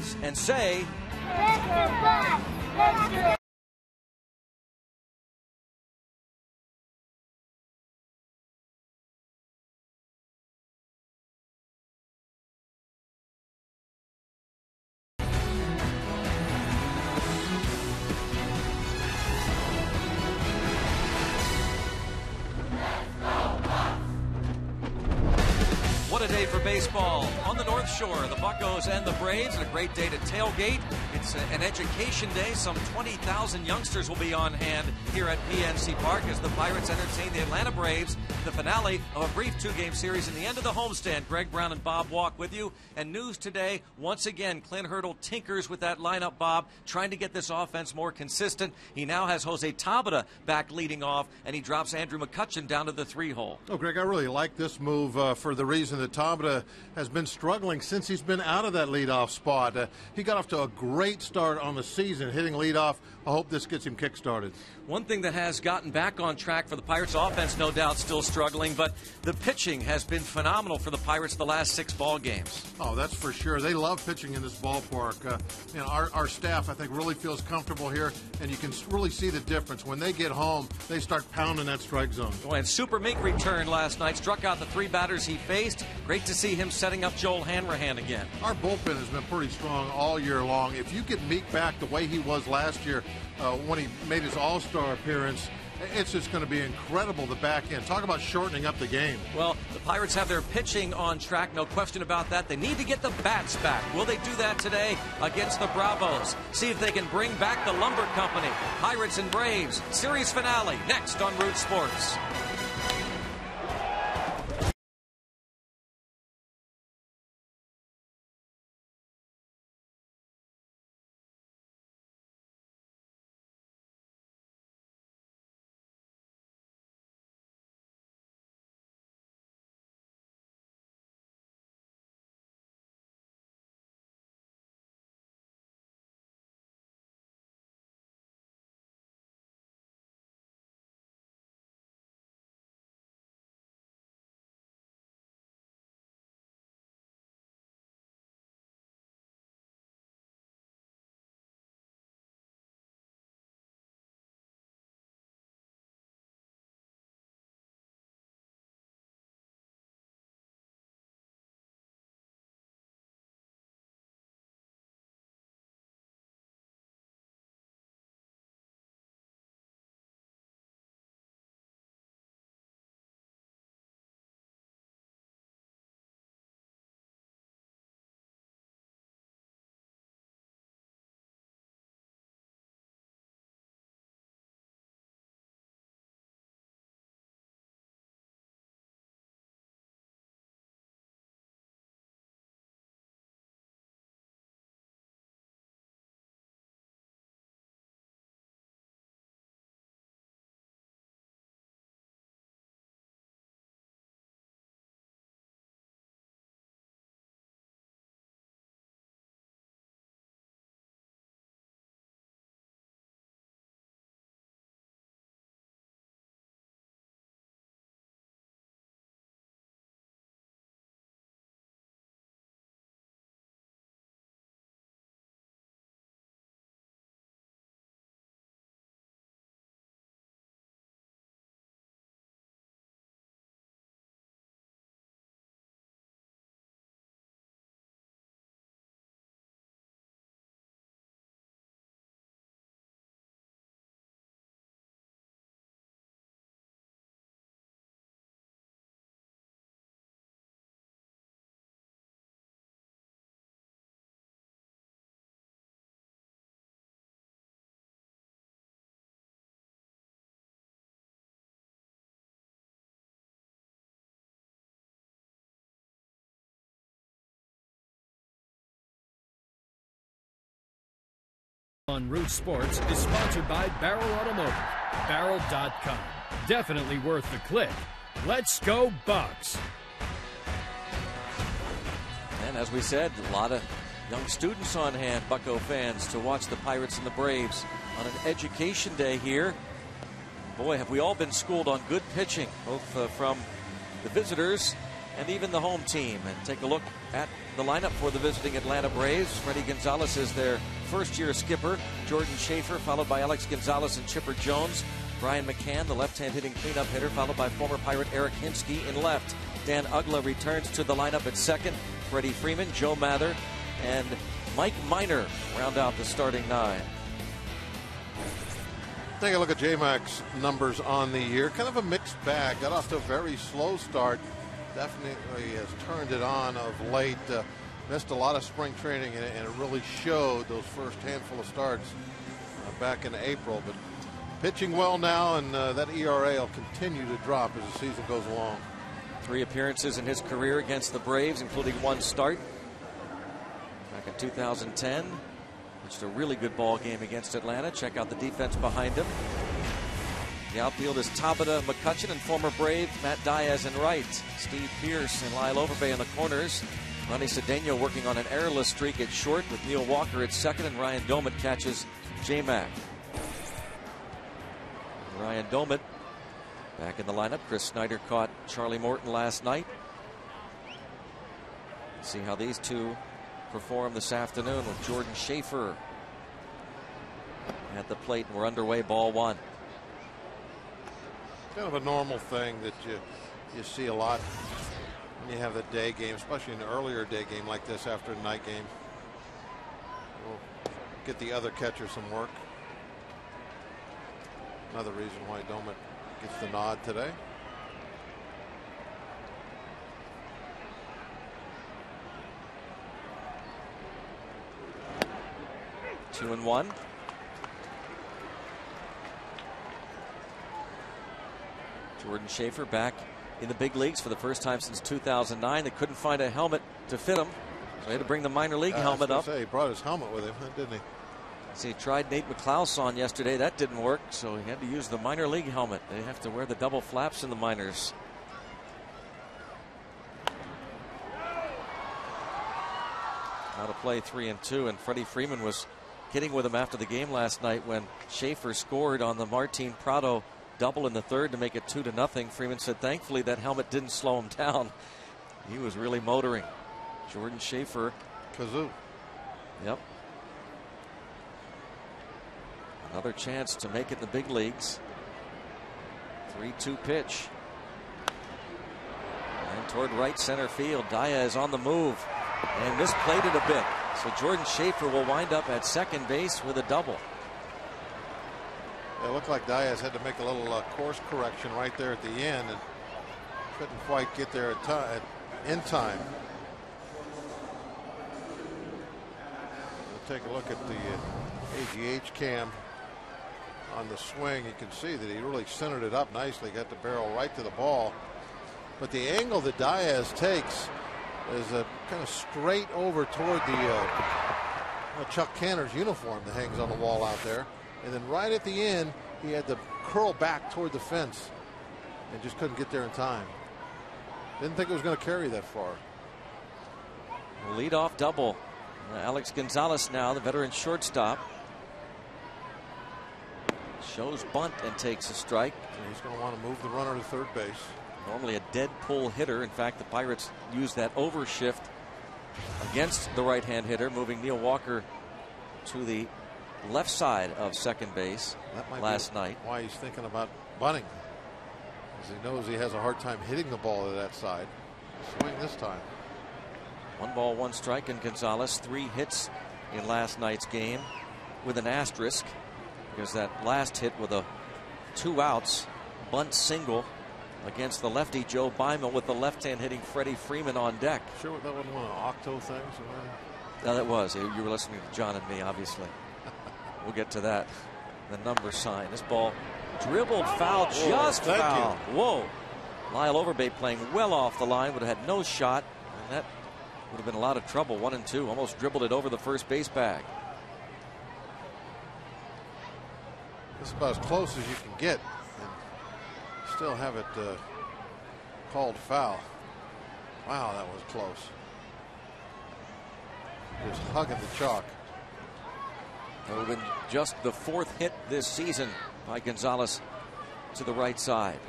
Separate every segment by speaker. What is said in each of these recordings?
Speaker 1: hands and say,
Speaker 2: Mr. Buck, Mr.
Speaker 1: what a day for baseball on the North Shore. The Buccos and the Braves, and a great day to tailgate. It's an education day. Some 20,000 youngsters will be on hand here at PNC Park as the Pirates entertain the Atlanta Braves. The finale of a brief two-game series and the end of the homestand. Greg Brown and Bob Walk with you. And news today, once again, Clint Hurdle tinkers with that lineup, Bob, trying to get this offense more consistent. He now has Jose Tabata back leading off, and he drops Andrew McCutchen down to the 3-hole.
Speaker 3: Oh, Greg, I really like this move for the reason that Tabata has been struggling since he's been out of that leadoff spot. He got off to a great start on the season, hitting leadoff. I hope this gets him kick-started.
Speaker 1: One thing that has gotten back on track for the Pirates offense, no doubt still struggling, but the pitching has been phenomenal for the Pirates the last 6 ball games.
Speaker 3: Oh, that's for sure. They love pitching in this ballpark. Our staff, I think, really feels comfortable here, and you can really see the difference. When they get home, they start pounding that strike zone.
Speaker 1: Oh, and Super Meek returned last night, struck out the 3 batters he faced. Great to see him setting up Joel Hanrahan again.
Speaker 3: Our bullpen has been pretty strong all year long. If you get Meek back the way he was last year when he made his All-Star appearance, it's just going to be incredible, the back end. Talk about shortening up the game.
Speaker 1: Well, the Pirates have their pitching on track, no question about that. They need to get the bats back. Will they do that today against the Bravos? See if they can bring back the Lumber Company. Pirates and Braves, series finale, next on Root Sports.
Speaker 4: On Root Sports is sponsored by Barrel Automotive. Barrel.com. Definitely worth the click. Let's go Bucks.
Speaker 1: And as we said, a lot of young students on hand, Bucco fans, to watch the Pirates and the Braves on an education day here. Boy, have we all been schooled on good pitching, both from the visitors and even the home team. And take a look at the lineup for the visiting Atlanta Braves. Freddie Gonzalez is their first-year skipper. Jordan Schaefer, followed by Alex Gonzalez and Chipper Jones. Brian McCann, the left-hand hitting cleanup hitter, followed by former Pirate Eric Hinsky in left. Dan Ugla returns to the lineup at second. Freddie Freeman, Joe Mather, and Mike Minor round out the starting 9.
Speaker 3: Take a look at J-Mac's numbers on the year. Kind of a mixed bag. Got off to a very slow start. Definitely has turned it on of late. Missed a lot of spring training, and it really showed those first handful of starts back in April. But pitching well now, and that ERA will continue to drop as the season goes along.
Speaker 1: 3 appearances in his career against the Braves, including 1 start back in 2010. Pitched a really good ball game against Atlanta. Check out the defense behind him. The outfield is Tabata McCutcheon and former Brave Matt Diaz in right. Steve Pierce and Lyle Overbay in the corners. Ronnie Cedeno working on an errorless streak at short with Neil Walker at second, and Ryan Domit catches J-Mac. Ryan Domit back in the lineup. Chris Snyder caught Charlie Morton last night. See how these two perform this afternoon with Jordan Schaefer at the plate, and we're underway, ball 1.
Speaker 3: Kind of a normal thing that you see a lot when you have the day game, especially an earlier day game like this after a night game. We'll get the other catcher some work. Another reason why Domit gets the nod today.
Speaker 1: Two and 1. Jordan Schaefer back in the big leagues for the first time since 2009. They couldn't find a helmet to fit him, so they had to bring the minor league helmet up.
Speaker 3: He brought his helmet with him, didn't he?
Speaker 1: See, he tried Nate McClouse on yesterday. That didn't work, so he had to use the minor league helmet. They have to wear the double flaps in the minors. Now to play 3 and 2, and Freddie Freeman was kidding with him after the game last night when Schaefer scored on the Martin Prado double in the third to make it 2-0. Freeman said thankfully that helmet didn't slow him down. He was really motoring. Jordan Schaefer.
Speaker 3: Kazoo.
Speaker 1: Yep. Another chance to make it in the big leagues. 3-2 pitch. And toward right center field. Diaz on the move and misplayed it a bit. So Jordan Schaefer will wind up at second base with a double.
Speaker 3: It looked like Diaz had to make a little course correction right there at the end and couldn't quite get there in time. We'll take a look at the AGH cam on the swing. You can see that he really centered it up nicely, got the barrel right to the ball. But the angle that Diaz takes is kind of straight over toward the Chuck Canner's uniform that hangs on the wall out there. And then right at the end, he had to curl back toward the fence and just couldn't get there in time. Didn't think it was going to carry that far.
Speaker 1: Leadoff double. Alex Gonzalez now, the veteran shortstop. Shows bunt and takes a strike.
Speaker 3: And he's going to want to move the runner to third base.
Speaker 1: Normally a dead pull hitter. In fact, the Pirates used that overshift against the right-hand hitter, moving Neil Walker to the left side of second base last night.
Speaker 3: Why he's thinking about bunting, because he knows he has a hard time hitting the ball to that side. Swing this time.
Speaker 1: 1 ball, 1 strike, and Gonzalez 3 hits in last night's game with an asterisk, because that last hit with 2 outs bunt single against the lefty Joe Beimel with the left-hand hitting Freddie Freeman on deck.
Speaker 3: Sure that wasn't one of the octo things?
Speaker 1: No, that was. You were listening to John and me, obviously. We'll get to that. The number sign. This ball dribbled foul, just foul. Whoa. Lyle Overbay playing well off the line, would have had no shot, and that would have been a lot of trouble. 1 and 2. Almost dribbled it over the first base bag.
Speaker 3: This is about as close as you can get and still have it called foul. Wow, that was close. Just hugging the chalk.
Speaker 1: It would have been just the 4th hit this season by Gonzalez to the right side.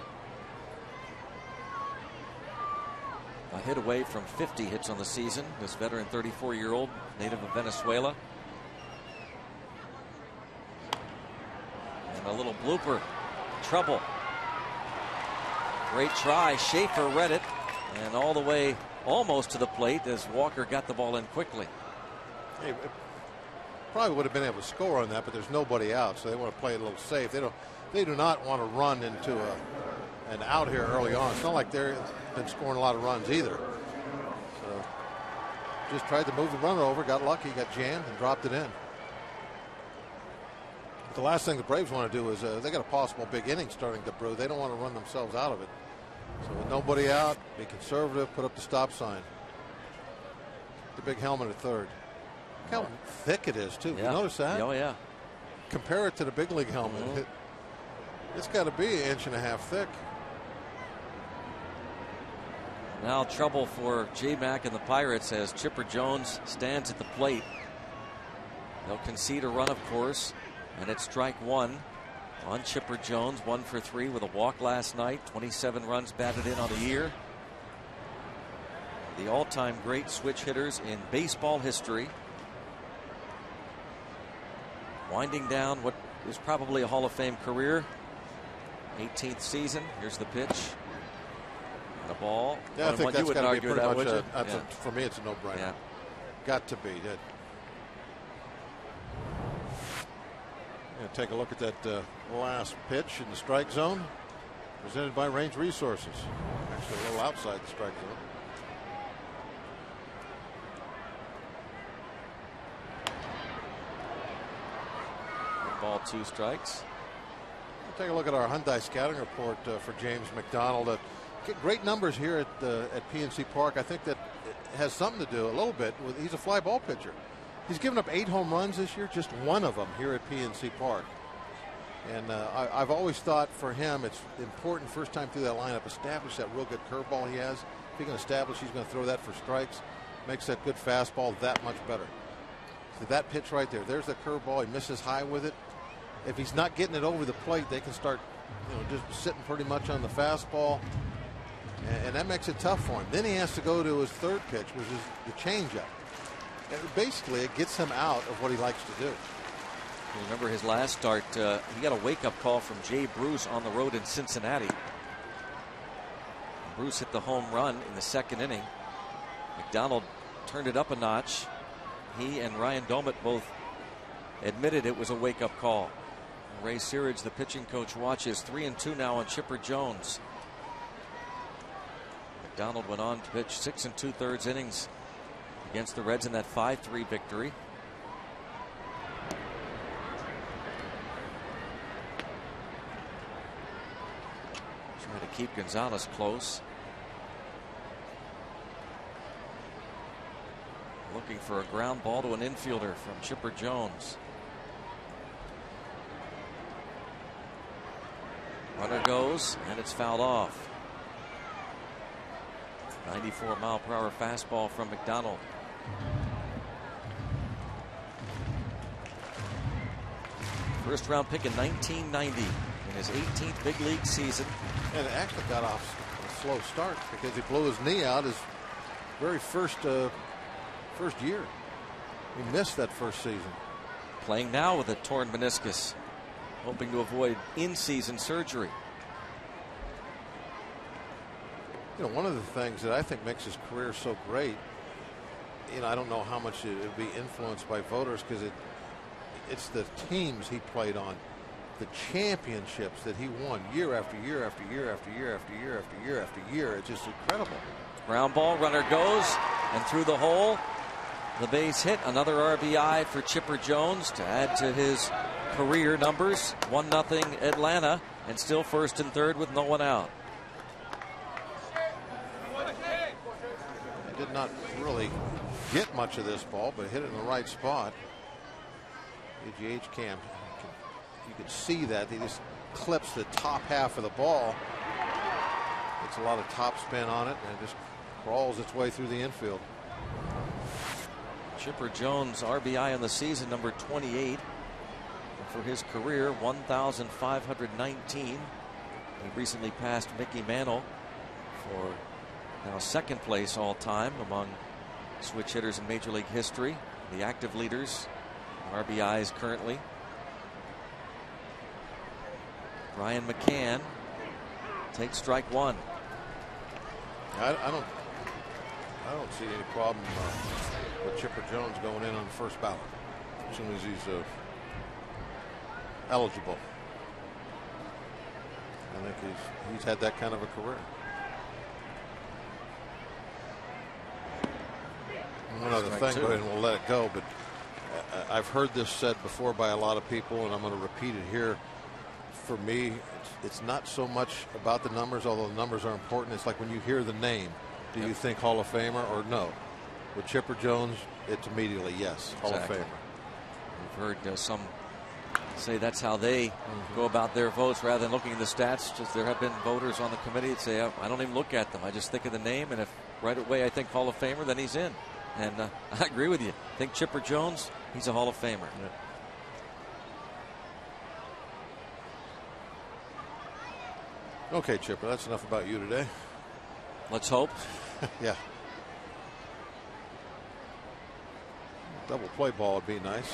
Speaker 1: A hit away from 50 hits on the season. This veteran 34-year-old native of Venezuela. And a little blooper. Trouble. Great try. Schaefer read it. And all the way almost to the plate as Walker got the ball in quickly.
Speaker 3: Hey, probably would have been able to score on that, but there's nobody out, so they want to play it a little safe. They do not want to run into an out here early on. It's not like they've been scoring a lot of runs either. So just tried to move the runner over, got lucky, got jammed, and dropped it in. But the last thing the Braves want to do is they got a possible big inning starting to brew. They don't want to run themselves out of it. So with nobody out, be conservative, put up the stop sign. The big helmet at third. Look how thick it is, too.
Speaker 1: Yeah.
Speaker 3: You notice that?
Speaker 1: Oh, yeah.
Speaker 3: Compare it to the big league helmet. It's got to be 1.5 inches thick.
Speaker 1: Now trouble for J-Mac and the Pirates as Chipper Jones stands at the plate. They'll concede a run, of course, and it's strike one on Chipper Jones. 1 for 3 with a walk last night. 27 runs batted in on the year. The all-time great switch hitters in baseball history. Winding down what is probably a Hall of Fame career. 18th season. Here's the pitch. And the ball.
Speaker 3: Yeah, I think that's got to be pretty much for me, it's a no-brainer.
Speaker 1: Yeah.
Speaker 3: Got to be. Take a look at that last pitch in the strike zone. Presented by Range Resources. Actually, a little outside the strike zone.
Speaker 1: Ball, 2 strikes.
Speaker 3: We'll take a look at our Hyundai scouting report for James McDonald. Get great numbers here at PNC Park. I think that it has something to do a little bit with he's a fly ball pitcher. He's given up 8 home runs this year, just 1 of them here at PNC Park. And I've always thought for him it's important first time through that lineup, establish that real good curveball he has. If he can establish he's going to throw that for strikes, makes that good fastball that much better. So that pitch right there, there's the curveball. He misses high with it. If he's not getting it over the plate, they can start just sitting pretty much on the fastball. And that makes it tough for him. Then he has to go to his third pitch, which is the changeup. And basically, it gets him out of what he likes to do.
Speaker 1: You remember his last start, he got a wake-up call from Jay Bruce on the road in Cincinnati. Bruce hit the home run in the 2nd inning. McDonald turned it up a notch. He and Ryan Domit both admitted it was a wake-up call. Ray Searage, the pitching coach, watches. 3-2 now on Chipper Jones. McDonald went on to pitch 6 2/3 innings against the Reds in that 5-3 victory. Trying to keep Gonzalez close. Looking for a ground ball to an infielder from Chipper Jones. Runner goes, and it's fouled off. 94-mile-per-hour fastball from McDonald. First round pick in 1990 in his 18th big league season.
Speaker 3: And it actually got off a slow start because he blew his knee out his very first year. He missed that first season.
Speaker 1: Playing now with a torn meniscus, hoping to avoid in-season surgery.
Speaker 3: One of the things that I think makes his career so great, I don't know how much it would be influenced by voters because it's the teams he played on, the championships that he won year after year after year after year after year after year after year. It's just incredible.
Speaker 1: Ground ball, runner goes, and through the hole, the base hit. Another RBI for Chipper Jones to add to his career numbers. 1-0 Atlanta, and still 1st and 3rd with no one out.
Speaker 3: Did not really get much of this ball, but hit it in the right spot. AGH cam, you can see that he just clips the top half of the ball. Gets a lot of top spin on it, and it just crawls its way through the infield.
Speaker 1: Chipper Jones RBI in the season, number 28 for his career, 1,519. He recently passed Mickey Mantle for Now second place all time among switch hitters in Major League history. The active leaders in RBIs currently. Brian McCann takes strike one.
Speaker 3: I don't see any problem with Chipper Jones going in on the first ballot as soon as he's eligible. I think he's had that kind of a career. One other thing, and we'll let it go, but I've heard this said before by a lot of people, and I'm going to repeat it here. For me, it's not so much about the numbers, although the numbers are important. It's like when you hear the name, do you think Hall of Famer or no? With Chipper Jones, it's immediately yes, Hall of Famer.
Speaker 1: We've heard some say that's how they go about their votes rather than looking at the stats. Just there have been voters on the committee that say, I don't even look at them. I just think of the name, and if right away I think Hall of Famer, then he's in. And I agree with you. I think Chipper Jones, he's a Hall of Famer.
Speaker 3: Yeah. Okay, Chipper, that's enough about you today.
Speaker 1: Let's hope.
Speaker 3: Yeah. Double play ball would be nice.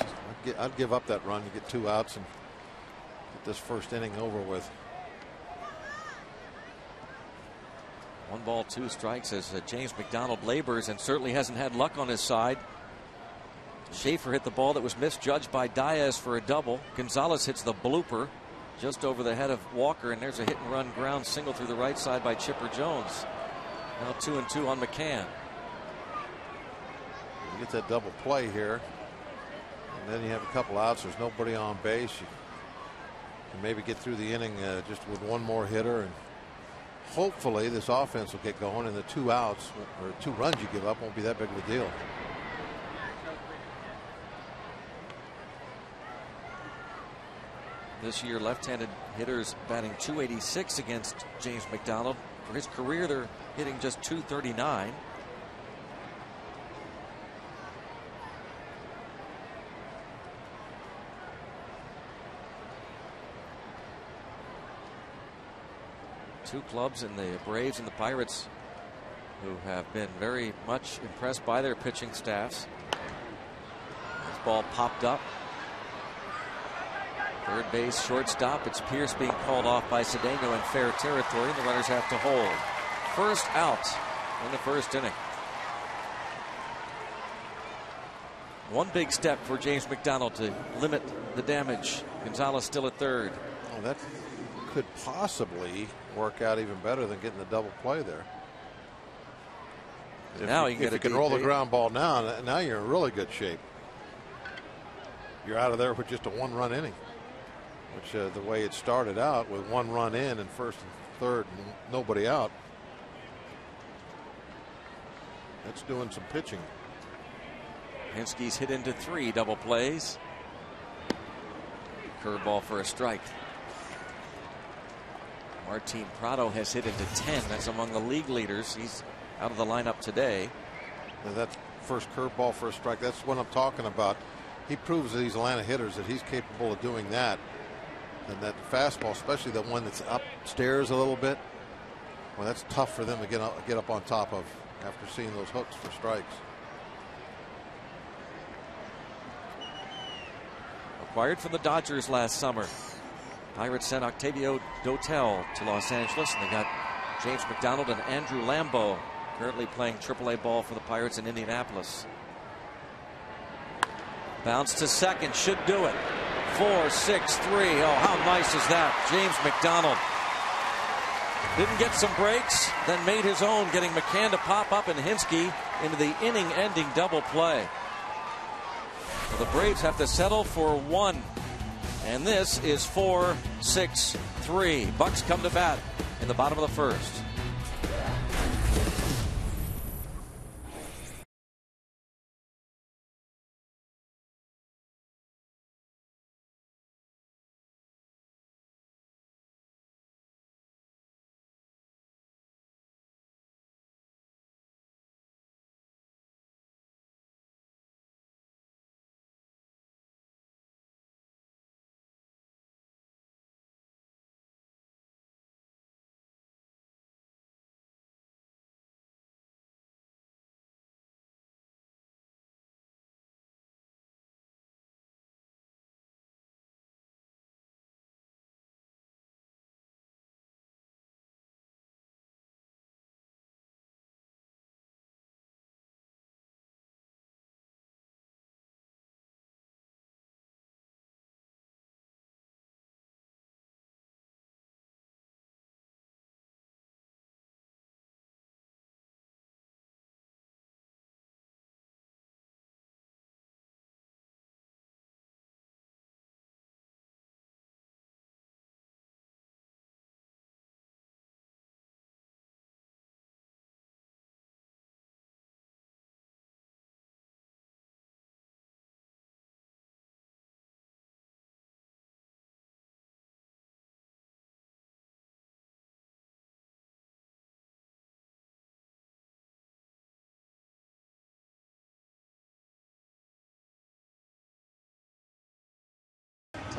Speaker 3: I'd give up that run. You get 2 outs and get this first inning over with.
Speaker 1: 1 ball, 2 strikes as James McDonald labors and certainly hasn't had luck on his side. Schaefer hit the ball that was misjudged by Diaz for a double. Gonzalez hits the blooper just over the head of Walker, and there's a hit and run ground single through the right side by Chipper Jones. Now 2-2 on McCann.
Speaker 3: You get that double play here, and then you have a couple outs. There's nobody on base. You can maybe get through the inning just with 1 more hitter, and hopefully this offense will get going, and the 2 outs or 2 runs you give up won't be that big of a deal.
Speaker 1: This year, left-handed hitters batting .286 against James McDonald. For his career, they're hitting just .239. Two clubs in the Braves and the Pirates who have been very much impressed by their pitching staffs. This ball popped up. Third base, shortstop. It's Pierce being called off by Cedeno in fair territory. The runners have to hold. First out in the first inning. One big step for James McDonald to limit the damage. Gonzalez still at third.
Speaker 3: Oh, that could possibly work out even better than getting the double play there.
Speaker 1: Now
Speaker 3: if you can roll the ground ball now you're in really good shape. You're out of there with just a 1-run inning, which the way it started out with 1 run in and first and third and nobody out. That's doing some pitching.
Speaker 1: Henske's hit into 3 double plays. Curveball for a strike. Martin Prado has hit into 10. That's among the league leaders. He's out of the lineup today.
Speaker 3: And that first curveball for a strike, that's what I'm talking about. He proves to these Atlanta hitters that he's capable of doing that. And that fastball, especially the one that's upstairs a little bit, well, that's tough for them to get up on top of after seeing those hooks for strikes.
Speaker 1: Acquired from the Dodgers last summer. Pirates sent Octavio Dotel to Los Angeles, and they got James McDonald and Andrew Lambeau, currently playing AAA ball for the Pirates in Indianapolis. Bounce to second, should do it. 4-6-3. Oh, how nice is that? James McDonald didn't get some breaks, then made his own, getting McCann to pop up and Hinske into the inning-ending double play. So the Braves have to settle for 1. And this is 4-6-3. Bucks come to bat in the bottom of the first.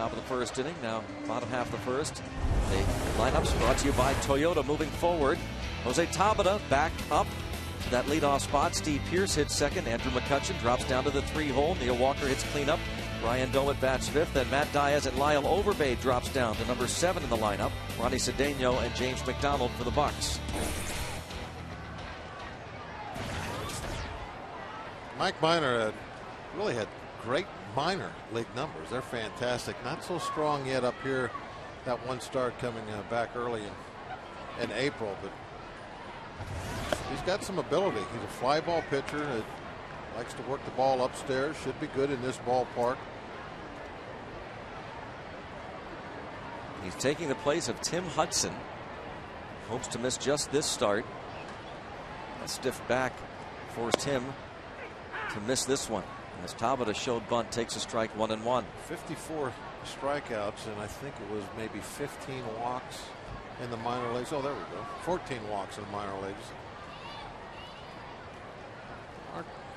Speaker 1: Top of the first inning, now bottom half of the first. The lineups brought to you by Toyota. Moving forward, Jose Tabata back up to that leadoff spot. Steve Pearce hits second. Andrew McCutchen drops down to the 3-hole. Neil Walker hits cleanup. Ryan Domet bats fifth. And Matt Diaz and Lyle Overbay drops down to number 7 in the lineup. Ronnie Cedeno and James McDonald for the Bucks.
Speaker 3: Mike Minor really had great minor league numbers. They're fantastic. Not so strong yet up here. That one start coming back early in April, but he's got some ability. He's a fly ball pitcher that likes to work the ball upstairs. Should be good in this ballpark.
Speaker 1: He's taking the place of Tim Hudson. Hopes to miss just this start. A stiff back forced him to miss this one. As Tabata showed bunt, takes a strike, 1-1.
Speaker 3: 54 strikeouts, and I think it was maybe 15 walks in the minor leagues. Oh, there we go. 14 walks in the minor leagues.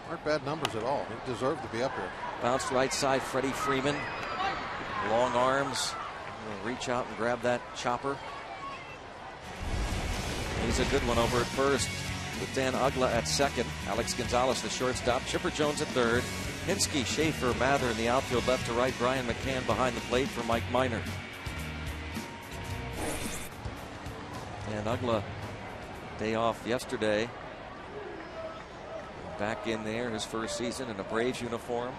Speaker 3: Aren't bad numbers at all. He deserved to be up here.
Speaker 1: Bounced right side, Freddie Freeman. Long arms. He'll reach out and grab that chopper. He's a good one over at first with Dan Ugla at second. Alex Gonzalez, the shortstop. Chipper Jones at third. Hinsky, Schaefer, Mather in the outfield, left to right. Brian McCann behind the plate for Mike Minor. And Ugla, day off yesterday. Back in there, his first season in a Braves uniform.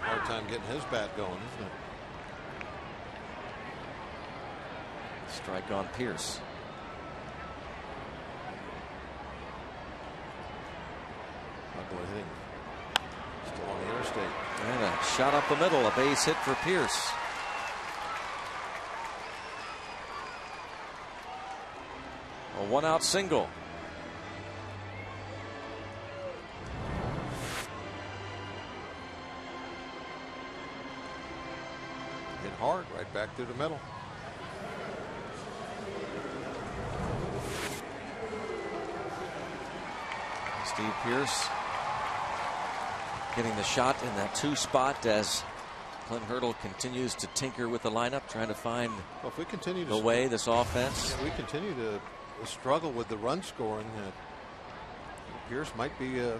Speaker 3: Hard time getting his bat going, isn't it?
Speaker 1: Strike on Pearce.
Speaker 3: Ugly hitting. Still on the interstate.
Speaker 1: And a shot up the middle, a base hit for Pearce. A one-out single.
Speaker 3: Hit hard right back through the middle.
Speaker 1: Steve Pearce getting the shot in that 2 spot as Clint Hurdle continues to tinker with the lineup, trying to find
Speaker 3: If we continue
Speaker 1: the way this offense.
Speaker 3: we continue to struggle with the run scoring. Pearce might be a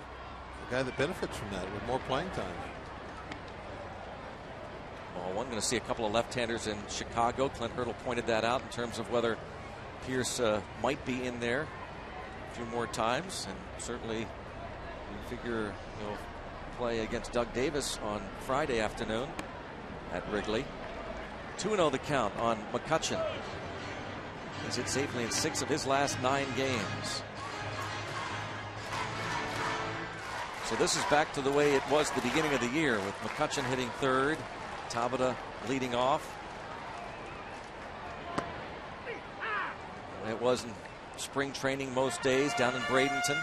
Speaker 3: guy that benefits from that with more playing time.
Speaker 1: Well, one going to see a couple of left-handers in Chicago. Clint Hurdle pointed that out in terms of whether Pearce might be in there a few more times, and certainly you figure he'll play against Doug Davis on Friday afternoon at Wrigley. 2-0 the count on McCutchen. He's hit safely in 6 of his last 9 games. So this is back to the way it was the beginning of the year, with McCutchen hitting third, Tabata leading off. It was in spring training most days down in Bradenton.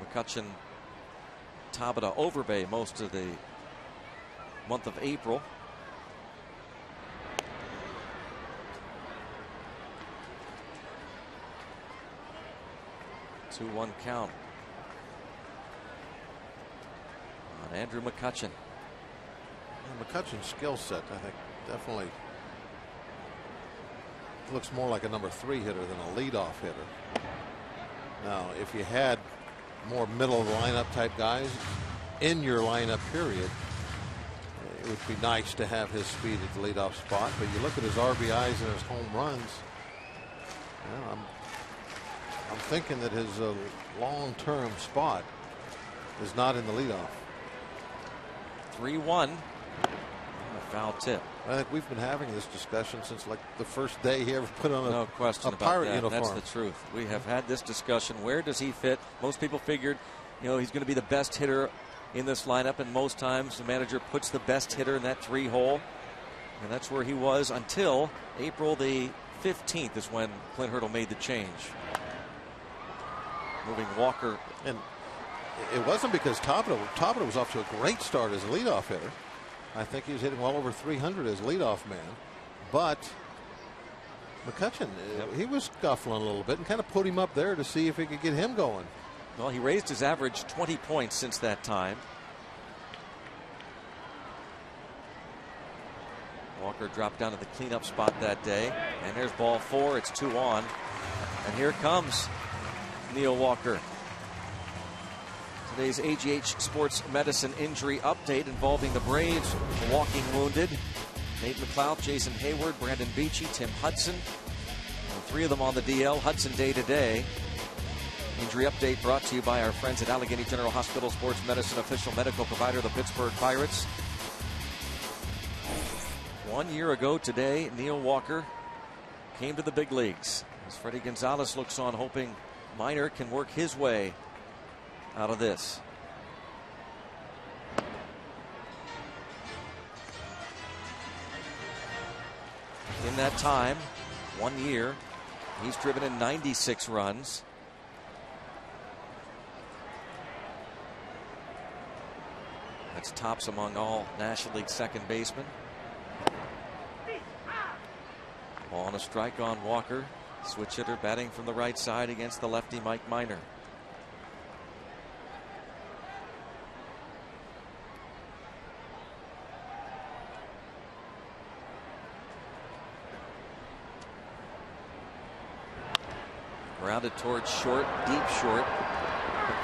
Speaker 1: McCutchen, Tabata, Overbay most of the month of April. Two 2-1 count on Andrew McCutchen.
Speaker 3: McCutchen's skill set, I think, definitely looks more like a number 3 hitter than a leadoff hitter. Now, if you had more middle of the lineup type guys in your lineup, period, it would be nice to have his speed at the leadoff spot. But you look at his RBIs and his home runs, well, I'm thinking that his long-term spot is not in the leadoff.
Speaker 1: 3-1. A foul tip.
Speaker 3: I think we've been having this discussion since like the first day he ever put on
Speaker 1: no question
Speaker 3: a
Speaker 1: about
Speaker 3: Pirate
Speaker 1: that.
Speaker 3: uniform.
Speaker 1: That's the truth. We have had this discussion. Where does he fit? Most people figured, he's going to be the best hitter in this lineup, and most times the manager puts the best hitter in that 3-hole, and that's where he was until April the 15th is when Clint Hurdle made the change, moving Walker.
Speaker 3: And it wasn't because Tabata was off to a great start as a leadoff hitter. I think he was hitting well over 300 as leadoff man. But McCutcheon, he was scuffling a little bit and kind of put him up there to see if he could get him going.
Speaker 1: Well, he raised his average 20 points since that time. Walker dropped down to the cleanup spot that day. And there's ball 4. It's 2 on. And here comes Neil Walker. Today's AGH Sports Medicine injury update involving the Braves walking wounded. Nate McLeod, Jason Hayward, Brandon Beachy, Tim Hudson. And 3 of them on the DL. Hudson day to day. Injury update brought to you by our friends at Allegheny General Hospital Sports Medicine, official medical provider of the Pittsburgh Pirates. 1 year ago today, Neil Walker came to the big leagues. As Freddie Gonzalez looks on, hoping Minor can work his way out of this. In that time, 1 year, he's driven in 96 runs. That's tops among all National League second basemen. Ball on a strike on Walker. Switch hitter batting from the right side against the lefty Mike Minor. Grounded towards short, deep short.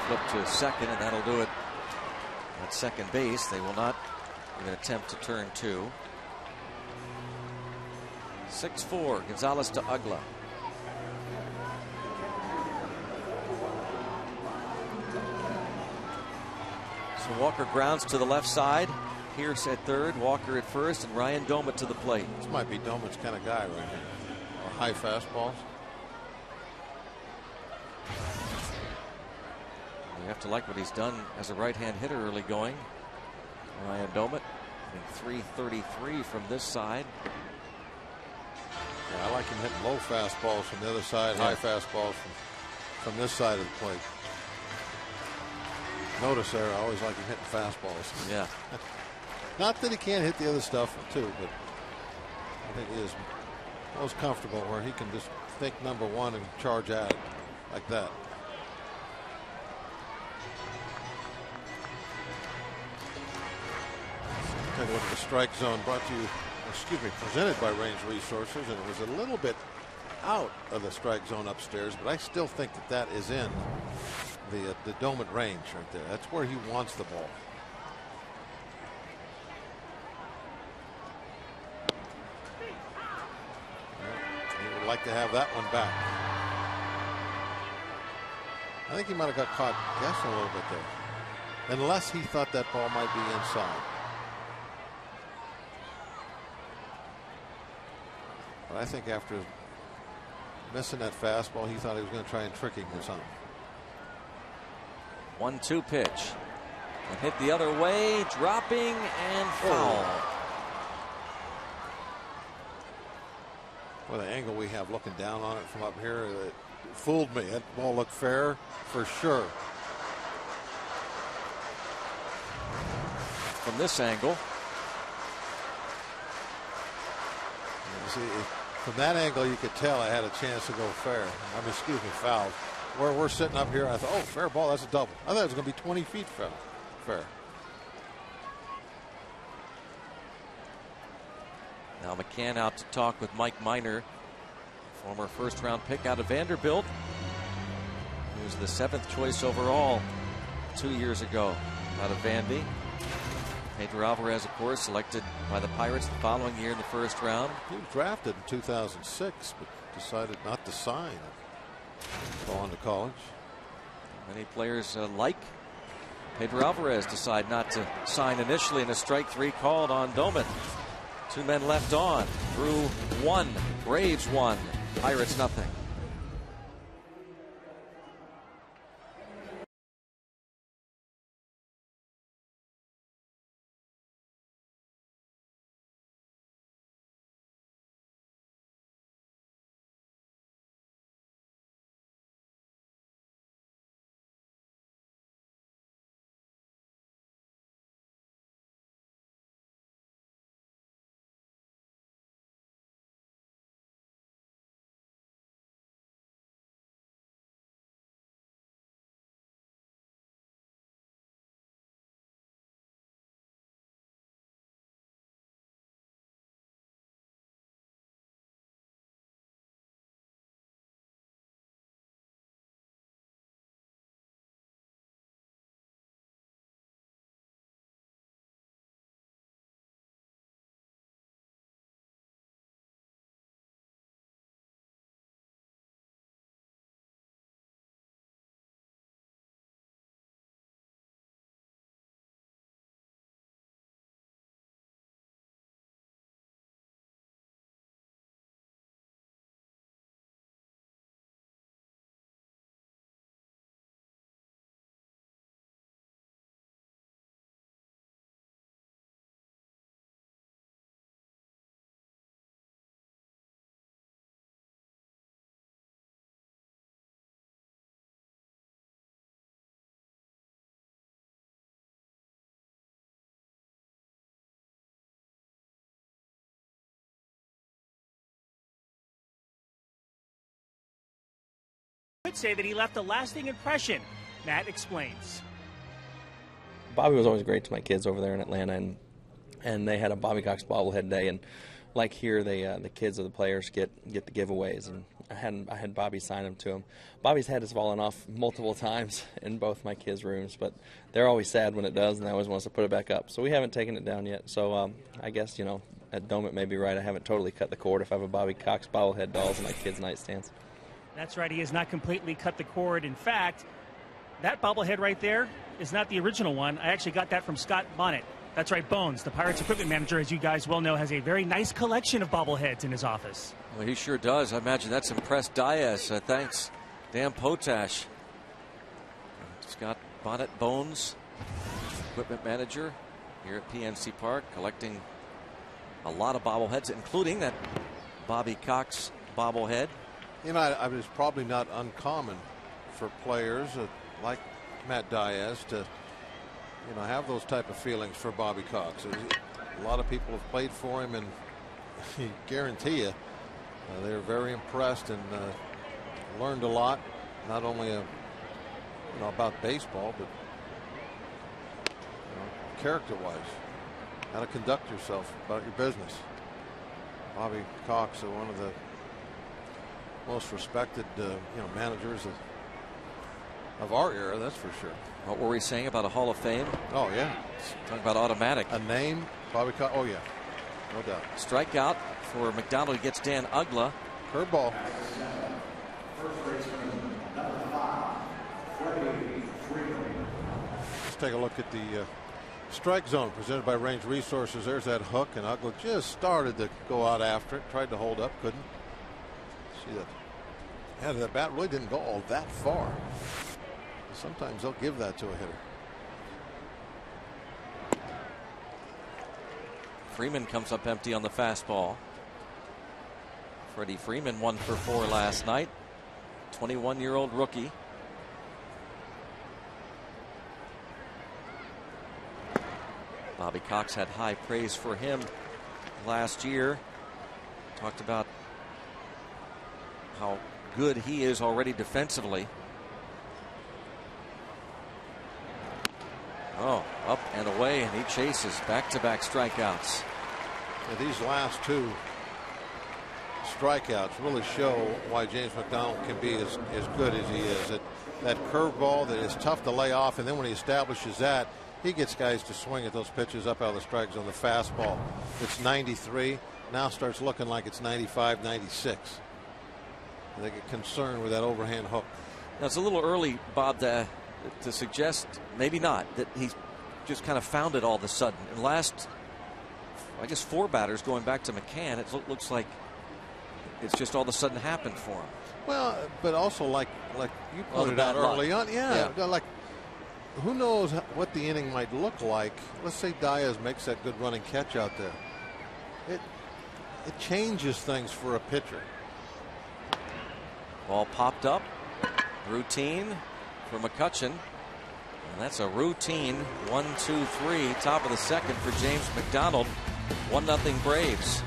Speaker 1: Flip to second, and that'll do it at second base. They will not even attempt to turn 2. 6-4, Gonzalez to Ugla. So Walker grounds to the left side. Pierce at third, Walker at first, and Ryan Domit to the plate.
Speaker 3: This might be Domit's kind of guy right here. Or high fastballs.
Speaker 1: You have to like what he's done as a right-hand hitter early going. Ryan Domit hitting .333 from this side.
Speaker 3: Yeah, I like him hitting low fastballs from the other side, high fastballs from this side of the plate. Notice there, I always like him hitting fastballs.
Speaker 1: Yeah.
Speaker 3: Not that he can't hit the other stuff too, but I think he is most comfortable where he can just think number 1 and charge at it like that. Take a look at the strike zone brought to you, presented by Range Resources, and it was a little bit out of the strike zone upstairs, but I still think that that is in the Domit range right there. That's where he wants the ball. He would like to have that one back. I think he might have got caught guessing a little bit there, unless he thought that ball might be inside. But I think after missing that fastball, he thought he was going to try and trick him or something.
Speaker 1: 1-2 pitch. And hit the other way, dropping and foul.
Speaker 3: Well, the angle we have looking down on it from up here, it fooled me. That ball looked fair for sure.
Speaker 1: From this angle.
Speaker 3: You see, from that angle, you could tell I had a chance to go fair. I mean, excuse me, foul. Where we're sitting up here, I thought, oh, fair ball, that's a double. I thought it was going to be 20 feet fair.
Speaker 1: Now McCann out to talk with Mike Minor, former first-round pick out of Vanderbilt. He was the 7th choice overall 2 years ago out of Vandy. Pedro Alvarez, of course, selected by the Pirates the following year in the first round.
Speaker 3: He was drafted in 2006, but decided not to sign. Go on to college.
Speaker 1: Many players like Pedro Alvarez decide not to sign initially, and a strike 3 called on Domit. 2 men left on. Through 1. Braves 1. Pirates nothing.
Speaker 5: Could say that he left a lasting impression. Matt explains.
Speaker 6: Bobby was always great to my kids over there in Atlanta, and they had a Bobby Cox bobblehead day, and like here, the kids of the players get the giveaways, and I had Bobby sign them to him. Bobby's head has fallen off multiple times in both my kids' rooms, but they're always sad when it does, and they always want us to put it back up. So we haven't taken it down yet. So I guess, at Dome it may be right. I haven't totally cut the cord if I have a Bobby Cox bobblehead dolls in my kids' nightstands.
Speaker 5: That's right. He has not completely cut the cord. In fact, that bobblehead right there is not the original one. I actually got that from Scott Bonnet. That's right, Bones, the Pirates equipment manager, as you guys well know, has a very nice collection of bobbleheads in his office.
Speaker 1: Well, he sure does. I imagine that's impressed Diaz. Thanks, Dan Potash. Scott Bonnet, Bones, equipment manager here at PNC Park, collecting a lot of bobbleheads, including that Bobby Cox bobblehead.
Speaker 3: It's probably not uncommon for players like Matt Diaz to have those type of feelings for Bobby Cox. A lot of people have played for him, and I guarantee you they're very impressed and learned a lot, not only about baseball, but character-wise, how to conduct yourself about your business. Bobby Cox, one of the most respected managers of our era, that's for sure.
Speaker 1: What were we saying about a Hall of Fame?
Speaker 3: Oh, yeah.
Speaker 1: Talking about automatic.
Speaker 3: A name, Bobby Cox. Oh, yeah. No doubt.
Speaker 1: Strikeout for McDonald. He gets Dan Ugla.
Speaker 3: Curveball. Let's take a look at the strike zone presented by Range Resources. There's that hook, and Ugla just started to go out after it. Tried to hold up, couldn't. See that? Yeah, the bat really didn't go all that far. Sometimes they'll give that to a hitter.
Speaker 1: Freeman comes up empty on the fastball. Freddie Freeman 1 for 4 last night. 21-year-old rookie. Bobby Cox had high praise for him last year. Talked about how good he is already defensively. Oh, up and away, and he chases back-to-back strikeouts.
Speaker 3: Yeah, these last two strikeouts really show why James McDonald can be as good as he is. That curveball that is tough to lay off, and then when he establishes that, he gets guys to swing at those pitches up out of the strike zone. The fastball, it's 93, now starts looking like it's 95, 96. And they get concerned with that overhand hook.
Speaker 1: Now, it's a little early, Bob, to suggest, maybe not, that he's just kind of found it all of a sudden. In the last, I guess, 4 batters going back to McCann, it looks like it's just all of a sudden happened for him.
Speaker 3: Well, but also like you pointed out early on, yeah, like who knows what the inning might look like. Let's say Diaz makes that good running catch out there. It changes things for a pitcher.
Speaker 1: Ball popped up, routine for McCutchen. And that's a routine 1-2-3, top of the second for James McDonald. 1-0 Braves.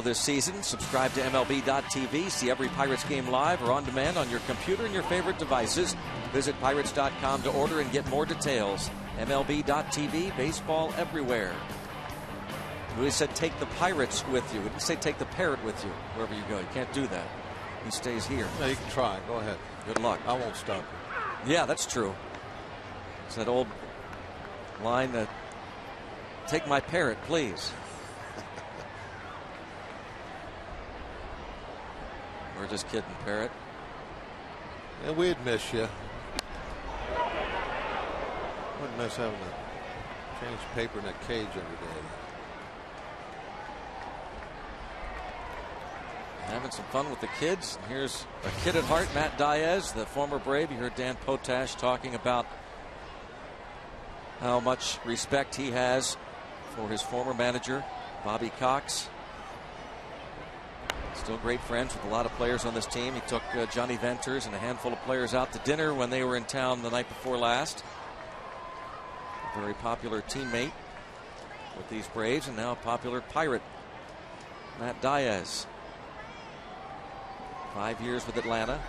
Speaker 1: This season, subscribe to MLB.tv, see every Pirates game live or on demand on your computer and your favorite devices. Visit Pirates.com to order and get more details. MLB.tv, baseball everywhere. We said take the Pirates with you. We didn't say take the parrot with you wherever you go. You can't do that. He stays here.
Speaker 3: No, you can try. Go ahead.
Speaker 1: Good luck.
Speaker 3: I won't stop you.
Speaker 1: Yeah, that's true. It's that old line that, take my parrot, please. We're just kidding, Parrot.
Speaker 3: Yeah, we'd miss you. Wouldn't miss having to change paper in that cage every day.
Speaker 1: Having some fun with the kids. Here's a kid at heart, Matt Diaz, the former Brave. You heard Dan Potash talking about how much respect he has for his former manager, Bobby Cox. Still great friends with a lot of players on this team. He took Johnny Venters and a handful of players out to dinner when they were in town the night before last. A very popular teammate with these Braves, and now a popular Pirate, Matt Diaz. 5 years with Atlanta.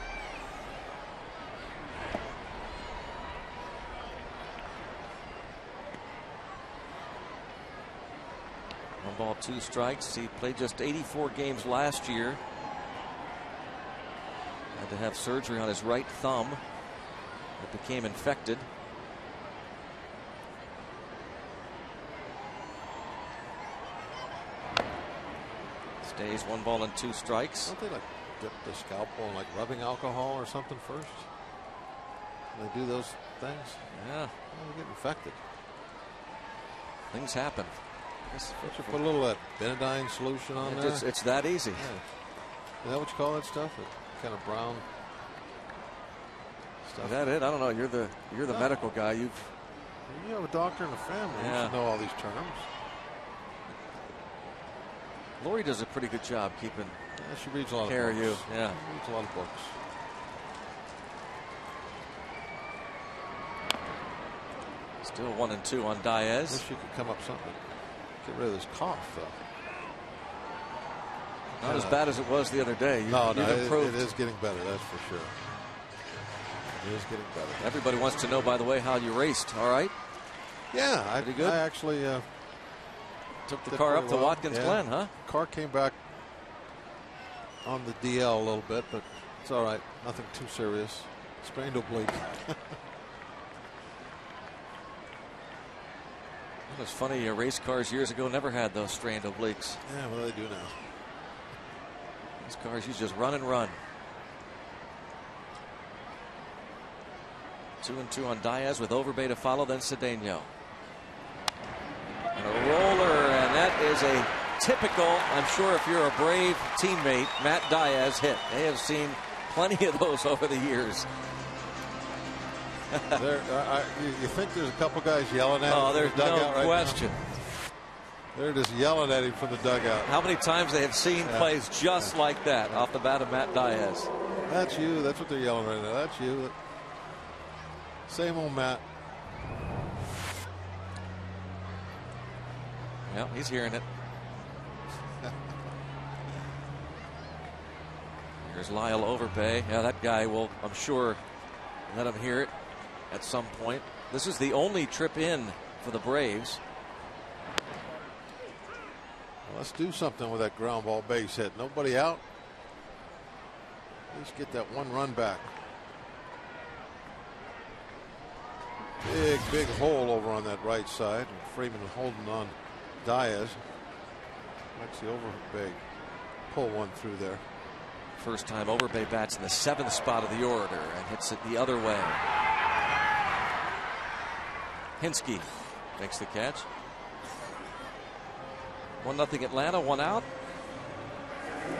Speaker 1: One ball, 2 strikes. He played just 84 games last year. Had to have surgery on his right thumb. It became infected. Stays 1 ball and 2 strikes.
Speaker 3: Don't they like dip the scalpel in like rubbing alcohol or something first? They do those things?
Speaker 1: Yeah.
Speaker 3: Well, they get infected.
Speaker 1: Things happen.
Speaker 3: You put a little of that Benadine solution on there.
Speaker 1: It's that easy.
Speaker 3: Yeah. Is that what you call that stuff? That kind of brown stuff.
Speaker 1: Is that it? I don't know. You're the medical guy. You
Speaker 3: have a doctor in the family.
Speaker 1: Yeah.
Speaker 3: You should know all these terms.
Speaker 1: Lori does a pretty good job keeping
Speaker 3: she reads a lot
Speaker 1: care
Speaker 3: of
Speaker 1: of
Speaker 3: books.
Speaker 1: you. Yeah.
Speaker 3: She reads a lot of books.
Speaker 1: Still 1 and 2 on Diaz.
Speaker 3: Wish you could come up something. Get rid of this cough, though.
Speaker 1: Not as bad as it was the other day. You've improved.
Speaker 3: It is getting better, that's for sure. It is getting better.
Speaker 1: Everybody wants to know, by the way, how you raced. All right?
Speaker 3: Yeah, I actually
Speaker 1: took the car up to Watkins Glen, huh?
Speaker 3: Car came back on the DL a little bit, but it's all right. Nothing too serious. Sprained oblique.
Speaker 1: It was funny, race cars years ago never had those strained obliques.
Speaker 3: Yeah, well, they do now.
Speaker 1: These cars, you just run and run. 2 and 2 on Diaz with Overbay to follow, then Cedeno. And a roller, and that is a typical, I'm sure if you're a Brave teammate, Matt Diaz hit. They have seen plenty of those over the years.
Speaker 3: You think there's a couple guys yelling at him?
Speaker 1: Oh, there's no question.
Speaker 3: They're just yelling at him from the dugout.
Speaker 1: How many times they have seen plays just like that off the bat of Matt Diaz?
Speaker 3: That's you. That's what they're yelling right now. That's you. Same old Matt.
Speaker 1: Yeah, he's hearing it. Here's Lyle Overbay. Yeah, that guy will, I'm sure, let him hear it at some point. This is the only trip in for the Braves.
Speaker 3: Well, let's do something with that ground ball base hit. Nobody out. Let's get that 1 run back. Big hole over on that right side. And Freeman holding on Diaz. Let's see Overbay pull one through there.
Speaker 1: First time Overbay bats in the 7th spot of the order and hits it the other way. Hinsky makes the catch. 1-0 Atlanta, 1 out.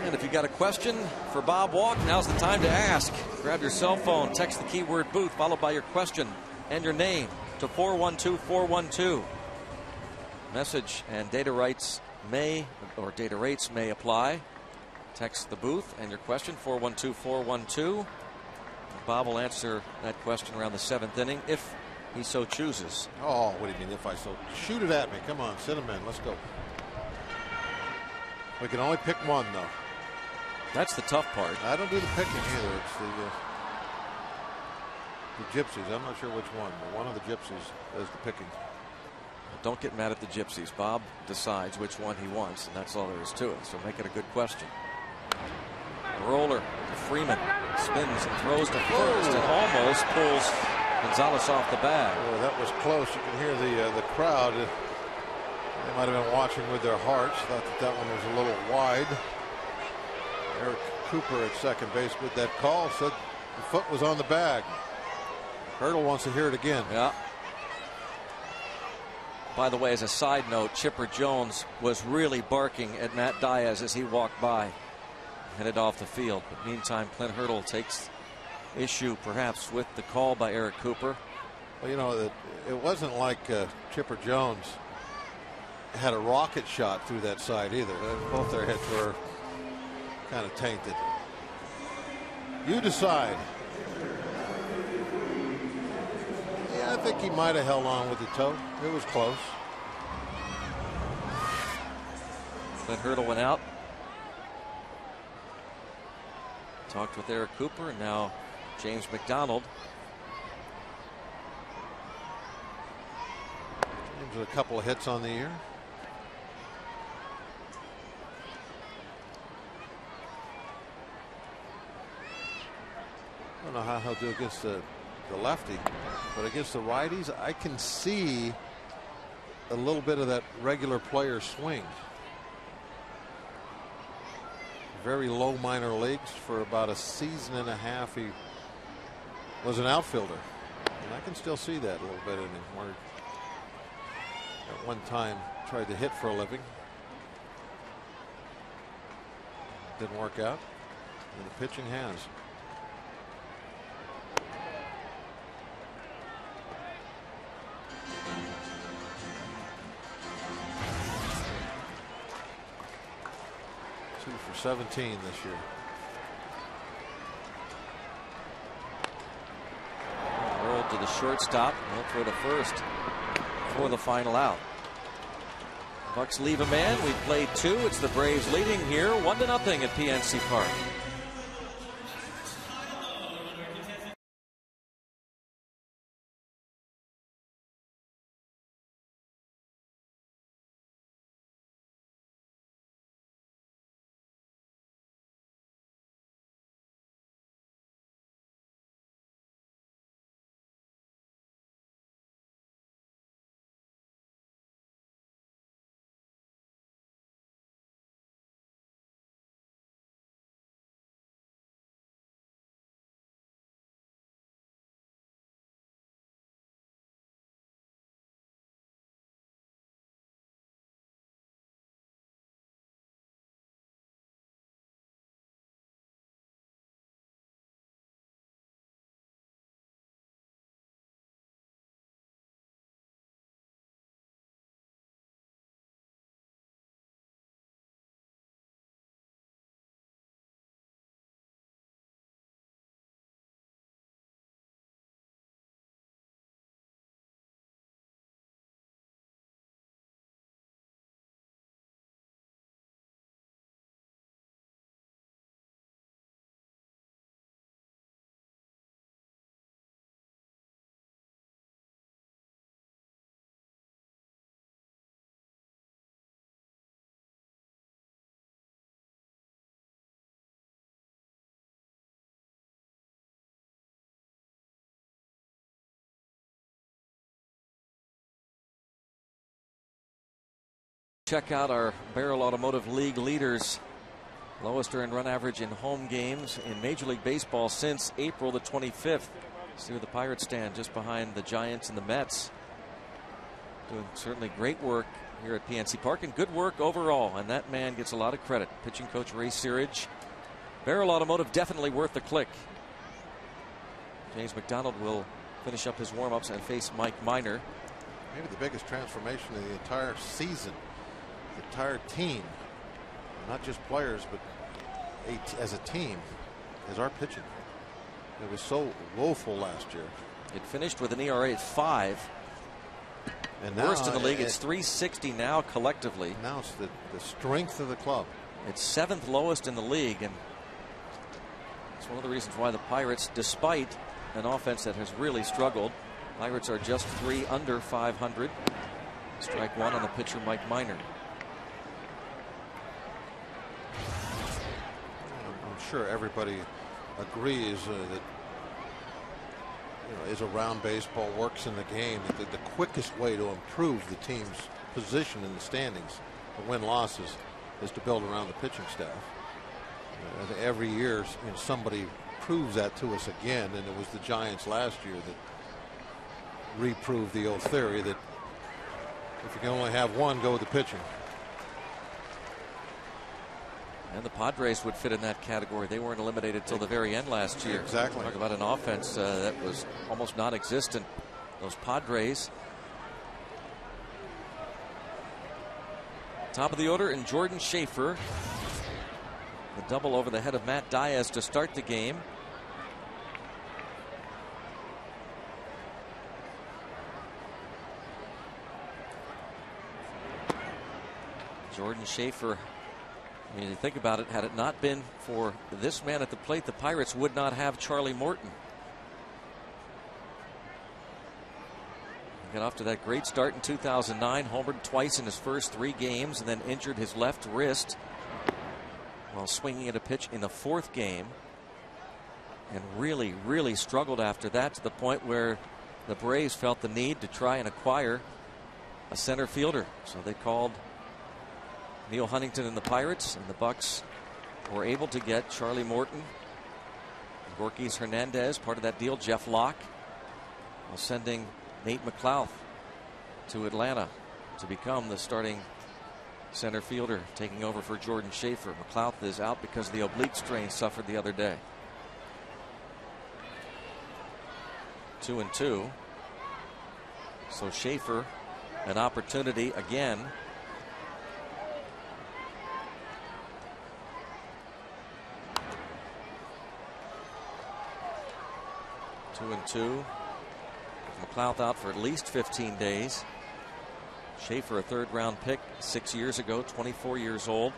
Speaker 1: And if you got a question for Bob Walk, now's the time to ask. Grab your cell phone, text the keyword booth, followed by your question and your name to 412-412. Message and data rates may apply. Text the booth and your question, 412-412. Bob will answer that question around the 7th inning if he so chooses.
Speaker 3: Oh, what do you mean if I so? Shoot it at me. Come on, send him in. Let's go. We can only pick one, though.
Speaker 1: That's the tough part.
Speaker 3: I don't do the picking either. It's the Gypsies. I'm not sure which one, but one of the Gypsies does the picking.
Speaker 1: Don't get mad at the Gypsies. Bob decides which one he wants, and that's all there is to it. So make it a good question. Roller to Freeman. Spins and throws to first and almost pulls Gonzalez off the bag.
Speaker 3: Boy, that was close. You can hear the crowd. They might have been watching with their hearts. Thought that one was a little wide. Eric Cooper at second base with that call said the foot was on the bag. Hurdle wants to hear it again.
Speaker 1: Yeah. By the way, as a side note, Chipper Jones was really barking at Matt Diaz as he walked by, headed off the field. But meantime, Clint Hurdle takes issue perhaps with the call by Eric Cooper.
Speaker 3: Well, you know, it wasn't like Chipper Jones had a rocket shot through that side either. Both their hits were kind of tainted. You decide. Yeah, I think he might have held on with the toe. It was close.
Speaker 1: Clint Hurdle went out. Talked with Eric Cooper, and now James McDonald.
Speaker 3: James with a couple of hits on the year. I don't know how he'll do against the lefty, but against the righties, I can see a little bit of that regular player swing. Very low minor leagues for about a season and a half. He was an outfielder, and I can still see that a little bit in him, where at one time tried to hit for a living. Didn't work out, and the pitching has. For 17 this year.
Speaker 1: Rolled to the shortstop. He'll throw to first for the final out. Bucks leave a man. We've played two. It's the Braves leading here 1-0 at PNC Park. Check out our Barrel Automotive League leaders. Lowest earned run average in home games in Major League Baseball since April the 25th. See where the Pirates stand, just behind the Giants and the Mets. Doing certainly great work here at PNC Park, and good work overall, and that man gets a lot of credit. Pitching coach Ray Searage. Barrel Automotive definitely worth the click. James McDonald will finish up his warm-ups and face Mike Minor.
Speaker 3: Maybe the biggest transformation of the entire season. The entire team, not just players, but as a team, is our pitching. It was so woeful last year.
Speaker 1: It finished with an ERA at 5.
Speaker 3: And now,
Speaker 1: worst in the league. It's 3.60 now collectively.
Speaker 3: Now it's the strength of the club.
Speaker 1: It's 7th lowest in the league, and it's one of the reasons why the Pirates, despite an offense that has really struggled, Pirates are just 3 under 500. Strike one on the pitcher, Mike Minor.
Speaker 3: I'm sure everybody agrees that as around baseball works in the game, that the quickest way to improve the team's position in the standings, the win-losses, is to build around the pitching staff. Every year, somebody proves that to us again, and it was the Giants last year that reproved the old theory that if you can only have one, go with the pitching.
Speaker 1: And the Padres would fit in that category. They weren't eliminated till the very end last year.
Speaker 3: Exactly.
Speaker 1: Talk about an offense that was almost non-existent. Those Padres. Top of the order, and Jordan Schaefer. The double over the head of Matt Diaz to start the game. Jordan Schaefer, I mean, you think about it, had it not been for this man at the plate, the Pirates would not have Charlie Morton. Got off to that great start in 2009, homered twice in his first 3 games, and then injured his left wrist while swinging at a pitch in the 4th game, and really struggled after that, to the point where the Braves felt the need to try and acquire a center fielder. So they called Neil Huntington and the Pirates, and the Bucks were able to get Charlie Morton, Gorkys Hernandez, part of that deal, Jeff Locke, while sending Nate McLouth to Atlanta to become the starting center fielder, taking over for Jordan Schaefer. McLouth is out because of the oblique strain suffered the other day. 2-2. So Schaefer, an opportunity again. Two and two. McLouth out for at least 15 days. Schaefer, a 3rd-round pick 6 years ago, 24 years old.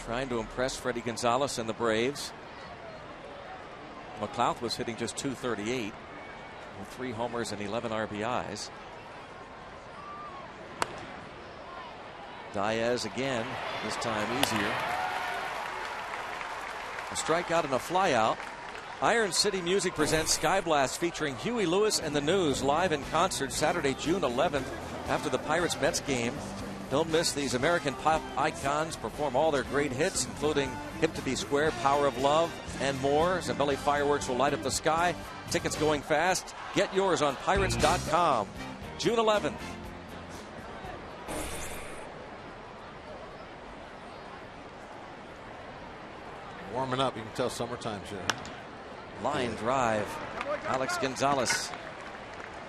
Speaker 1: Trying to impress Freddie Gonzalez and the Braves. McLouth was hitting just .238 with 3 homers and 11 RBIs. Diaz again, this time easier. A strikeout and a flyout. Iron City Music presents Sky Blast, featuring Huey Lewis and the News live in concert Saturday, June 11th, after the Pirates-Mets game. Don't miss these American pop icons perform all their great hits, including Hip to Be Square, Power of Love, and more. Zambelli fireworks will light up the sky. Tickets going fast. Get yours on Pirates.com. June 11th.
Speaker 3: Warming up, you can tell summertime's here.
Speaker 1: Line drive. Alex Gonzalez.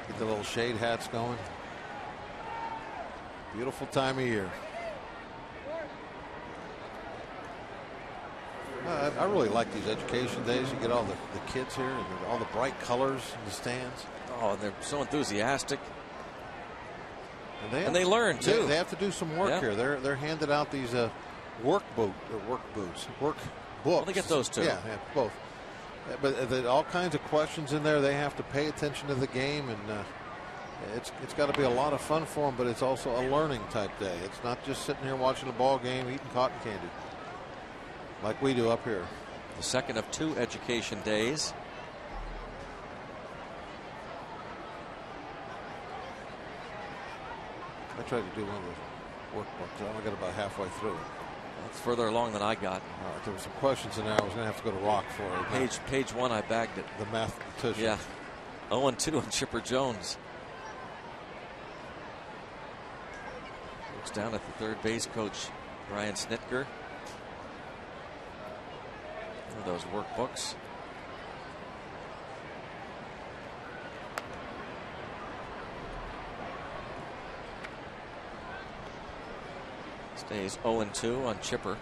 Speaker 3: Get the little shade hats going. Beautiful time of year. I really like these education days. You get all the kids here and all the bright colors in the stands.
Speaker 1: Oh, they're so enthusiastic. And they learn too.
Speaker 3: They have to do some work here. They're handed out these work books.
Speaker 1: Well, they get those too.
Speaker 3: Yeah, both. But all kinds of questions in there. They have to pay attention to the game, and it's got to be a lot of fun for them. But it's also a learning type day. It's not just sitting here watching a ball game, eating cotton candy like we do up here.
Speaker 1: The second of 2 education days.
Speaker 3: I tried to do one of those workbooks. I only got about halfway through.
Speaker 1: That's further along than I got.
Speaker 3: There were some questions in there. I was going to have to go to Rock for it.
Speaker 1: Page 1, I bagged it.
Speaker 3: The mathematician.
Speaker 1: Yeah. 0-2 on Chipper Jones. Looks down at the third base coach, Brian Snitker. One of those workbooks. Stays 0-2 on Chipper.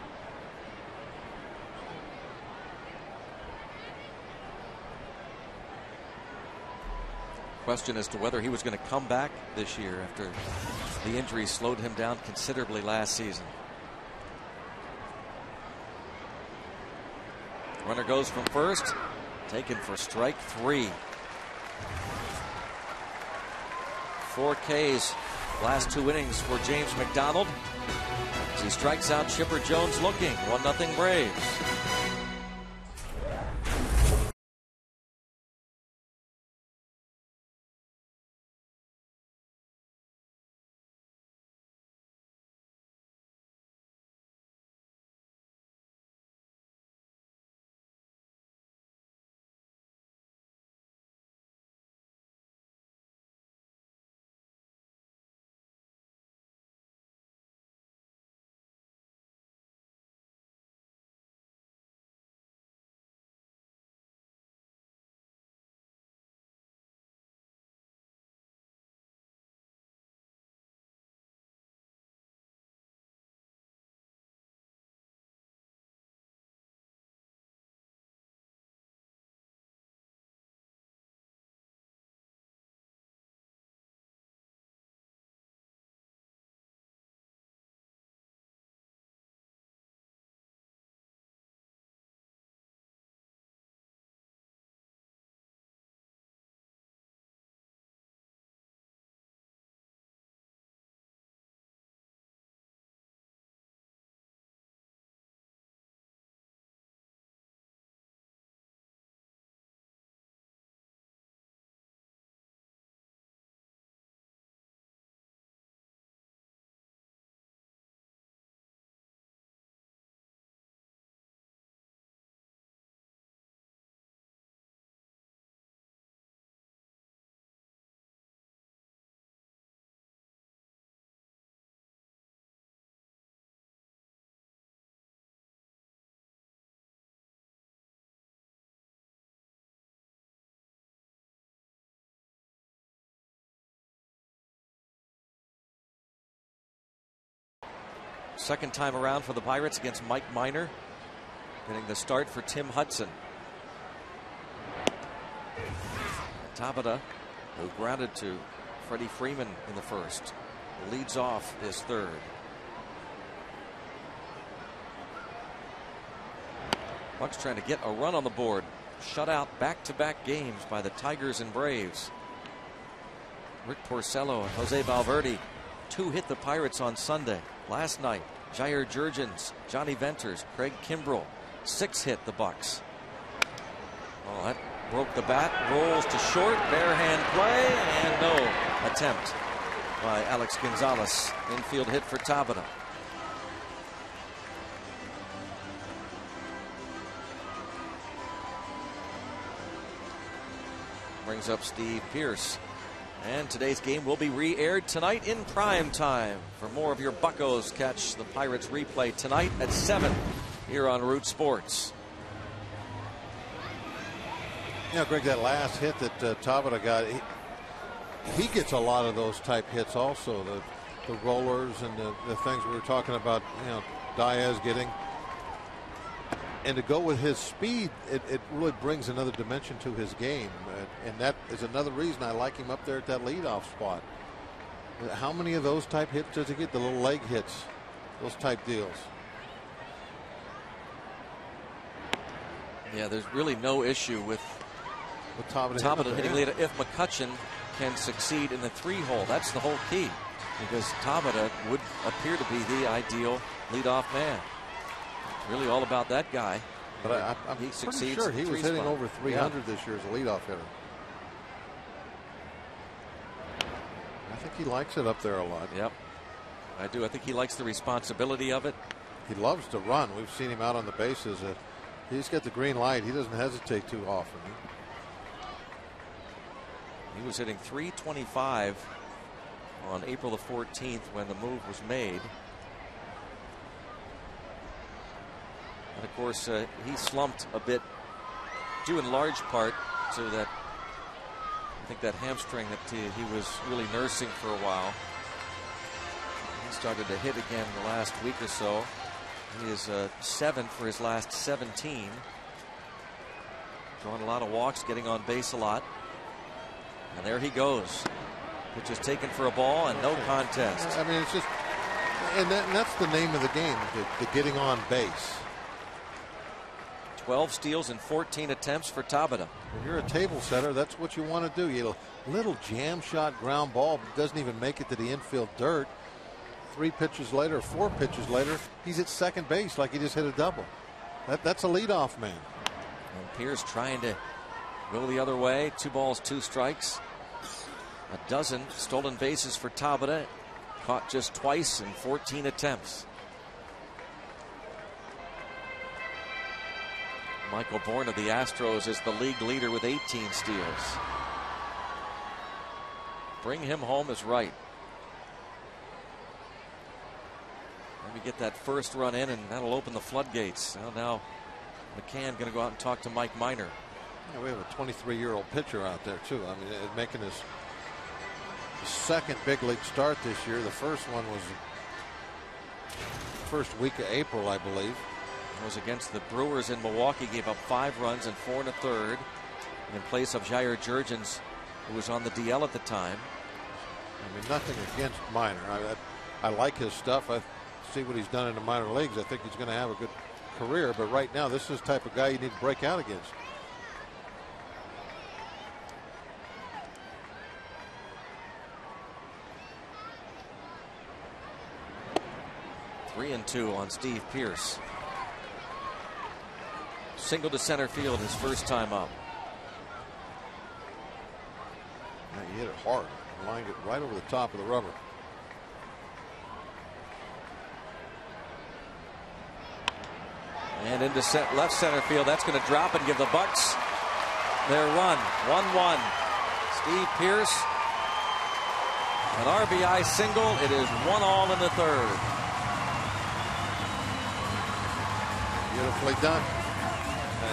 Speaker 1: Question as to whether he was going to come back this year after the injury slowed him down considerably last season. Runner goes from first, taken for strike 3. 4 Ks last 2 innings for James McDonald as he strikes out Chipper Jones looking. 1-0 Braves. Second time around for the Pirates against Mike Minor. Getting the start for Tim Hudson. Tabata, who grounded to Freddie Freeman in the first, leads off his third. Bucks trying to get a run on the board. Shut out back-to-back games by the Tigers and Braves. Rick Porcello and Jose Valverde, 2 hit the Pirates on Sunday. Last night, Jair Jurgens, Johnny Venters, Craig Kimbrell, 6 hit the Bucks. Oh, that broke the bat, rolls to short, bare hand play, and no attempt by Alex Gonzalez. Infield hit for Tabata. Brings up Steve Pearce. And today's game will be re-aired tonight in prime time. For more of your Buccos, catch the Pirates replay tonight at 7 here on Root Sports.
Speaker 3: Yeah, Greg, that last hit that Tabata got, he gets a lot of those type hits also. The rollers and the things we were talking about, Diaz getting. And to go with his speed, it really brings another dimension to his game. And that is another reason I like him up there at that leadoff spot. How many of those type hits does he get? The little leg hits, those type deals.
Speaker 1: Yeah, there's really no issue with Tabata hitting leadoff if McCutchen can succeed in the 3-hole. That's the whole key, because Tabata would appear to be the ideal leadoff man. Really all about that guy.
Speaker 3: But I'm
Speaker 1: he
Speaker 3: pretty sure he was hitting over 300 this year as a leadoff hitter. I think he likes it up there a lot.
Speaker 1: Yep, I do. I think he likes the responsibility of it.
Speaker 3: He loves to run. We've seen him out on the bases. He's got the green light. He doesn't hesitate too often.
Speaker 1: He was hitting .325 on April the 14th when the move was made. And of course, he slumped a bit, due in large part to that, I think, that hamstring that he was really nursing for a while. He started to hit again the last week or so. He is 7 for his last 17. Drawing a lot of walks, getting on base a lot. And there he goes. Pitch is taken for a ball and no contest.
Speaker 3: I mean, it's just, and that's the name of the game, the getting on base.
Speaker 1: 12 steals and 14 attempts for Tabata.
Speaker 3: When you're a table setter, that's what you want to do. You little jam shot ground ball, but doesn't even make it to the infield dirt. 3 pitches later, 4 pitches later, he's at second base like he just hit a double. That's a leadoff man.
Speaker 1: And Pierce trying to go the other way. 2 balls, 2 strikes. A dozen stolen bases for Tabata. Caught just twice in 14 attempts. Michael Bourne of the Astros is the league leader with 18 steals. Bring him home is right. Maybe get that first run in, and that'll open the floodgates. Now McCann going to go out and talk to Mike Minor.
Speaker 3: Yeah, we have a 23-year-old pitcher out there too. I mean, making his second big league start this year. The first one was the first week of April, I believe.
Speaker 1: It was against the Brewers in Milwaukee. Gave up 5 runs and 4 1/3 in place of Jair Jurgens, who was on the DL at the time.
Speaker 3: I mean, nothing against Minor. I like his stuff. I see what he's done in the minor leagues. I think he's going to have a good career. But right now, this is the type of guy you need to break out against.
Speaker 1: Three and 2 on Steve Pierce. Single to center field his first time up.
Speaker 3: Yeah, he hit it hard. Lined it right over the top of the rubber.
Speaker 1: And into left center field. That's going to drop and give the Bucks their run. 1-1. Steve Pierce. An RBI single. It is 1-all in the third.
Speaker 3: Beautifully done.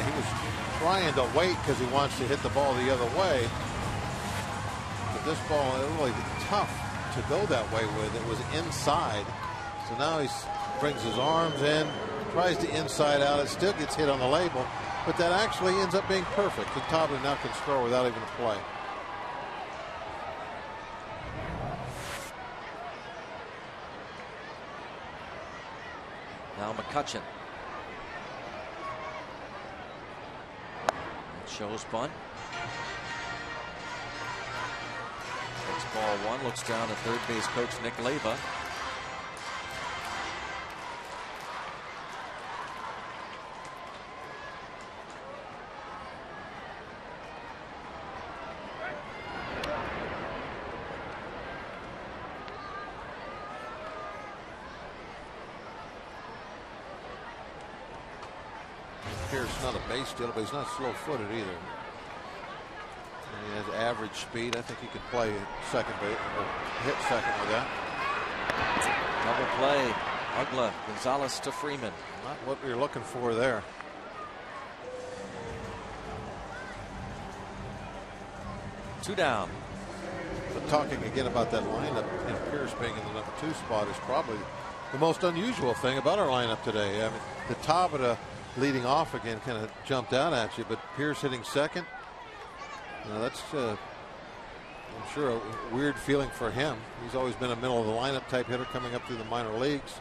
Speaker 3: He was trying to wait because he wants to hit the ball the other way. But this ball is really tough to go that way with. It was inside. So now he brings his arms in, tries to inside out. It still gets hit on the label, but that actually ends up being perfect. And Tabata now can score without even a play.
Speaker 1: Now McCutcheon. Shows bunt. Takes ball 1. Looks down at third base coach Nick Leyva.
Speaker 3: Pierce not a base stealer, but he's not slow-footed either. And he has average speed. I think he could play second base or hit second with that.
Speaker 1: Double play. Ugla, Gonzalez to Freeman.
Speaker 3: Not what you're looking for there.
Speaker 1: Two down.
Speaker 3: But talking again about that lineup and Pierce being in the number 2 spot is probably the most unusual thing about our lineup today. I mean, the Tabata leading off again kind of jumped out at you, but Pierce hitting second. That's I'm sure a weird feeling for him. He's always been a middle of the lineup type hitter coming up through the minor leagues.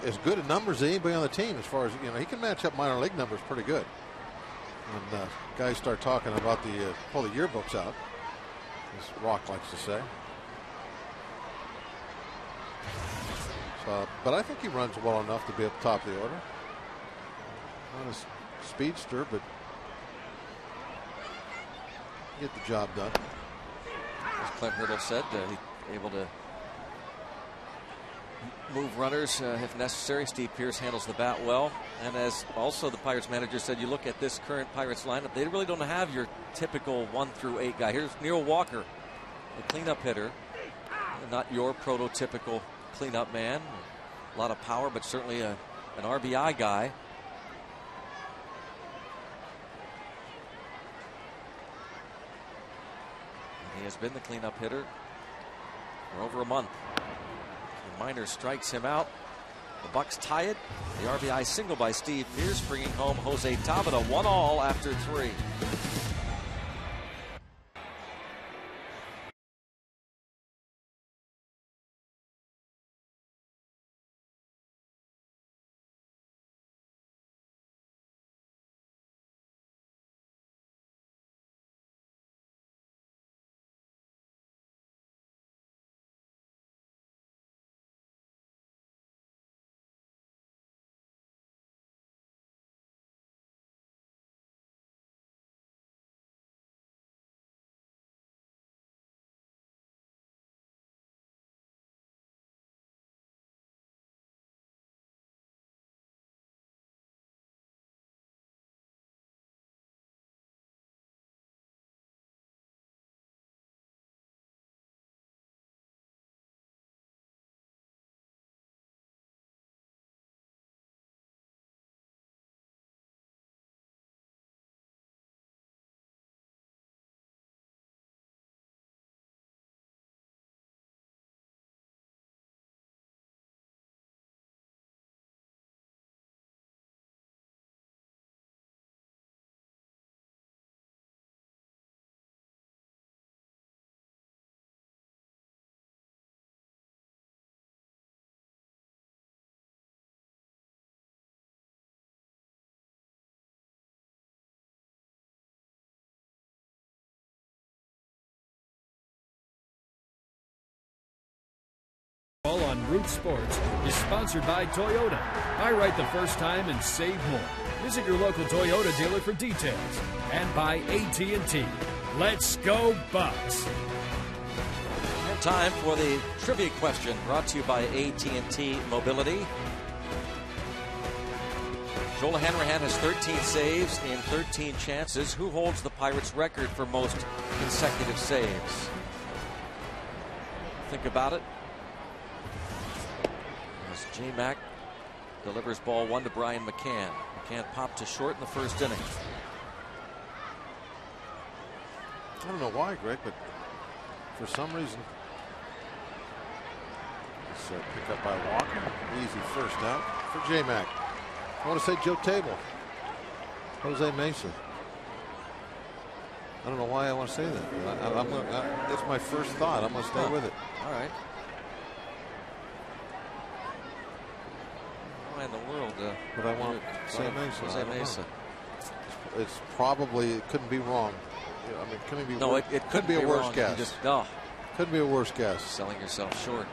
Speaker 3: As good at numbers as anybody on the team. As far as he can match up minor league numbers pretty good. When guys start talking about pull the yearbooks out, as Rock likes to say. So, but I think he runs well enough to be at the top of the order. Not a speedster, but get the job done.
Speaker 1: As Clint Hurdle said, he's able to move runners if necessary. Steve Pierce handles the bat well. And as also the Pirates manager said, you look at this current Pirates lineup, they really don't have your typical 1 through 8 guy. Here's Neil Walker, the cleanup hitter. Not your prototypical cleanup man. A lot of power, but certainly an RBI guy. He has been the cleanup hitter for over a month. And Minor strikes him out. The Bucks tie it. The RBI single by Steve Pierce, bringing home Jose Tabata. 1-all after 3.
Speaker 4: All on Root Sports is sponsored by Toyota. Buy right the first time and save more. Visit your local Toyota dealer for details. And by AT&T. Let's go Bucks!
Speaker 1: And time for the trivia question brought to you by AT&T Mobility. Joel Hanrahan has 13 saves in 13 chances. Who holds the Pirates' record for most consecutive saves? Think about it. As J-Mac delivers ball 1 to Brian McCann. McCann popped to short in the first inning.
Speaker 3: I don't know why, Greg, but for some reason, it's picked up by Walker. Easy first out for J-Mac. I want to say Joe Table. Jose Mesa. I don't know why I want to say that. It's my first thought. I'm going to stay with it.
Speaker 1: All right. Why in the world?
Speaker 3: But I want to say Mesa.
Speaker 1: Jose Mesa.
Speaker 3: It's probably, it couldn't be wrong. I mean, couldn't be.
Speaker 1: No, it could be a worse guess.
Speaker 3: Couldn't be a worse guess.
Speaker 1: Selling yourself short.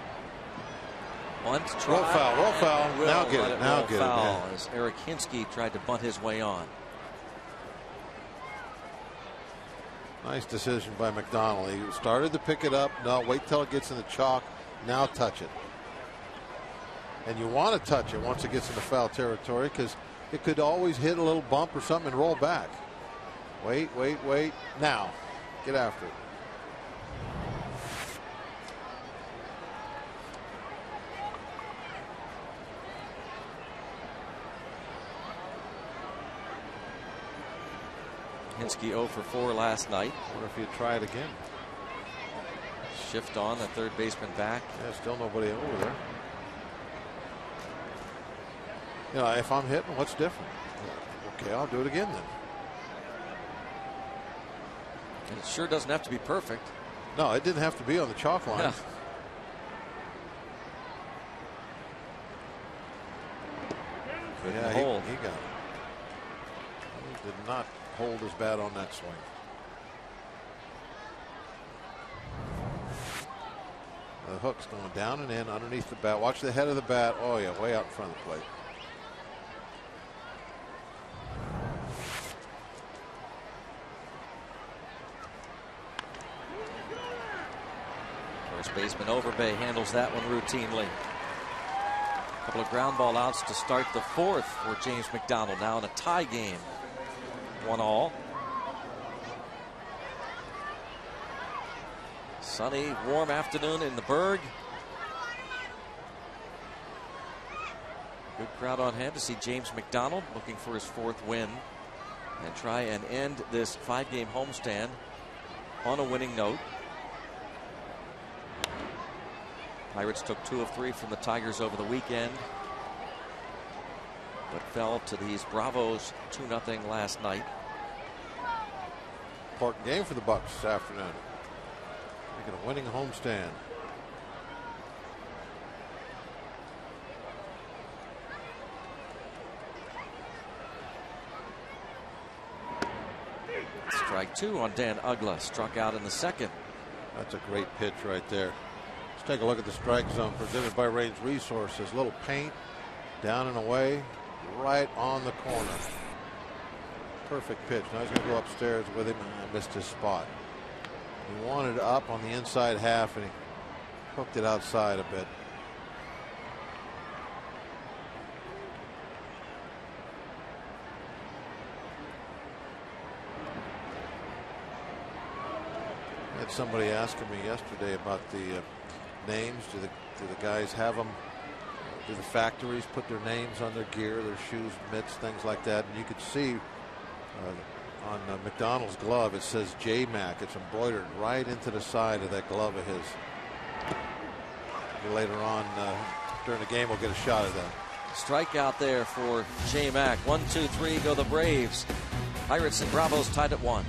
Speaker 1: Once try.
Speaker 3: Roll foul. Now get it. Now get it.
Speaker 1: Yeah. As Eric Hinsky tried to bunt his way on.
Speaker 3: Nice decision by McDonald. He started to pick it up. No, wait till it gets in the chalk. Now touch it. And you want to touch it once it gets into foul territory because it could always hit a little bump or something and roll back. Wait. Now, get after it.
Speaker 1: Hinsky 0 for 4 last night.
Speaker 3: Wonder if he'd try it again.
Speaker 1: Shift on the third baseman back.
Speaker 3: Yeah, still nobody over there. You know, if I'm hitting, what's different? Okay, I'll do it again then.
Speaker 1: And it sure doesn't have to be perfect.
Speaker 3: No, it didn't have to be on the chalk line.
Speaker 1: Yeah.
Speaker 3: Yeah, he got it. He did not hold his bat on that swing. The hook's going down and in underneath the bat. Watch the head of the bat. Oh, yeah, way out in front of the plate.
Speaker 1: First baseman Overbay handles that one routinely. A couple of ground ball outs to start the fourth for James McDonald. Now in a tie game. 1-all. Sunny, warm afternoon in the Berg. Good crowd on hand to see James McDonald looking for his 4th win and try and end this 5-game homestand on a winning note. Pirates took 2 of 3 from the Tigers over the weekend, but fell to these Bravos 2-0 last night.
Speaker 3: Important game for the Bucks this afternoon. Making a winning homestand.
Speaker 1: Strike 2 on Dan Ugla. Struck out in the second.
Speaker 3: That's a great pitch right there. Let's take a look at the strike zone presented by Range Resources. Little paint down and away, right on the corner. Perfect pitch. Now he's going to go upstairs with him. I missed his spot. He wanted it up on the inside half and he hooked it outside a bit. I had somebody asking me yesterday about the names. Do the guys have them? Do the factories put their names on their gear, their shoes, mitts, things like that? And you could see on McDonald's glove it says J-Mac. It's embroidered right into the side of that glove of his. Maybe later on during the game we'll get a shot of that.
Speaker 1: Strikeout there for J-Mac. 1, 2, 3 go the Braves. Pirates and Bravos tied at 1.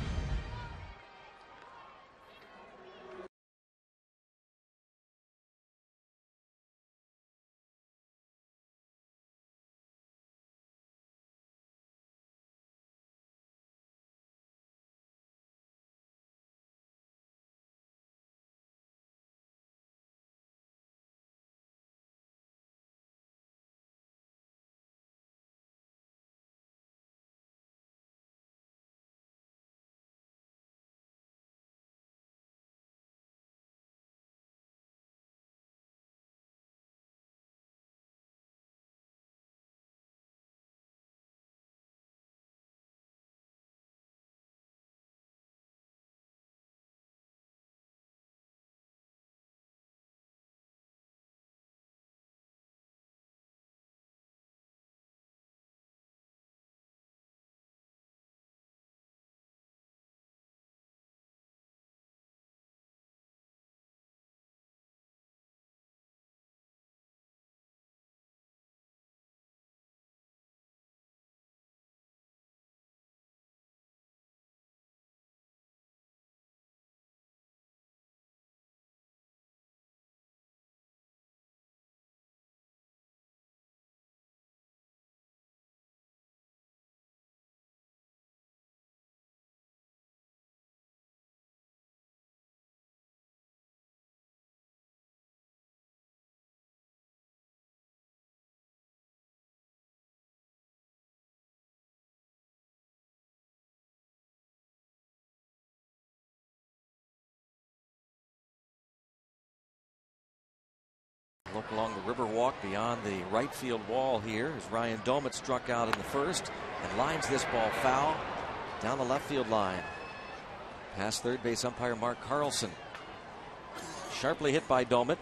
Speaker 1: Look along the river walk beyond the right field wall here as Ryan Domit struck out in the first and lines this ball foul down the left field line. Past third base umpire Mark Carlson. Sharply hit by Domit.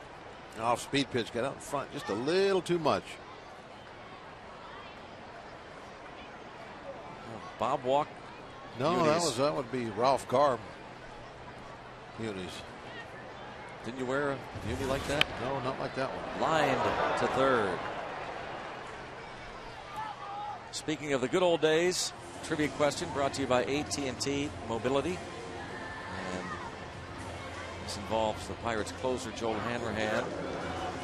Speaker 3: Off speed pitch, got out in front just a little too much.
Speaker 1: Bob walk.
Speaker 3: No,
Speaker 1: Muniz.
Speaker 3: that would be Ralph Garb. Muniz.
Speaker 1: Didn't you wear a uni like that?
Speaker 3: No, not like that one.
Speaker 1: Lined to third. Speaking of the good old days, trivia question brought to you by AT Mobility. And this involves the Pirates closer Joel Hanrahan.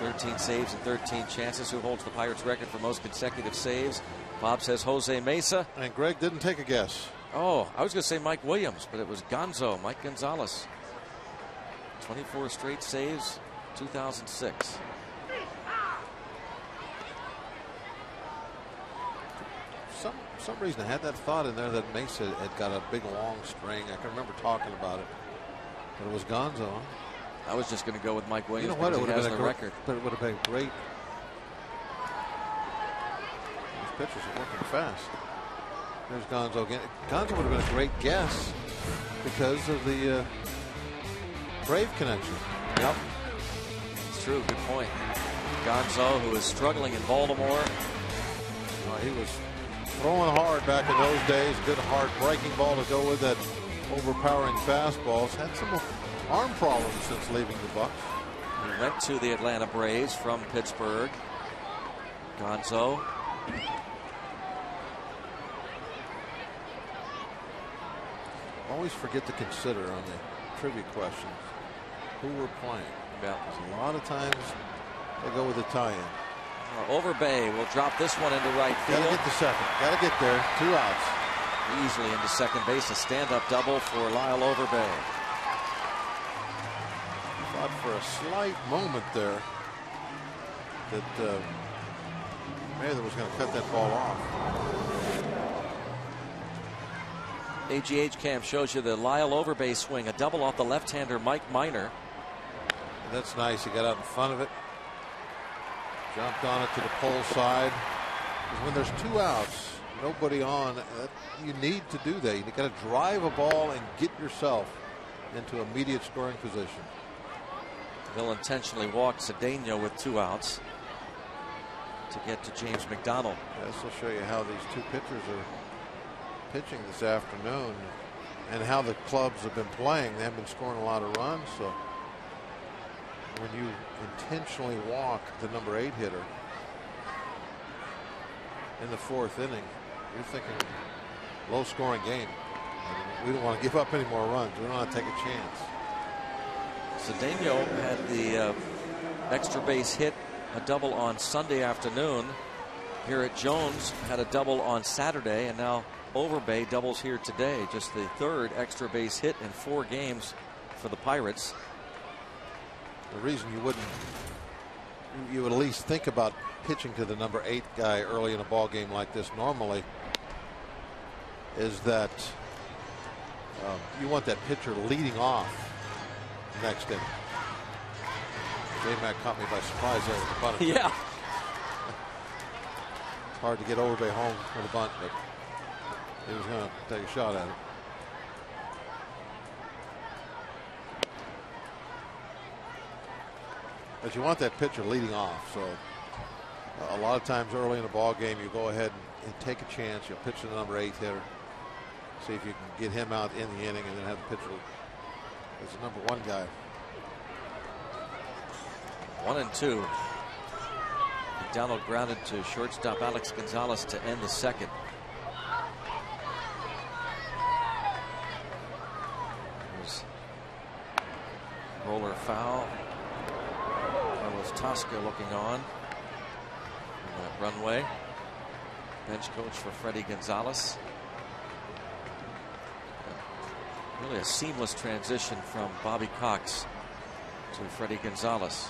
Speaker 1: 13 saves and 13 chances. Who holds the Pirates record for most consecutive saves? Bob says Jose Mesa.
Speaker 3: And Greg didn't take a guess.
Speaker 1: Oh, I was going to say Mike Williams, but it was Gonzo, Mike Gonzalez. 24 straight saves, 2006.
Speaker 3: Some reason I had that thought in there that Mesa had got a big long string. I can remember talking about it, but it was Gonzo.
Speaker 1: I was just going to go with Mike Williams.
Speaker 3: You know what? It would have been a great
Speaker 1: record.
Speaker 3: But it would have been great. These pitchers are working fast. There's Gonzo again. Gonzo would have been a great guess because of the Brave connection.
Speaker 1: Yep. It's true. Good point. Gonzo, who is struggling in Baltimore.
Speaker 3: He was throwing hard back in those days. Good hard breaking ball to go with that overpowering fastballs. Had some arm problems since leaving the Bucs.
Speaker 1: He went to the Atlanta Braves from Pittsburgh. Gonzo.
Speaker 3: Always forget to consider on the trivia questions who we're playing.
Speaker 1: Yeah.
Speaker 3: A lot of times they go with a tie-in.
Speaker 1: Overbay will drop this one into right field.
Speaker 3: Got to get the second. Got to get there. 2 outs.
Speaker 1: Easily into second base. A stand-up double for Lyle Overbay.
Speaker 3: Thought for a slight moment there that Mather was going to cut that ball off.
Speaker 1: AGH cam shows you the Lyle Overbay swing. A double off the left-hander Mike Minor.
Speaker 3: That's nice. He got out in front of it. Jumped on it to the pole side. Because when there's 2 outs, nobody on, you need to do that. You got to drive a ball and get yourself into immediate scoring position.
Speaker 1: They'll intentionally walk Cedeno with 2 outs to get to James McDonald.
Speaker 3: This will show you how these 2 pitchers are pitching this afternoon and how the clubs have been playing. They haven't been scoring a lot of runs, so when you intentionally walk the number 8 hitter in the 4th inning, you're thinking low scoring game. And we don't want to give up any more runs. We don't want to take a chance.
Speaker 1: Cedeno had the extra base hit, a double on Sunday afternoon. Garrett Jones had a double on Saturday, and now Overbay doubles here today. Just the 3rd extra base hit in 4 games for the Pirates.
Speaker 3: The reason you would at least think about pitching to the number 8 guy early in a ball game like this normally is that you want that pitcher leading off next inning. J-Mac caught me by surprise there with the bunt.
Speaker 1: Yeah.
Speaker 3: It's hard to get Overbay home with a bunt, but he was going to take a shot at it. But you want that pitcher leading off. So a lot of times early in a ball game, you go ahead and take a chance. You'll pitch to the number 8 hitter. See if you can get him out in the inning and then have the pitcher as the number 1 guy.
Speaker 1: 1-2. McDonald grounded to shortstop Alex Gonzalez to end the 2nd. There's roller foul. Carlos Tosca looking on that runway. Bench coach for Freddie Gonzalez. Really a seamless transition from Bobby Cox to Freddie Gonzalez.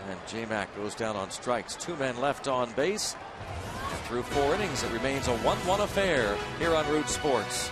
Speaker 1: And J-Mac goes down on strikes. 2 men left on base. Through 4 innings, it remains a 1-1 affair here on Root Sports.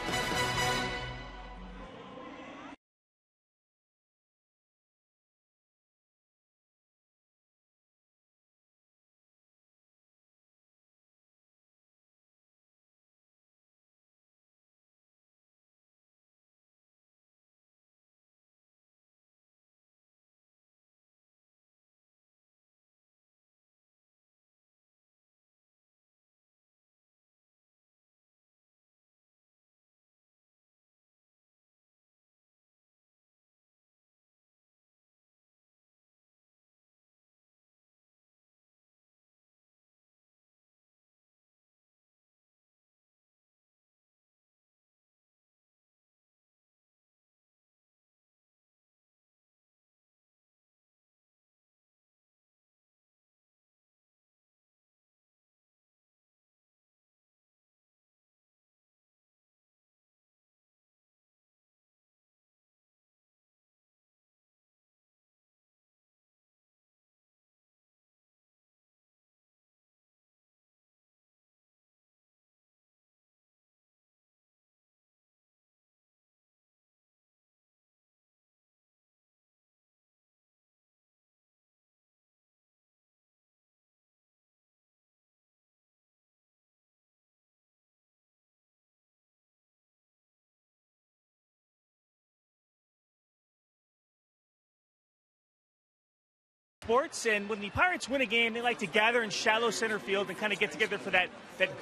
Speaker 5: sports, and when the Pirates win a game, they like to gather in shallow center field and kind of get together for that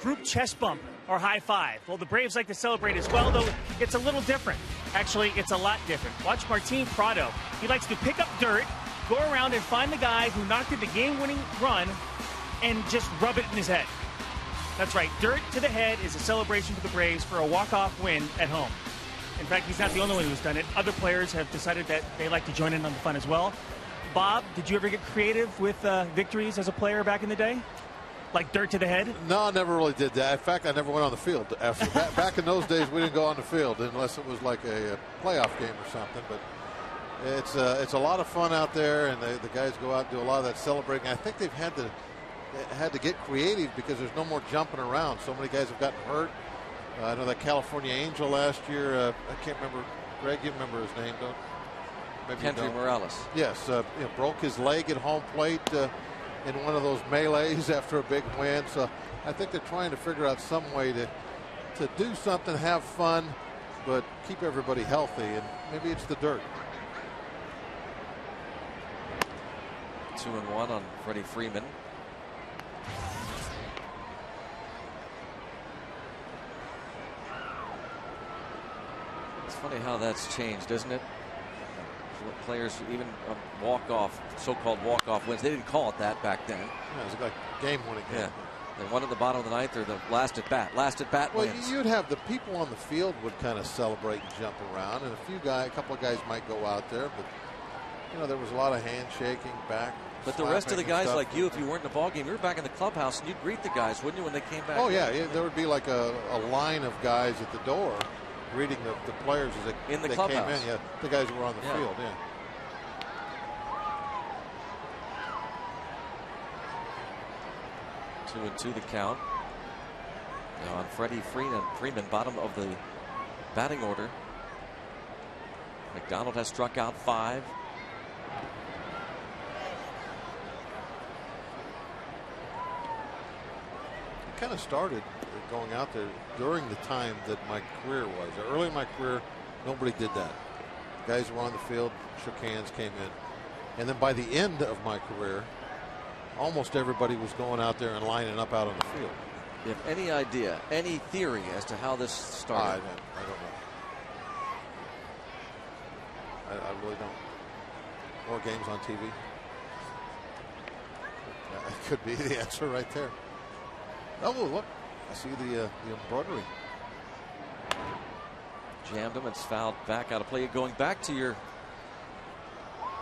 Speaker 5: group chest bump or high five. Well, the Braves like to celebrate as well, though it's a little different. Actually, it's a lot different. Watch Martin Prado. He likes to pick up dirt, go around and find the guy who knocked in the game-winning run, and just rub it in his head. That's right, dirt to the head is a celebration for the Braves for a walk-off win at home. In fact, he's not the only one who's done it. Other players have decided that they like to join in on the fun as well. Bob, did you ever get creative with victories as a player back in the day? Like dirt to the head?
Speaker 3: No, I never really did that. In fact, I never went on the field. After that. Back in those days, we didn't go on the field unless it was like a playoff game or something. But it's a lot of fun out there, and the guys go out and do a lot of that celebrating. I think they've had to get creative because there's no more jumping around. So many guys have gotten hurt. I know that California Angel last year. I can't remember. Greg, you remember his name, don't? Maybe
Speaker 1: Kendry Morales.
Speaker 3: Yes, broke his leg at home plate in one of those melees after a big win. So I think they're trying to figure out some way to do something, have fun, but keep everybody healthy. And maybe it's the dirt.
Speaker 1: 2-1 on Freddie Freeman. It's funny how that's changed, isn't it? Players, even walk-off, so-called walk-off wins. They didn't call it that back then.
Speaker 3: Yeah, it was like game-winning game.
Speaker 1: Yeah. They won at the bottom of the ninth or the last at bat. Last at bat
Speaker 3: well,
Speaker 1: wins.
Speaker 3: You'd have the people on the field would kind of celebrate and jump around, and a couple of guys might go out there, but there was a lot of handshaking back.
Speaker 1: But the rest of the guys, like you, if you weren't in the ball game, you were back in the clubhouse and you'd greet the guys, wouldn't you, when they came back?
Speaker 3: Oh yeah, there would be like a line of guys at the door greeting the players as they came in. Yeah, the guys who were on the field. Yeah.
Speaker 1: Two and two the count. Now on Freddie Freeman, bottom of the batting order. McDonald has struck out 5.
Speaker 3: It kind of started going out there during the time that my career was. Early in my career, nobody did that. Guys were on the field, shook hands, came in. And then by the end of my career, almost everybody was going out there and lining up out on the field.
Speaker 1: You have any idea, any theory as to how this started?
Speaker 3: I don't know. I really don't. More games on TV. That could be the answer right there. Oh, look. I see the embroidery.
Speaker 1: Jammed him. It's fouled back out of play. Going back to your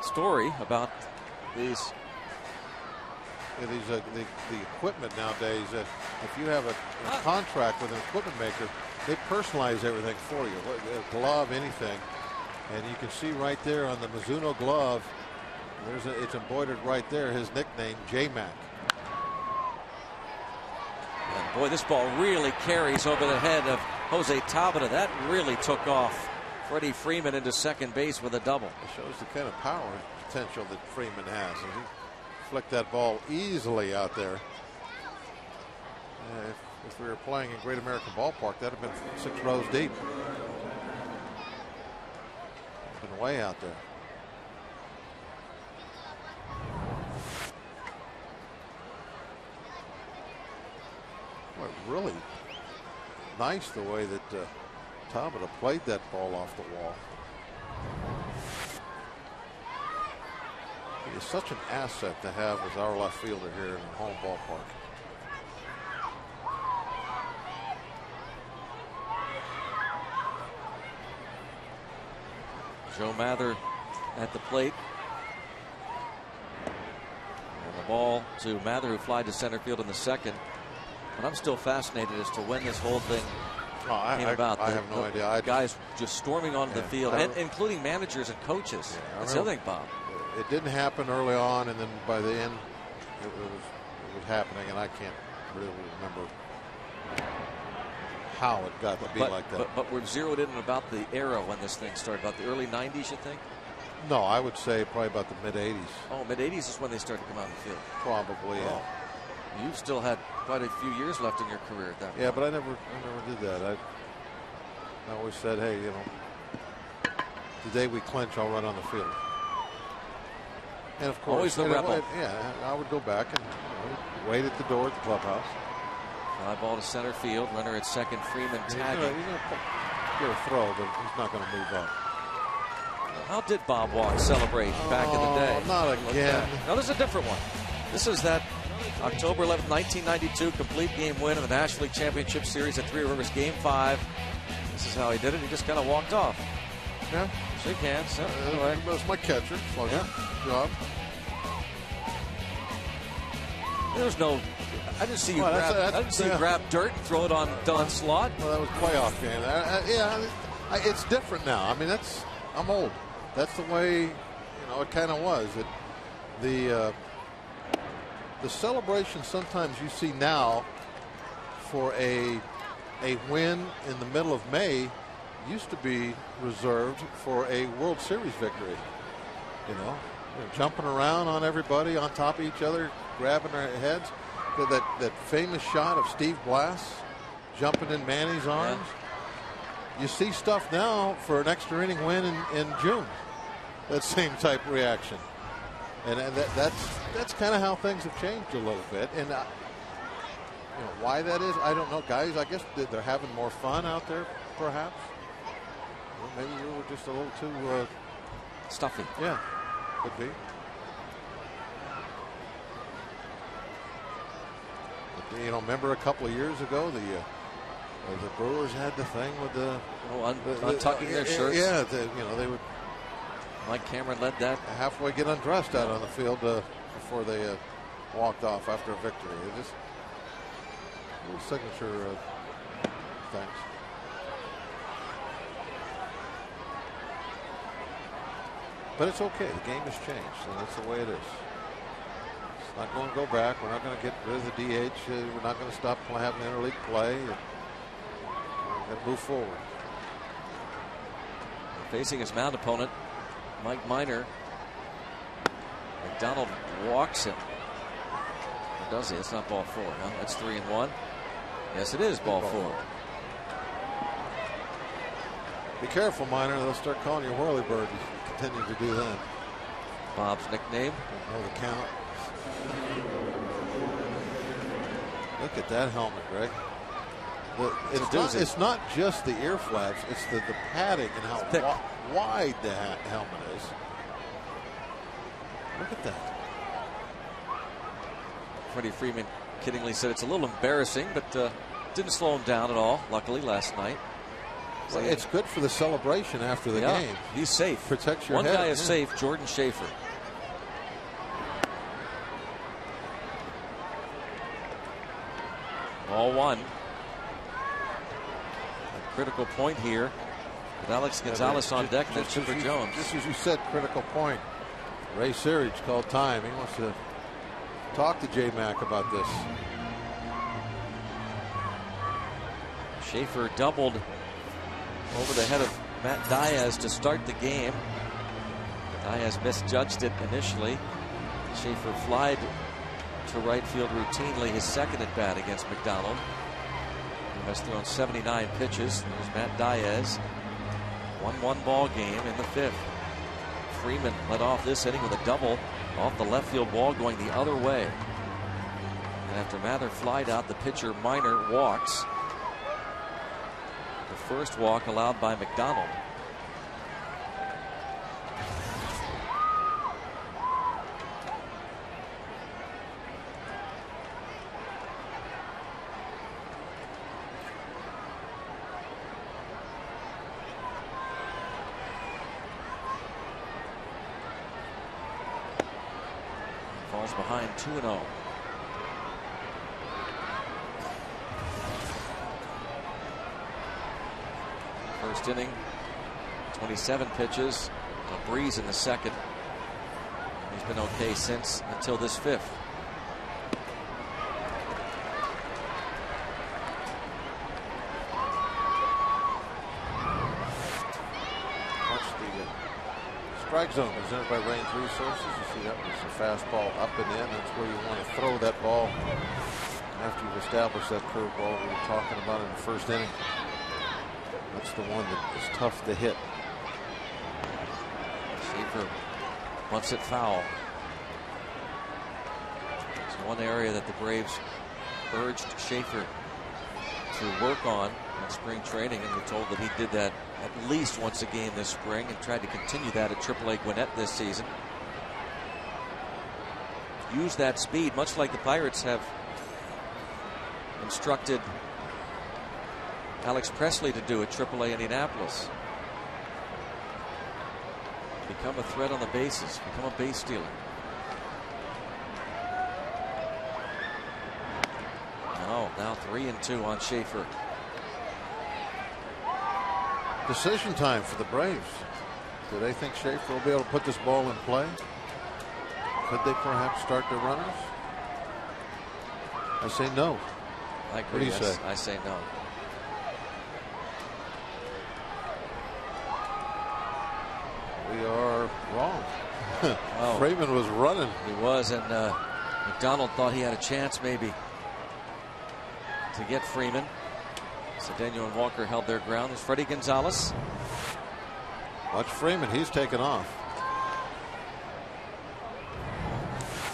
Speaker 1: story about these.
Speaker 3: Yeah, the equipment nowadays, if you have a contract with an equipment maker, they personalize everything for you. A glove, anything. And you can see right there on the Mizuno glove, it's embroidered right there, his nickname, J-Mac.
Speaker 1: And boy, this ball really carries over the head of Jose Tabata. That really took off Freddie Freeman into second base with a double.
Speaker 3: It shows the kind of power and potential that Freeman has. And he flicked that ball easily out there. If we were playing in Great American Ballpark, that would have been 6 rows deep. Been way out there. Boy, really nice the way that Tabata played that ball off the wall. He is such an asset to have as our left fielder here in the home ballpark.
Speaker 1: Joe Mather at the plate. And the ball to Mather, who flied to center field in the second. But I'm still fascinated as to when this whole thing came about.
Speaker 3: I have no idea.
Speaker 1: Guys just storming onto the field, and including managers and coaches. That's the other thing, Bob.
Speaker 3: It didn't happen early on, and then by the end, it was happening, and I can't really remember how it got to be like that.
Speaker 1: But we're zeroed in about the era when this thing started, about the early 90s, you think?
Speaker 3: No, I would say probably about the mid-80s.
Speaker 1: Oh, mid-80s is when they started to come out in the field.
Speaker 3: Probably, yeah.
Speaker 1: You've still had quite a few years left in your career at that point.
Speaker 3: Yeah, but I never did that. I always said, hey, the day we clinch, I'll run on the field. And of course,
Speaker 1: always the rebel.
Speaker 3: I would go back and wait at the door at the clubhouse.
Speaker 1: Fly ball to center field. Runner at second. Freeman tagging.
Speaker 3: He's going to get a throw, but he's not going to move up.
Speaker 1: How did Bob Walk celebrate back in the day?
Speaker 3: Not again.
Speaker 1: No, this is a different one. This is that October 11th, 1992 complete game win in the National League Championship Series at Three Rivers, Game 5. This is how he did it. He just kind of walked off.
Speaker 3: Yeah.
Speaker 1: Shake hands.
Speaker 3: That's my catcher. Good job.
Speaker 1: There's no. I didn't see you grab dirt and throw it on Don Slot.
Speaker 3: Well, that was playoff game. It's different now. I mean, I'm old. That's the way it kind of was. The celebration sometimes you see now for a win in the middle of May used to be reserved for a World Series victory. Jumping around on everybody, on top of each other, grabbing their heads. That famous shot of Steve Blass jumping in Manny's arms. Yeah. You see stuff now for an extra inning win in June. That same type of reaction. And that's kind of how things have changed a little bit. And why that is, I don't know. Guys, I guess they're having more fun out there, perhaps. Well, maybe you were just a little too
Speaker 1: stuffy.
Speaker 3: Yeah, could be. But, remember a couple of years ago the Brewers had the thing with the
Speaker 1: untucking their shirts.
Speaker 3: Yeah, they would.
Speaker 1: Mike Cameron led that.
Speaker 3: Halfway get undressed out on the field before they walked off after a victory. It just little signature things. But it's okay. The game has changed, and that's the way it is. It's not going to go back. We're not going to get rid of the DH. We're not going to stop having interleague play. We're going to move forward.
Speaker 1: Facing his mound opponent, Mike Minor. McDonald walks him. Or does he? It's not ball 4. Huh? That's 3-1. Yes, it is ball 4.
Speaker 3: Be careful, Minor. They'll start calling you Whirlybird. You continue to do that.
Speaker 1: Bob's nickname.
Speaker 3: Oh, the count. Look at that helmet, Greg. It's not just the ear flaps. It's the padding and how wide the helmet is. Look at that.
Speaker 1: Freddie Freeman kiddingly said it's a little embarrassing, but didn't slow him down at all, luckily, last night.
Speaker 3: Well, it's good for the celebration after the game.
Speaker 1: He's safe.
Speaker 3: Protects your
Speaker 1: head.
Speaker 3: One
Speaker 1: guy is safe, Jordan Schaefer. Ball 1. A critical point here with Alex Gonzalez on deck and Chipper Jones.
Speaker 3: Just as you said, critical point. Ray Searage called time. He wants to talk to J Mac about this.
Speaker 1: Schaefer doubled over the head of Matt Diaz to start the game. Diaz misjudged it initially. Schaefer flied to right field routinely, his second at bat against McDonald. He has thrown 79 pitches. There's Matt Diaz. 1-1 ball game in the 5th. Freeman led off this inning with a double off the left field wall going the other way. And after Mather flied out, the pitcher Minor walks. The first walk allowed by McDonald. Falls behind 2-0. First inning, 27 pitches, a breeze in the second. He's been okay since until this 5th.
Speaker 3: Watch the strike zone presented by Range Resources. You see that was a fastball up and in. That's where you want to throw that ball after you've established that curveball we were talking about in the first inning. That's the one that is tough to hit.
Speaker 1: Schaefer wants it foul. One area that the Braves urged Schaefer to work on in spring training, and we're told that he did that at least once a game this spring and tried to continue that at AAA Gwinnett this season. Use that speed, much like the Pirates have instructed Alex Presley to do at AAA Indianapolis. Become a threat on the bases, become a base stealer. Oh, now 3-2 on Schaefer.
Speaker 3: Decision time for the Braves. Do they think Schaefer will be able to put this ball in play? Could they perhaps start their runners? I say no.
Speaker 1: I agree.
Speaker 3: What do you say?
Speaker 1: I say no.
Speaker 3: We are wrong.
Speaker 1: Oh.
Speaker 3: Freeman was running.
Speaker 1: He was, and McDonald thought he had a chance maybe to get Freeman. Cedeno and Walker held their ground. There's Freddie Gonzalez.
Speaker 3: Watch Freeman. He's taken off.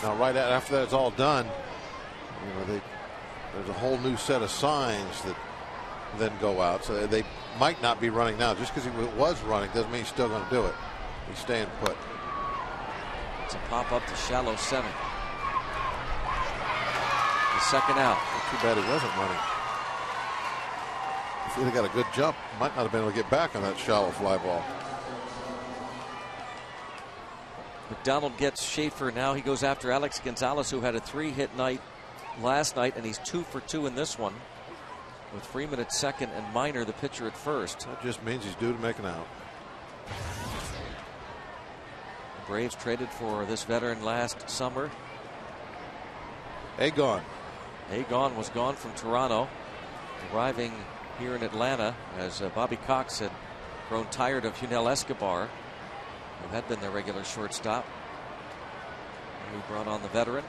Speaker 3: Now, right after that's all done, there's a whole new set of signs that then go out. So they might not be running now. Just because he was running doesn't mean he's still going to do it. He's staying put.
Speaker 1: It's a pop up to shallow center. The second out.
Speaker 3: Too bad he wasn't running. If he'd have got a good jump, might not have been able to get back on that shallow fly ball.
Speaker 1: McDonald gets Schaefer. Now he goes after Alex Gonzalez, who had a 3-hit night last night, and he's 2 for 2 in this one, with Freeman at second and Minor, the pitcher, at first.
Speaker 3: That just means he's due to make an out.
Speaker 1: The Braves traded for this veteran last summer.
Speaker 3: Agon.
Speaker 1: Agon was gone from Toronto, arriving here in Atlanta as Bobby Cox had grown tired of Hunel Escobar, who had been their regular shortstop. And we brought on the veteran.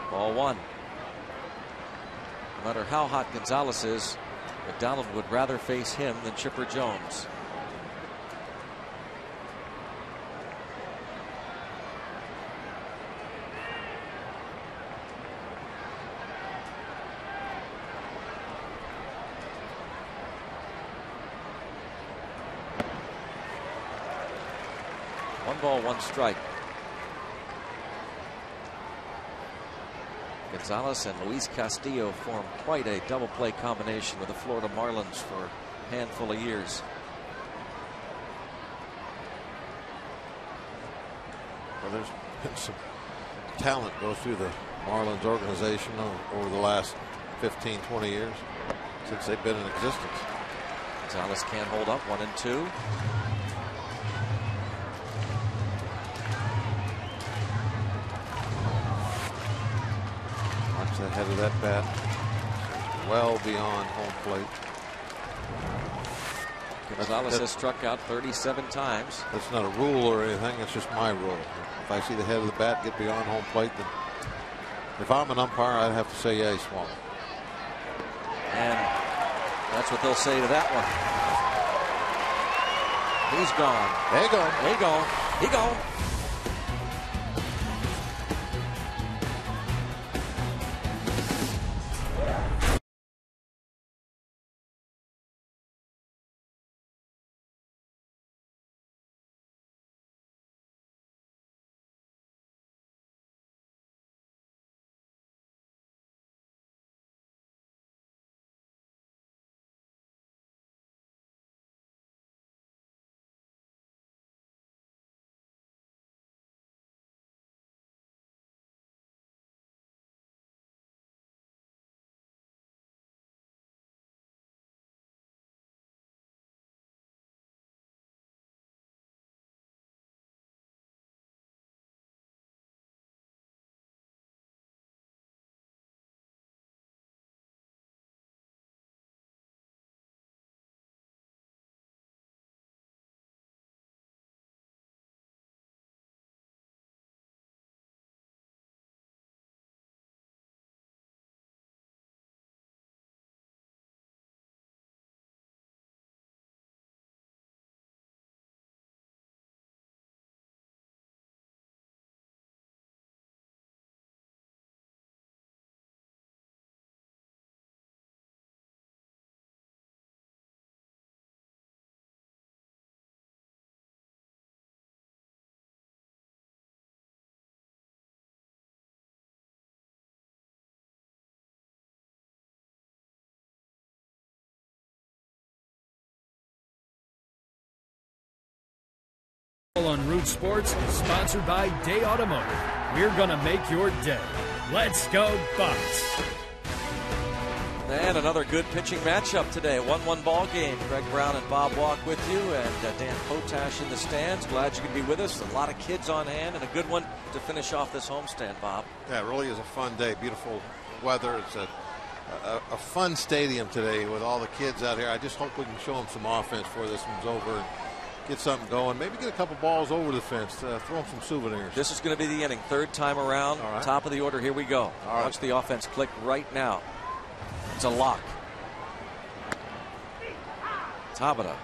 Speaker 1: Ball one. No matter how hot Gonzalez is, McDonald would rather face him than Chipper Jones. One ball, one strike. Gonzalez and Luis Castillo form quite a double play combination with the Florida Marlins for a handful of years.
Speaker 3: Well, there's been some talent go through the Marlins organization over the last 15, 20 years since they've been in existence.
Speaker 1: Gonzalez can't hold up. 1-2.
Speaker 3: Watch the head of that bat. Well beyond home plate.
Speaker 1: Gonzalez has struck out 37 times.
Speaker 3: That's not a rule or anything. It's just my rule. If I see the head of the bat get beyond home plate, then if I'm an umpire, I'd have to say, yeah, he swung.
Speaker 1: And that's what they'll say to that one. He's gone.
Speaker 3: He gone.
Speaker 1: He gone.
Speaker 4: On Root Sports is sponsored by Day Automotive. We're going to make your day. Let's go Bucks.
Speaker 1: And another good pitching matchup today. 1-1 ball game. Greg Brown and Bob Walk with you, and Dan Potash in the stands. Glad you could be with us. A lot of kids on hand, and a good one to finish off this homestand, Bob.
Speaker 3: Yeah, it really is a fun day. Beautiful weather. It's a fun stadium today with all the kids out here. I just hope we can show them some offense before this one's over and get something going. Maybe get a couple balls over the fence. Throw them some souvenirs.
Speaker 1: This is going to be the inning. Third time around.
Speaker 3: All right.
Speaker 1: Top of the order. Here we go. Watch the offense click right now. It's a lock. Tabata.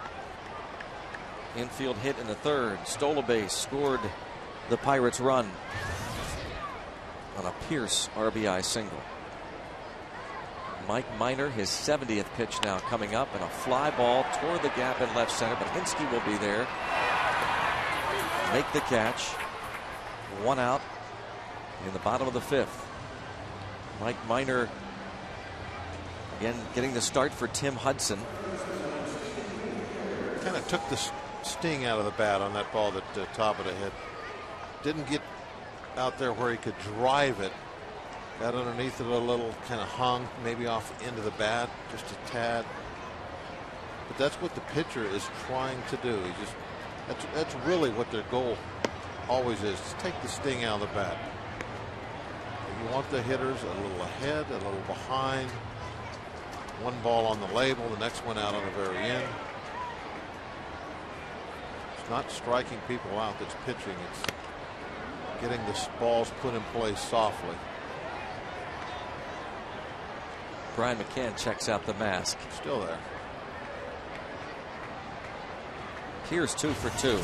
Speaker 1: Infield hit in the third. Stole a base. Scored the Pirates run on a Pierce RBI single. Mike Minor, his 70th pitch now coming up, and a fly ball toward the gap in left center, but Hinsky will be there. Make the catch. One out in the bottom of the fifth. Mike Minor again getting the start for Tim Hudson.
Speaker 3: Kind of took the sting out of the bat on that ball that Tabata hit. Didn't get out there where he could drive it. Got underneath it a little, kind of hung, maybe off the end of the bat, just a tad. But that's what the pitcher is trying to do. That's really what their goal always is, to take the sting out of the bat. You want the hitters a little ahead, a little behind. One ball on the label, the next one out on the very end. It's not striking people out that's pitching. It's getting the balls put in place softly.
Speaker 1: Brian McCann checks out the mask.
Speaker 3: Still there.
Speaker 1: Here's 2 for 2.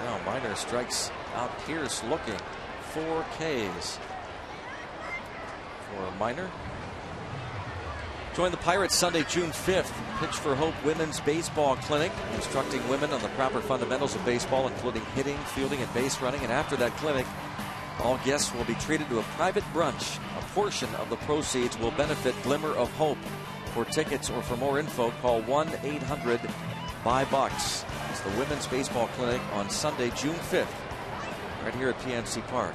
Speaker 1: Now Minor strikes out Pierce, looking. 4 Ks for Minor. Join the Pirates Sunday, June 5th. Pitch for Hope Women's Baseball Clinic, instructing women on the proper fundamentals of baseball, including hitting, fielding, and base running. And after that clinic, all guests will be treated to a private brunch. A portion of the proceeds will benefit Glimmer of Hope. For tickets or for more info, call 1-800-BUY-BUCKS. It's the Women's Baseball Clinic on Sunday, June 5th, right here at PNC Park.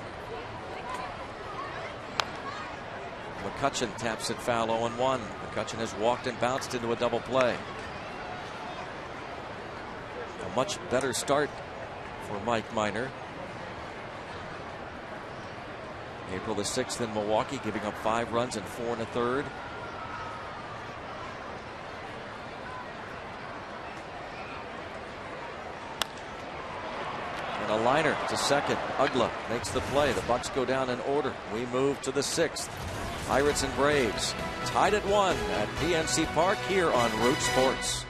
Speaker 1: McCutcheon taps it foul, 0-1. McCutcheon has walked and bounced into a double play. A much better start for Mike Minor. April the 6th in Milwaukee, giving up 5 runs and 4 1/3. And a liner to second. Ugla makes the play. The Bucks go down in order. We move to the 6th. Pirates and Braves tied at 1 at PNC Park here on Root Sports.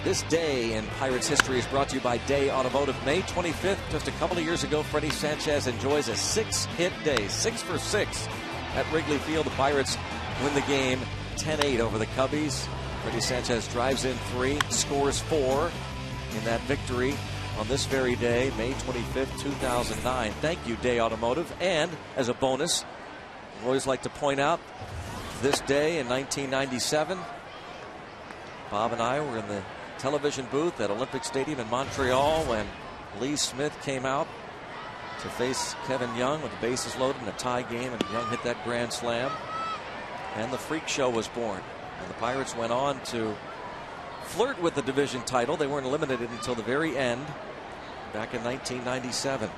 Speaker 1: This day in Pirates history is brought to you by Day Automotive. May 25th, just a couple of years ago, Freddie Sanchez enjoys a 6-hit day, 6 for 6 at Wrigley Field. The Pirates win the game 10-8 over the Cubbies. Freddie Sanchez drives in 3, scores 4 in that victory on this very day, May 25th, 2009. Thank you, Day Automotive. And as a bonus, I always like to point out this day in 1997, Bob and I were in the television booth at Olympic Stadium in Montreal when Lee Smith came out to face Kevin Young with the bases loaded in a tie game, and Young hit that grand slam, and the Freak Show was born. And the Pirates went on to flirt with the division title. They weren't eliminated until the very end back in 1997.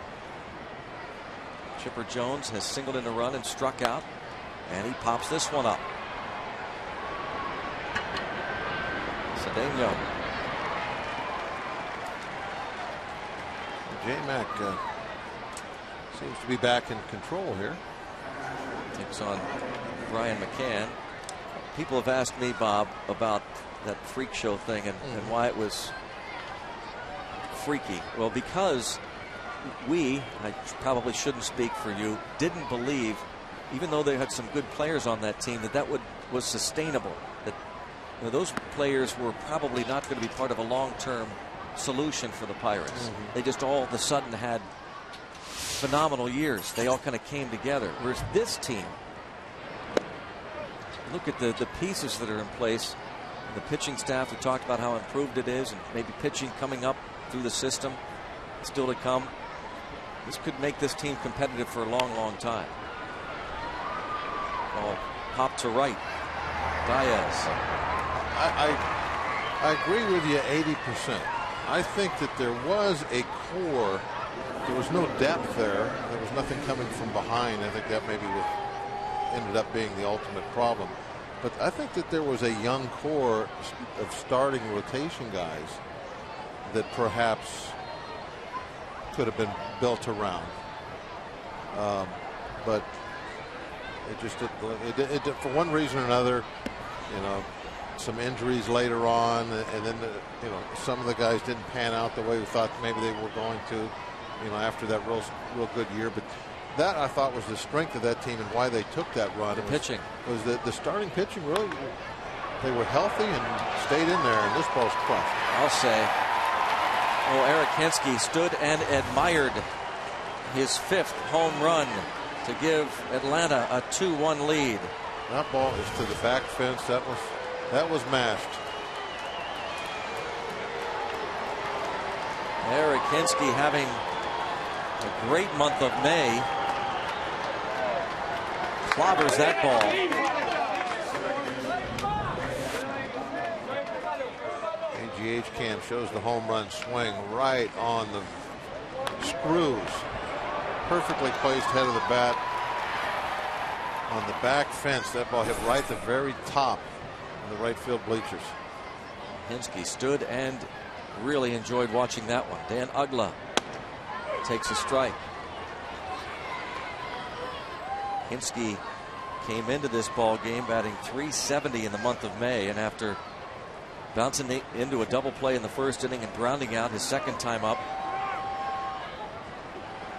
Speaker 1: Chipper Jones has singled in a run and struck out, and he pops this one up. Cedeno.
Speaker 3: J-Mac seems to be back in control here.
Speaker 1: Takes on Brian McCann. People have asked me, Bob, about that Freak Show thing and why it was freaky. Well, because I probably shouldn't speak for you, didn't believe, even though they had some good players on that team, that was sustainable. That those players were probably not going to be part of a long-term solution for the Pirates. They just all of a sudden had phenomenal years. They all kind of came together. Whereas this team, look at the pieces that are in place. The pitching staff, we talked about how improved it is, and maybe pitching coming up through the system still to come. This could make this team competitive for a long, long time. Ball popped to right. Diaz.
Speaker 3: I agree with you 80%. I think that there was a core. There was no depth there. There was nothing coming from behind. I think that maybe ended up being the ultimate problem. But I think that there was a young core of starting rotation guys that perhaps could have been built around. But it just for one reason or another, some injuries later on, and then some of the guys didn't pan out the way we thought maybe they were going to, after that real good year. But that, I thought, was the strength of that team and why they took that run.
Speaker 1: The pitching
Speaker 3: was the starting pitching. Really, they were healthy and stayed in there, and this ball's crushed.
Speaker 1: I'll say, Eric Hensky stood and admired his 5th home run to give Atlanta a 2-1 lead.
Speaker 3: That ball is to the back fence. That was mashed.
Speaker 1: Eric Hensky having a great month of May. Clobbers that ball.
Speaker 3: AGH cam shows the home run swing right on the screws. Perfectly placed head of the bat on the back fence. That ball hit right at the very top of the right field bleachers.
Speaker 1: Hensky stood and really enjoyed watching that one. Dan Ugla takes a strike. Hensky came into this ball game batting .370 in the month of May, and after bouncing into a double play in the first inning and grounding out his second time up,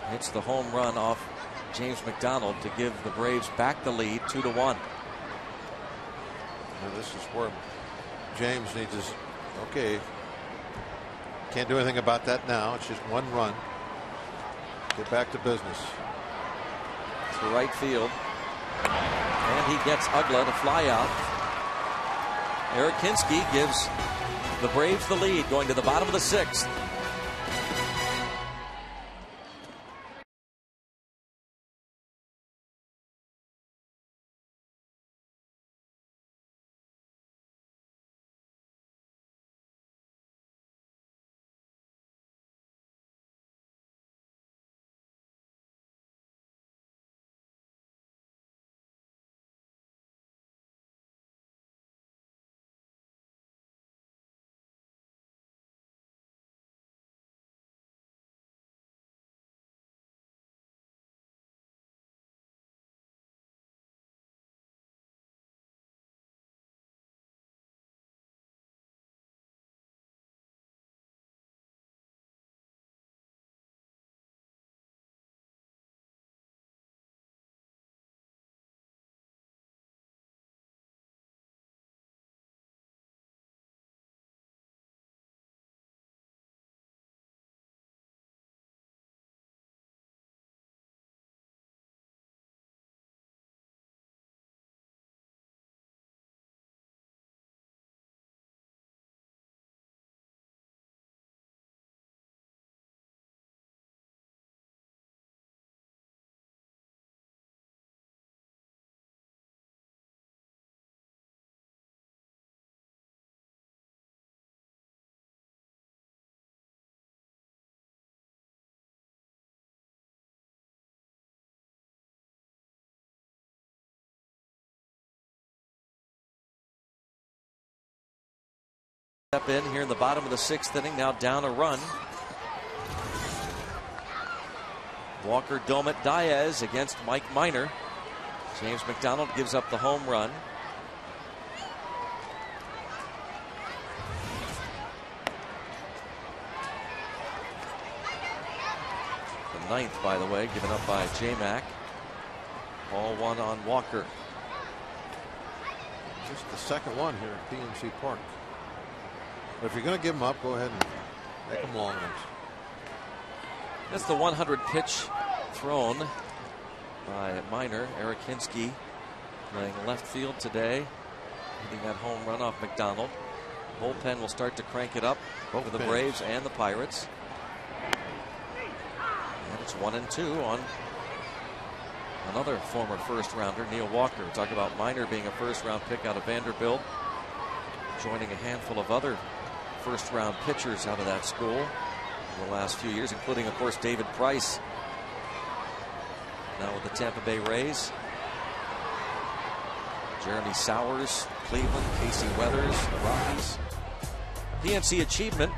Speaker 1: hits the home run off James McDonald to give the Braves back the lead 2-1.
Speaker 3: Now this is where James needs his, can't do anything about that now. It's just one run. Get back to business.
Speaker 1: To right field. And he gets Ugla to fly out. Eric Hensky gives the Braves the lead going to the bottom of the 6th. Step in here in the bottom of the 6th inning, now down a run. Walker, Domit, Diaz against Mike Minor. James McDonald gives up the home run. The 9th, by the way, given up by J-Mac. Ball 1 on Walker.
Speaker 3: Just the second one here at PNC Park. But if you're going to give them up, go ahead and make them long ones.
Speaker 1: That's the 100 pitch thrown by Minor. Eric Hinsky playing left field today, hitting that home run off McDonald. Bullpen will start to crank it up for the Braves and the Pirates. And it's 1-2 on another former first-rounder, Neil Walker. We're talking about Minor being a first-round pick out of Vanderbilt, joining a handful of other first-round pitchers out of that school in the last few years, including, of course, David Price, now with the Tampa Bay Rays. Jeremy Sowers, Cleveland, Casey Weathers, Rockies. PNC achievement.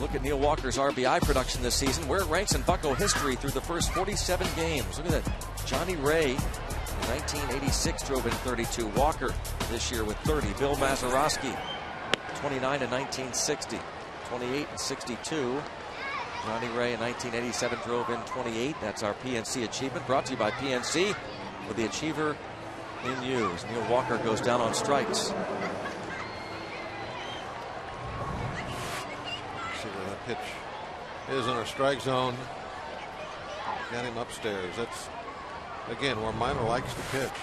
Speaker 1: Look at Neil Walker's RBI production this season, where it ranks in Bucco history through the first 47 games. Look at that. Johnny Ray in 1986 drove in 32. Walker this year with 30. Bill Mazeroski, 29 in 1960. 28 and 62. Johnny Ray in 1987 drove in 28. That's our PNC achievement, brought to you by PNC with the achiever in use. Neil Walker goes down on strikes.
Speaker 3: See where that pitch is in our strike zone. Got him upstairs. That's, again, where Minor likes to pitch.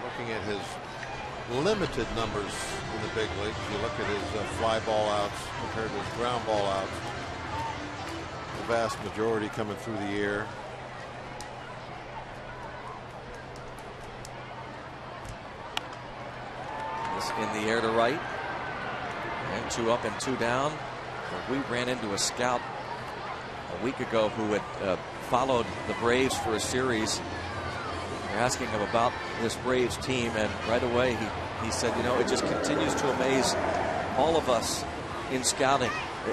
Speaker 3: Looking at his limited numbers in the big leagues, you look at his fly ball outs compared to his ground ball outs. The vast majority coming through the air.
Speaker 1: This in the air to right, and 2 up and 2 down. We ran into a scout a week ago who had followed the Braves for a series. They're asking him about this Braves team, and right away he said, you know, it just continues to amaze all of us in scouting,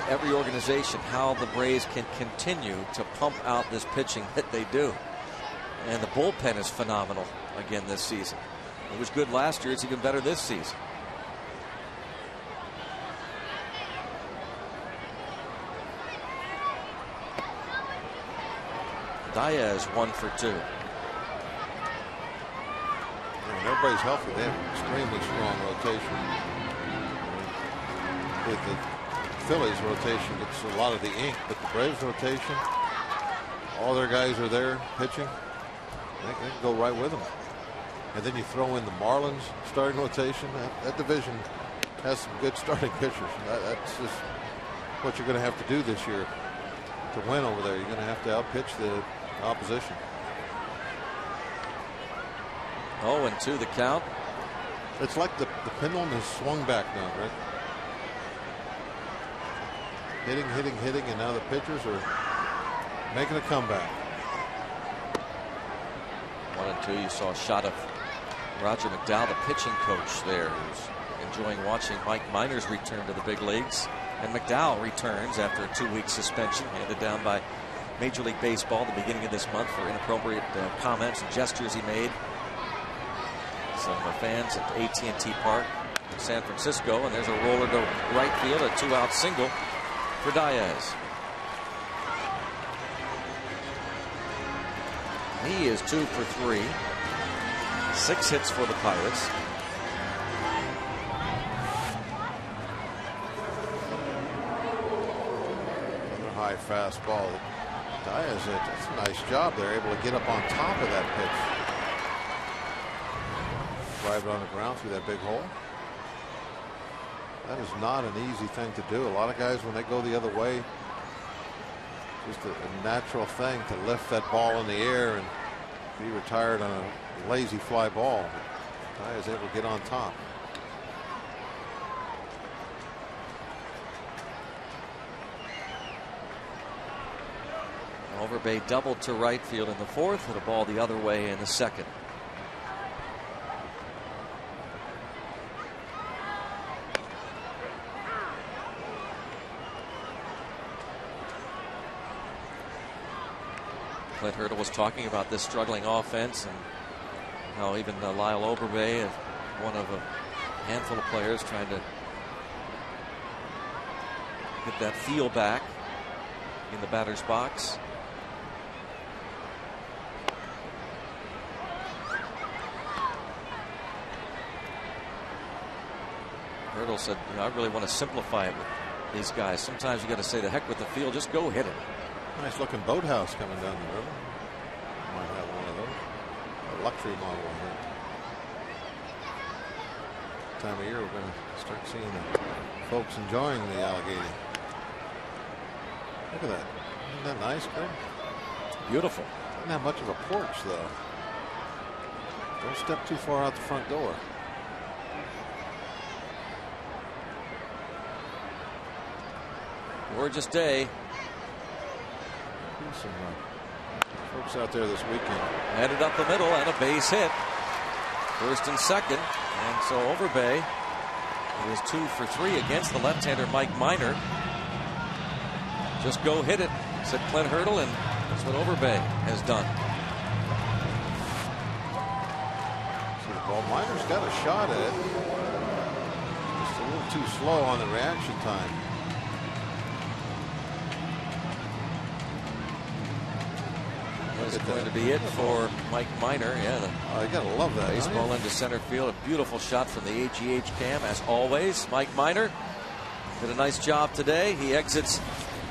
Speaker 1: every organization, how the Braves can continue to pump out this pitching that they do. And the bullpen is phenomenal again this season. It was good last year. It's even better this season. Diaz 1 for 2.
Speaker 3: When everybody's healthy, they have an extremely strong rotation. With the Phillies rotation gets a lot of the ink, but the Braves rotation, all their guys are there pitching. They can go right with them. And then you throw in the Marlins starting rotation. That division has some good starting pitchers. That's just what you're going to have to do this year to win over there. You're going to have to outpitch the opposition.
Speaker 1: 0-2 the count.
Speaker 3: It's like the pendulum has swung back now, right? Hitting, and now the pitchers are making a comeback.
Speaker 1: 1-2. You saw a shot of Roger McDowell, the pitching coach there, who's enjoying watching Mike Minor's return to the big leagues. And McDowell returns after a 2-week suspension handed down by Major League Baseball at the beginning of this month for inappropriate comments and gestures he made. Some fans at AT&T Park in San Francisco, and there's a roller to right field, a 2-out single for Diaz. He is 2 for 3. 6 hits for the Pirates.
Speaker 3: Another high fastball. Diaz, that's a nice job. They're able to get up on top of that pitch. Drive it on the ground through that big hole. That is not an easy thing to do. A lot of guys, when they go the other way, just a natural thing to lift that ball in the air and be retired on a lazy fly ball. Diaz able to get on top.
Speaker 1: Overbay doubled to right field in the 4th, hit a ball the other way in the 2nd. Clint Hurdle was talking about this struggling offense and how even Lyle Oberbay, one of a handful of players trying to get that feel back in the batter's box. Hurdle said, I really want to simplify it with these guys. Sometimes you got to say the heck with the field, just go hit it.
Speaker 3: Nice looking boathouse coming down the river. Might have one of those. A luxury model, I think. Time of year we're going to start seeing the folks enjoying the alligator. Look at that. Isn't that nice, Greg?
Speaker 1: Beautiful.
Speaker 3: Doesn't have much of a porch, though. Don't step too far out the front door.
Speaker 1: Gorgeous day.
Speaker 3: Some folks out there this weekend.
Speaker 1: Headed up the middle and a base hit. First and second. And so Overbay, he was 2 for 3 against the left-hander Mike Minor. Just go hit it, said Clint Hurdle, and that's what Overbay has done.
Speaker 3: Well, Minor's got a shot at it. Just a little too slow on the reaction time.
Speaker 1: That's going to be it for Mike Minor. Yeah,
Speaker 3: you gotta love that.
Speaker 1: Baseball into center field. A beautiful shot from the AGH cam, as always. Mike Minor did a nice job today. He exits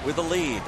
Speaker 1: with a lead.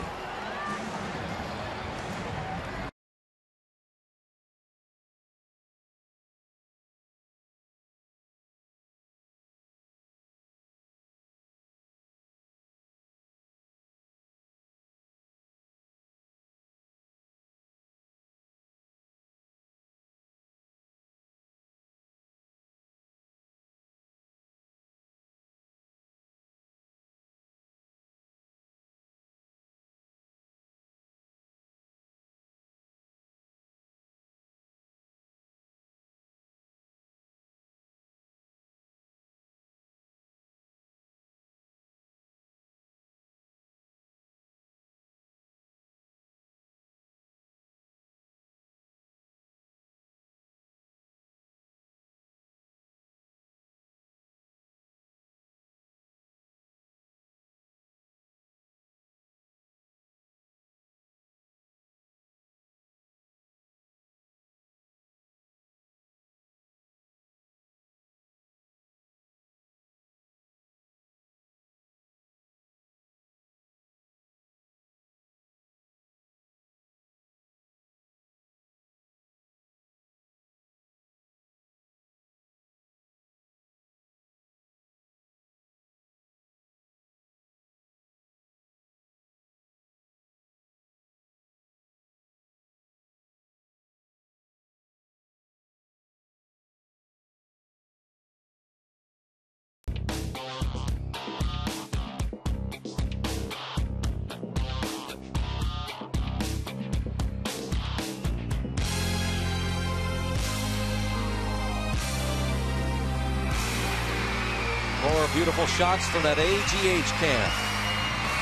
Speaker 1: More beautiful shots from that AGH cam.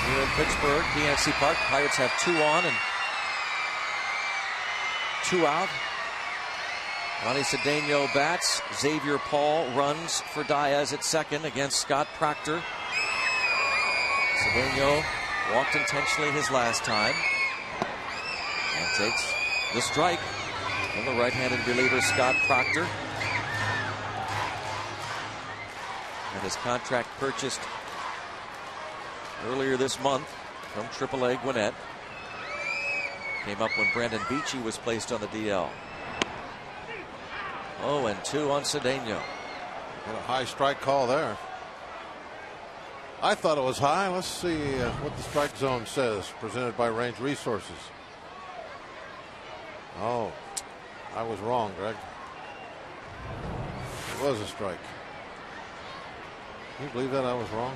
Speaker 1: Here in Pittsburgh, PNC Park, Pirates have 2 on and 2 out. Ronnie Cedeno bats. Xavier Paul runs for Diaz at second against Scott Proctor. Cedeno walked intentionally his last time and takes the strike from the right-handed reliever Scott Proctor. And his contract purchased earlier this month from AAA Gwinnett. Came up when Brandon Beachy was placed on the DL. 0-2 on Cedeno.
Speaker 3: What a high strike call there. I thought it was high. Let's see what the strike zone says, presented by Range Resources. Oh, I was wrong, Greg. It was a strike. Can you believe that I was wrong?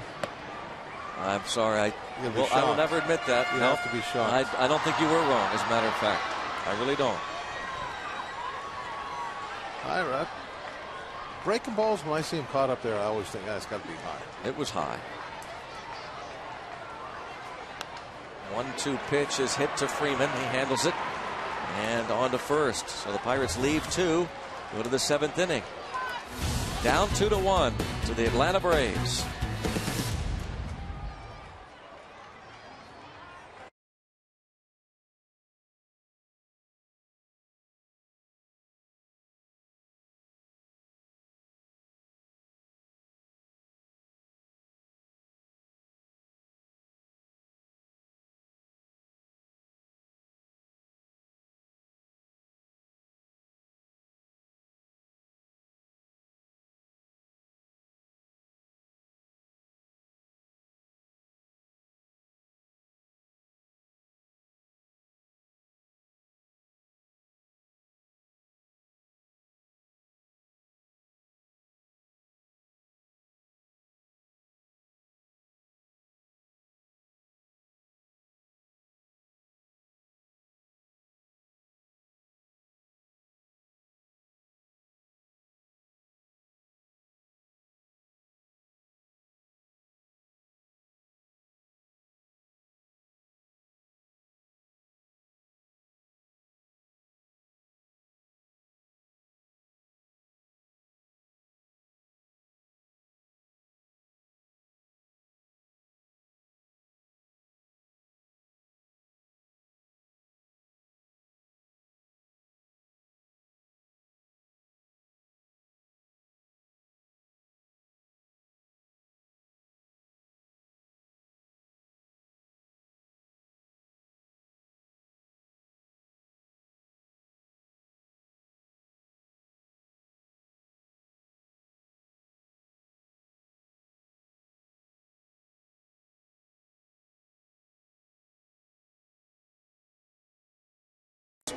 Speaker 1: I'm sorry. I will never admit that.
Speaker 3: You have to be shocked.
Speaker 1: I don't think you were wrong, as a matter of fact. I really don't.
Speaker 3: Breaking balls, when I see him caught up there, I always think that's got to be high.
Speaker 1: It was high. 1-2 pitch is hit to Freeman. He handles it. And on to first. So the Pirates leave 2. Go to the 7th inning. Down 2-1 to the Atlanta Braves.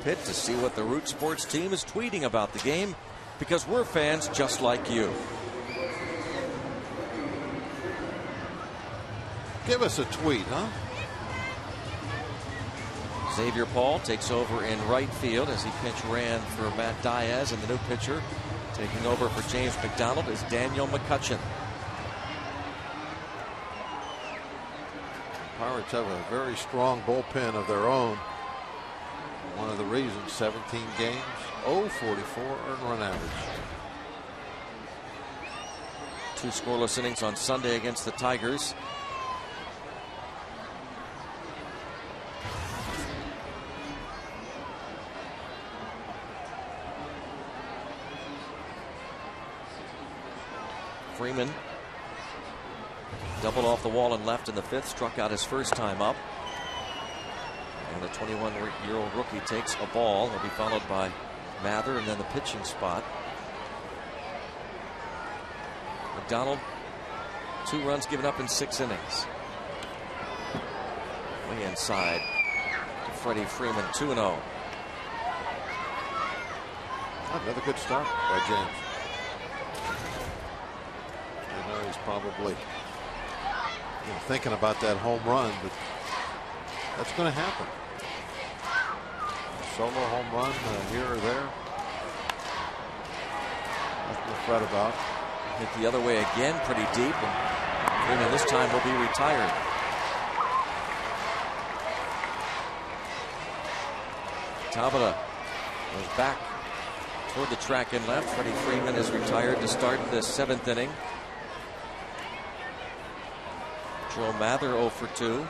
Speaker 1: Pit to see what the Root Sports team is tweeting about the game, because we're fans just like you.
Speaker 3: Give us a tweet, huh?
Speaker 1: Xavier Paul takes over in right field as he pinch ran for Matt Diaz, and the new pitcher taking over for James McDonald is Daniel McCutcheon.
Speaker 3: Pirates have a very strong bullpen of their own. One of the reasons, 17 games, 0.44 earned run average.
Speaker 1: 2 scoreless innings on Sunday against the Tigers. Freeman doubled off the wall and left in the 5th, struck out his first time up. And the 21-year-old rookie takes a ball. He'll be followed by Mather and then the pitching spot. McDonald, 2 runs given up in 6 innings. Way inside to Freddie Freeman, 2-0.
Speaker 3: Another good start by James. I know he's probably thinking about that home run, but that's going to happen. Solo home run here or there. Nothing to fret about.
Speaker 1: Hit the other way again, pretty deep, and Freeman this time will be retired. Tabata goes back toward the track and left. Freddie Freeman is retired to start the 7th inning. Joe Mather 0 for 2.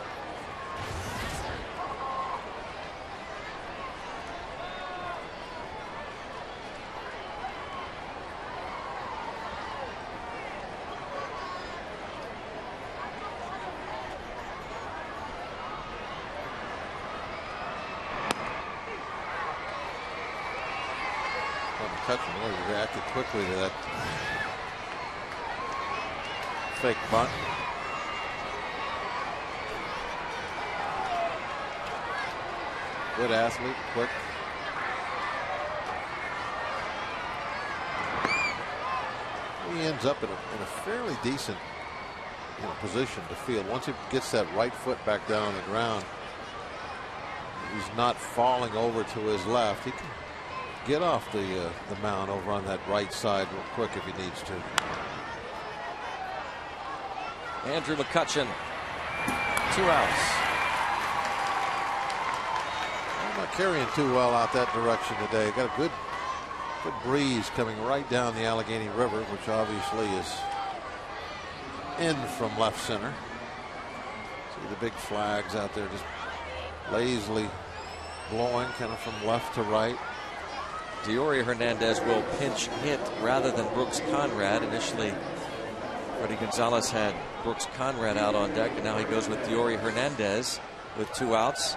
Speaker 3: McCutcheon really reacted quickly to that fake bunt. Good athlete, quick. He ends up in a fairly decent position to field. Once he gets that right foot back down on the ground, he's not falling over to his left. He can get off the mound over on that right side real quick if he needs to.
Speaker 1: Andrew McCutcheon, 2 outs.
Speaker 3: I'm not carrying too well out that direction today. Got a good breeze coming right down the Allegheny River, which obviously is in from left center. See the big flags out there just lazily blowing kind of from left to right.
Speaker 1: Diori Hernandez will pinch hit rather than Brooks Conrad. Initially, Freddie Gonzalez had Brooks Conrad out on deck, and now he goes with Diori Hernandez with 2 outs.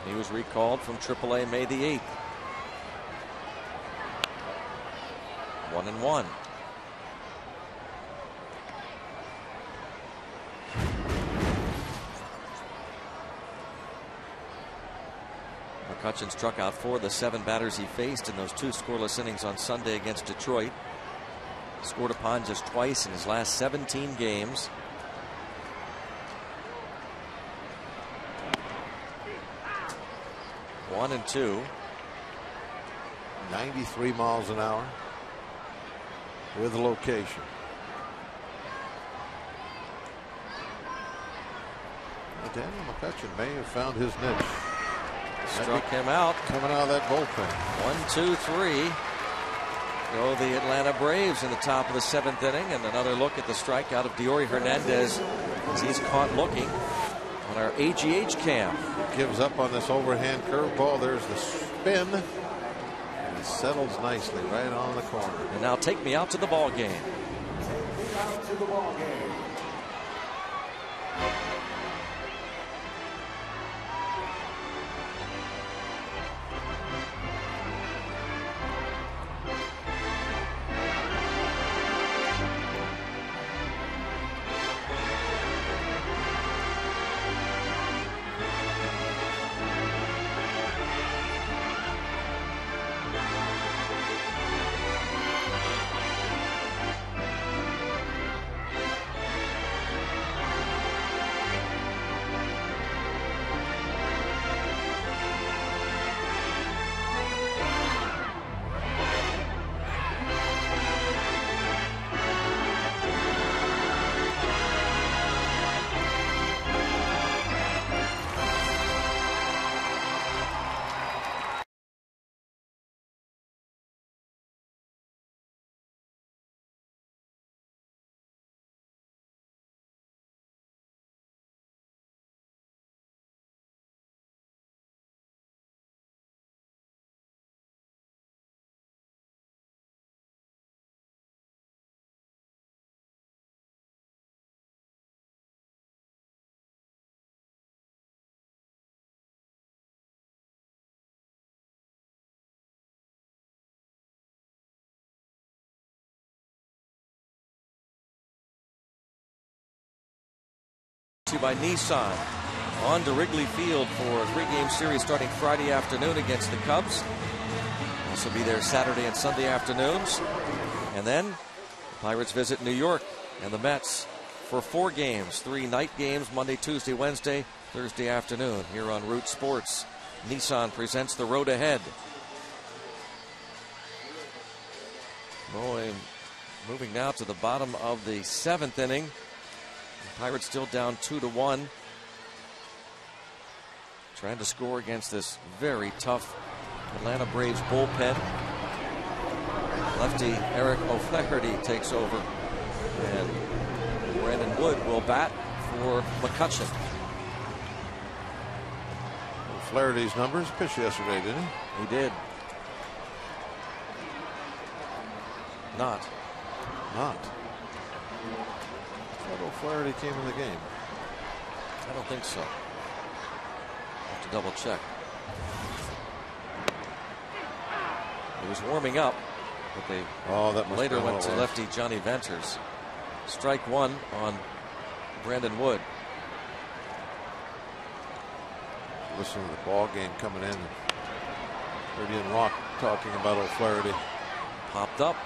Speaker 1: He was recalled from AAA May the 8th. 1-1. McCutchen struck out 4 of the 7 batters he faced in those 2 scoreless innings on Sunday against Detroit. Scored upon just twice in his last 17 games. One and 2.
Speaker 3: 93 miles an hour with location. Daniel McCutchen may have found his niche.
Speaker 1: Struck him out.
Speaker 3: Coming out of that bullpen.
Speaker 1: 1, 2, 3. Go the Atlanta Braves in the top of the 7th inning, and another look at the strikeout of Diori Hernandez as he's caught looking on our AGH cam.
Speaker 3: Gives up on this overhand curveball. There's the spin, and it settles nicely right on the corner.
Speaker 1: And now take me out to the ball game.
Speaker 7: Out to the ball game.
Speaker 1: By Nissan on to Wrigley Field for a 3-game series starting Friday afternoon against the Cubs. This will be there Saturday and Sunday afternoons. And then the Pirates visit New York and the Mets for 4 games, 3 night games, Monday, Tuesday, Wednesday, Thursday afternoon here on Root Sports. Nissan presents the road ahead. Moving now to the bottom of the 7th inning. Pirates still down 2-1. Trying to score against this very tough Atlanta Braves bullpen. Lefty Eric O'Flaherty takes over, and Brandon Wood will bat for McCutchen.
Speaker 3: O'Flaherty's numbers pitched yesterday, didn't he?
Speaker 1: He did. Not.
Speaker 3: O'Flaherty came in the game.
Speaker 1: I don't think so. Have to double check. He was warming up, but they later went to lefty Johnny Venters. Strike 1 on Brandon Wood.
Speaker 3: Listen to the ball game coming in. Ian Rock talking about O'Flaherty.
Speaker 1: Popped up.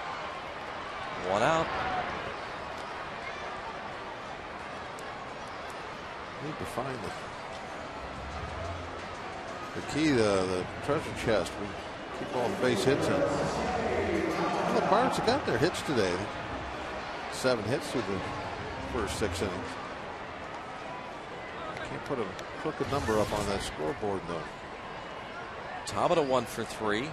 Speaker 1: 1 out.
Speaker 3: Need to find the key to the treasure chest. We keep all the base hits in. Well, the Pirates have got their hits today. 7 hits through the first 6 innings. Can't put a crooked number up on that scoreboard though.
Speaker 1: Tabata 1 for 3.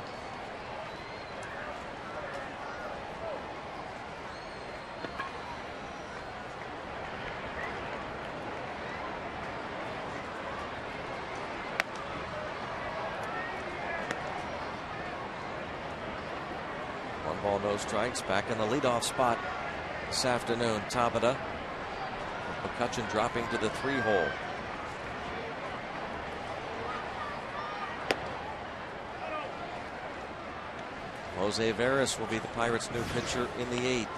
Speaker 1: One ball, no strikes. Back in the leadoff spot this afternoon. Tabata. McCutchen dropping to the 3-hole. Jose Veras will be the Pirates' new pitcher in the 8th.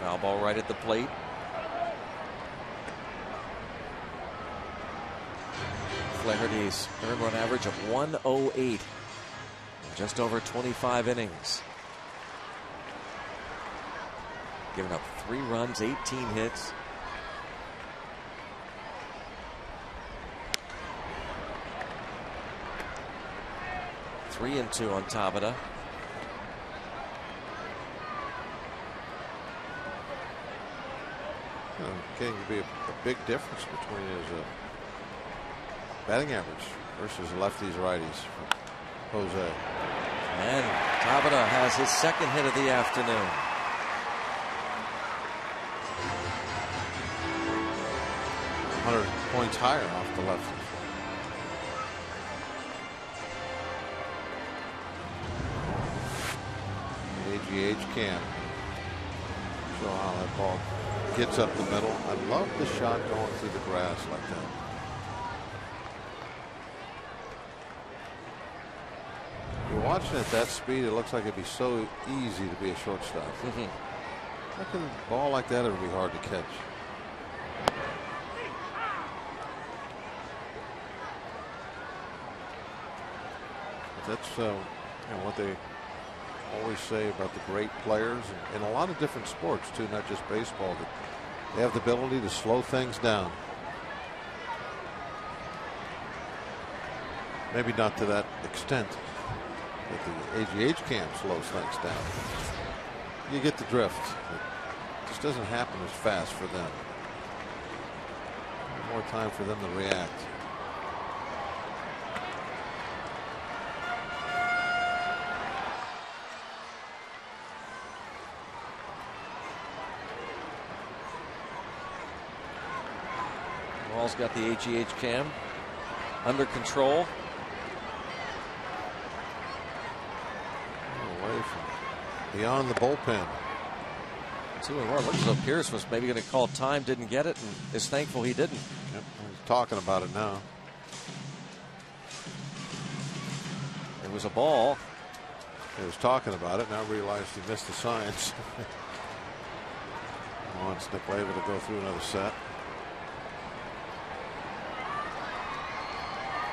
Speaker 1: Foul ball right at the plate. Flaherty's earned run average of 108 in just over 25 innings. Giving up 3 runs, 18 hits. Three and 2 on Tabata.
Speaker 3: Getting to be a big difference between his batting average versus lefties righties for Jose.
Speaker 1: And Tabata has his 2nd hit of the afternoon.
Speaker 3: $100 points higher off the lefty. AGH cam. Show how that ball gets up the middle. I love the shot going through the grass like that. You're watching at that speed, it looks like it'd be so easy to be a shortstop. How can a ball like that ever be hard to catch? That's what they always say about the great players in a lot of different sports too, not just baseball, that they have the ability to slow things down. Maybe not to that extent that the AGH camp slows things down. You get the drift. It just doesn't happen as fast for them. More time for them to react.
Speaker 1: Ball's got the AGH cam under control.
Speaker 3: Away from beyond the bullpen.
Speaker 1: 2-1. Looks as though Pierce was maybe going to call time, didn't get it, and is thankful he didn't.
Speaker 3: Yep, he's talking about it now.
Speaker 1: It was a ball.
Speaker 3: He was talking about it. Now realized he missed the signs. Once Nick able to go through another set.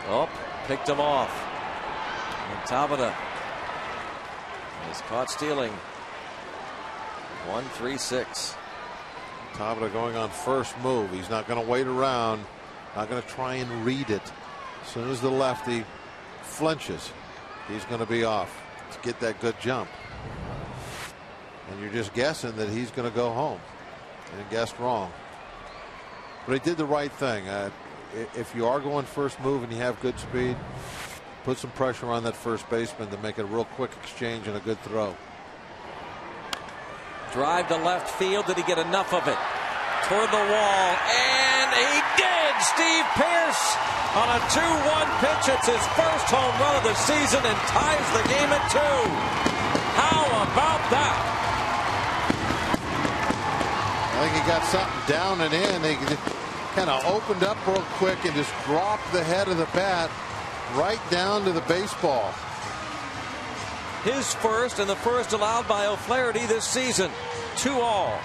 Speaker 1: Oh, picked him off. And Tabata is caught stealing. 1-3-6.
Speaker 3: Tabata going on first move. He's not going to wait around. Not going to try and read it. As soon as the lefty flinches, he's going to be off to get that good jump. And you're just guessing that he's going to go home. And guessed wrong. But he did the right thing. If you are going first move and you have good speed, put some pressure on that first baseman to make it a real quick exchange and a good throw.
Speaker 1: Drive to left field. Did he get enough of it? Toward the wall. And he did! Steve Pierce on a 2-1 pitch. It's his first home run of the season and ties the game at 2. How about that?
Speaker 3: I think he got something down and in. He kind of opened up real quick and just dropped the head of the bat. right down to the baseball.
Speaker 1: His first, and the first allowed by O'Flaherty this season. 2-all.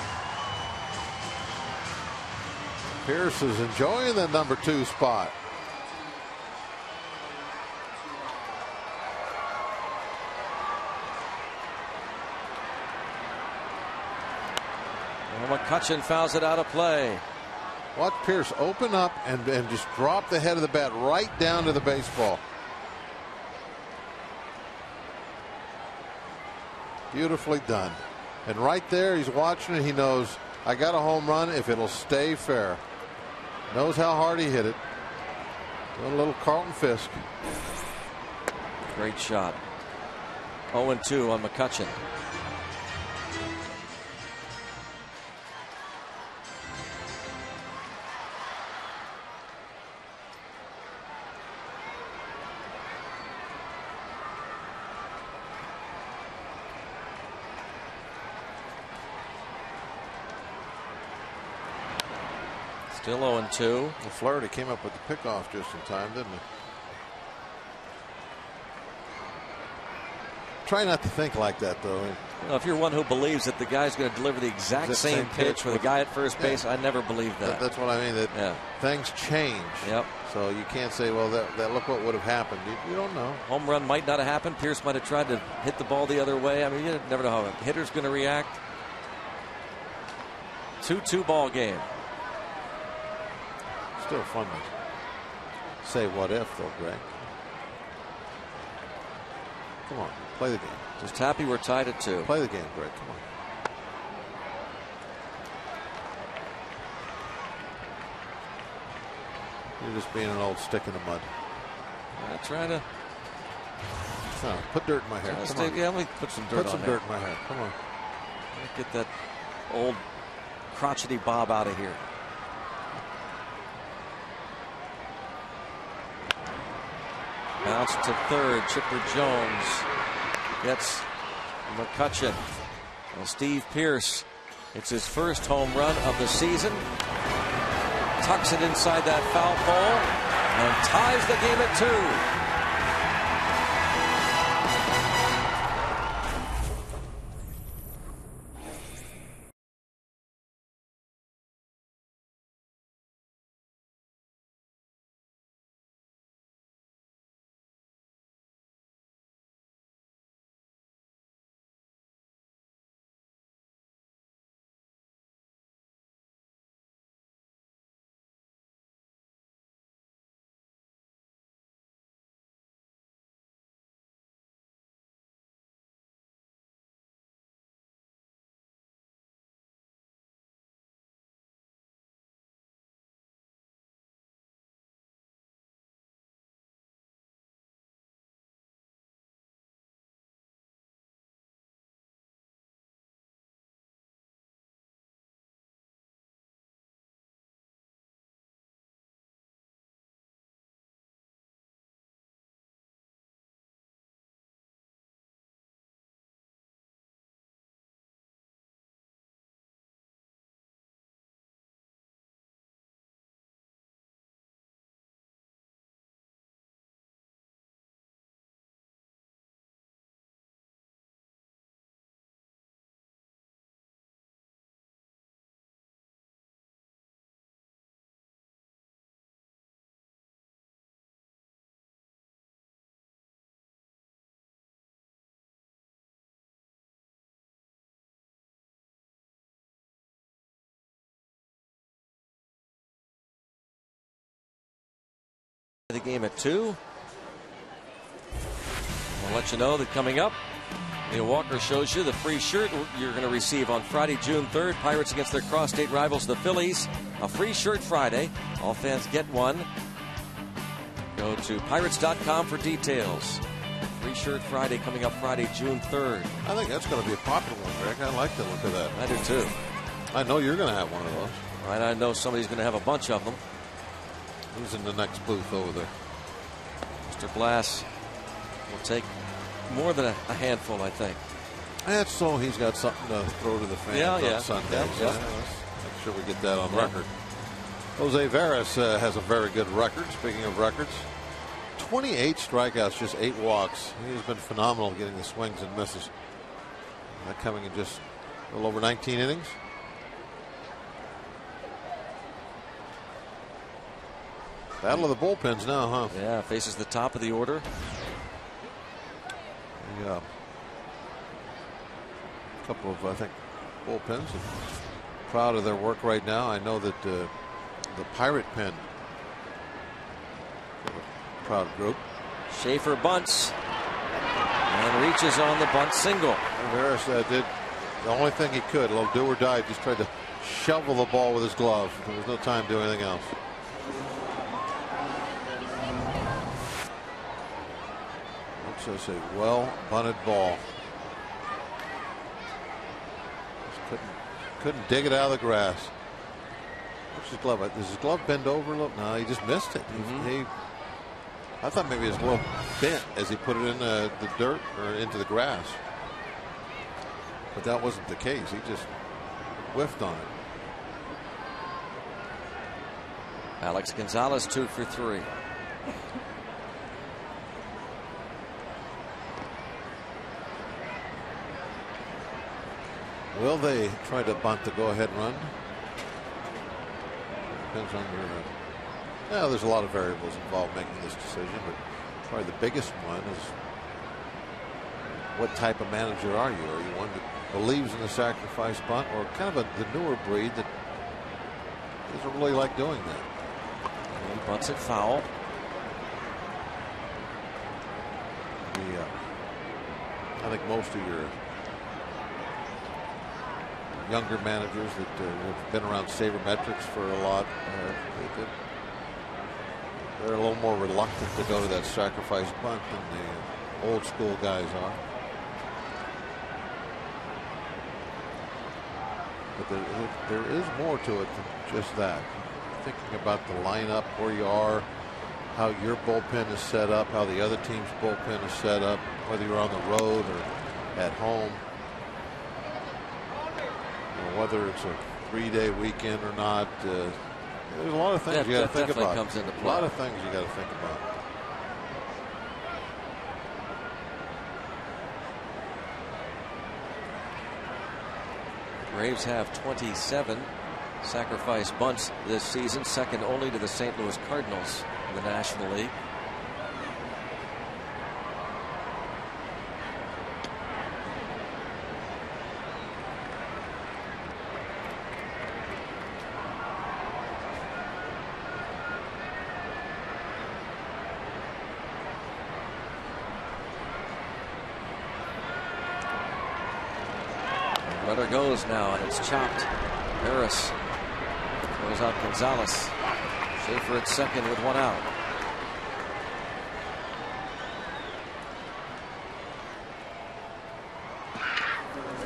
Speaker 3: Pierce is enjoying the number 2 spot.
Speaker 1: Well, McCutchen fouls it out of play.
Speaker 3: Watch Pierce open up and just drop the head of the bat right down to the baseball. Beautifully done. And right there, he's watching it. He knows, I got a home run if it'll stay fair. Knows how hard he hit it. Doing a little Carlton Fisk.
Speaker 1: Great shot. 0-2 on McCutchen. Still 0-2.
Speaker 3: Well, Flaherty came up with the pickoff just in time, didn't he? Try not to think like that, though.
Speaker 1: You know, if you're one who believes that the guy's going to deliver the exact same pitch with a guy at first base, I never believed that.
Speaker 3: That's what I mean. That things change.
Speaker 1: Yep.
Speaker 3: So you can't say, well, that look what would have happened. You don't know.
Speaker 1: Home run might not have happened. Pierce might have tried to hit the ball the other way. I mean, you never know how a hitter's going to react. 2-2 ball game.
Speaker 3: Still fun to say what if, though, Greg. Come on, play the game.
Speaker 1: Just happy we're tied at 2.
Speaker 3: Play the game, Greg. Come on. You're just being an old stick in the mud.
Speaker 1: I'm trying to.
Speaker 3: Oh, put dirt in my hair. Come on.
Speaker 1: Yeah, let me put some dirt on
Speaker 3: Put some dirt in my hair. Come on.
Speaker 1: Get that old crotchety bob out of here. Bounce to third. Chipper Jones gets McCutchen. Well, Steve Pierce, it's his first home run of the season. Tucks it inside that foul pole and ties the game at 2. The game at 2. I'll let you know that coming up, Neil Walker shows you the free shirt you're going to receive on Friday, June 3rd. Pirates against their cross-state rivals, the Phillies. A free shirt Friday. All fans get one. Go to pirates.com for details. Free shirt Friday coming up Friday, June 3rd.
Speaker 3: I think that's going to be a popular one, Greg. I like the look of that.
Speaker 1: I do too.
Speaker 3: I know you're going to have one of those.
Speaker 1: Right, I know somebody's going to have a bunch of them.
Speaker 3: Who's in the next booth over there?
Speaker 1: Mr. Blass will take more than a handful, I think.
Speaker 3: That's so he's got something to throw to the fans on Sunday.
Speaker 1: Yeah.
Speaker 3: Let's make sure we get that on record. Jose Veras has a very good record. Speaking of records, 28 strikeouts, just 8 walks. He's been phenomenal getting the swings and misses. That coming in just a little over 19 innings. Battle of the bullpens now, huh?
Speaker 1: Yeah, faces the top of the order.
Speaker 3: Yeah. A couple of, I think, bullpens. Proud of their work right now. I know that the Pirate Pen, proud group.
Speaker 1: Schaefer bunts and reaches on the bunt single.
Speaker 3: Harris did the only thing he could, a little do or die, just tried to shovel the ball with his glove. There was no time to do anything else. That's a well bunted ball. Just couldn't dig it out of the grass. What's his glove? Does his glove bend over a little? No, he just missed it. I thought maybe his glove bent as he put it in the dirt or into the grass. But that wasn't the case. He just whiffed on it.
Speaker 1: Alex Gonzalez 2 for 3.
Speaker 3: Will they try to bunt the go-ahead run? Depends on your. There's a lot of variables involved making this decision, but probably the biggest one is what type of manager are you? Are you one that believes in the sacrifice bunt, or kind of the newer breed that doesn't really like doing that?
Speaker 1: And he bunts it foul.
Speaker 3: I think most of your younger managers that have been around sabermetrics for a lot, they're a little more reluctant to go to that sacrifice bunt than the old school guys are. But there is more to it than just that. Thinking about the lineup, where you are, how your bullpen is set up, how the other team's bullpen is set up, whether you're on the road or at home. Whether it's a 3-day weekend or not, there's a lot of things you got to think about.
Speaker 1: Comes into play.
Speaker 3: A lot of things you got to think about.
Speaker 1: Braves have 27 sacrifice bunts this season, second only to the St. Louis Cardinals in the National League. Runner goes now, and it's chopped. Harris throws out Gonzalez. Schaefer at second with 1 out.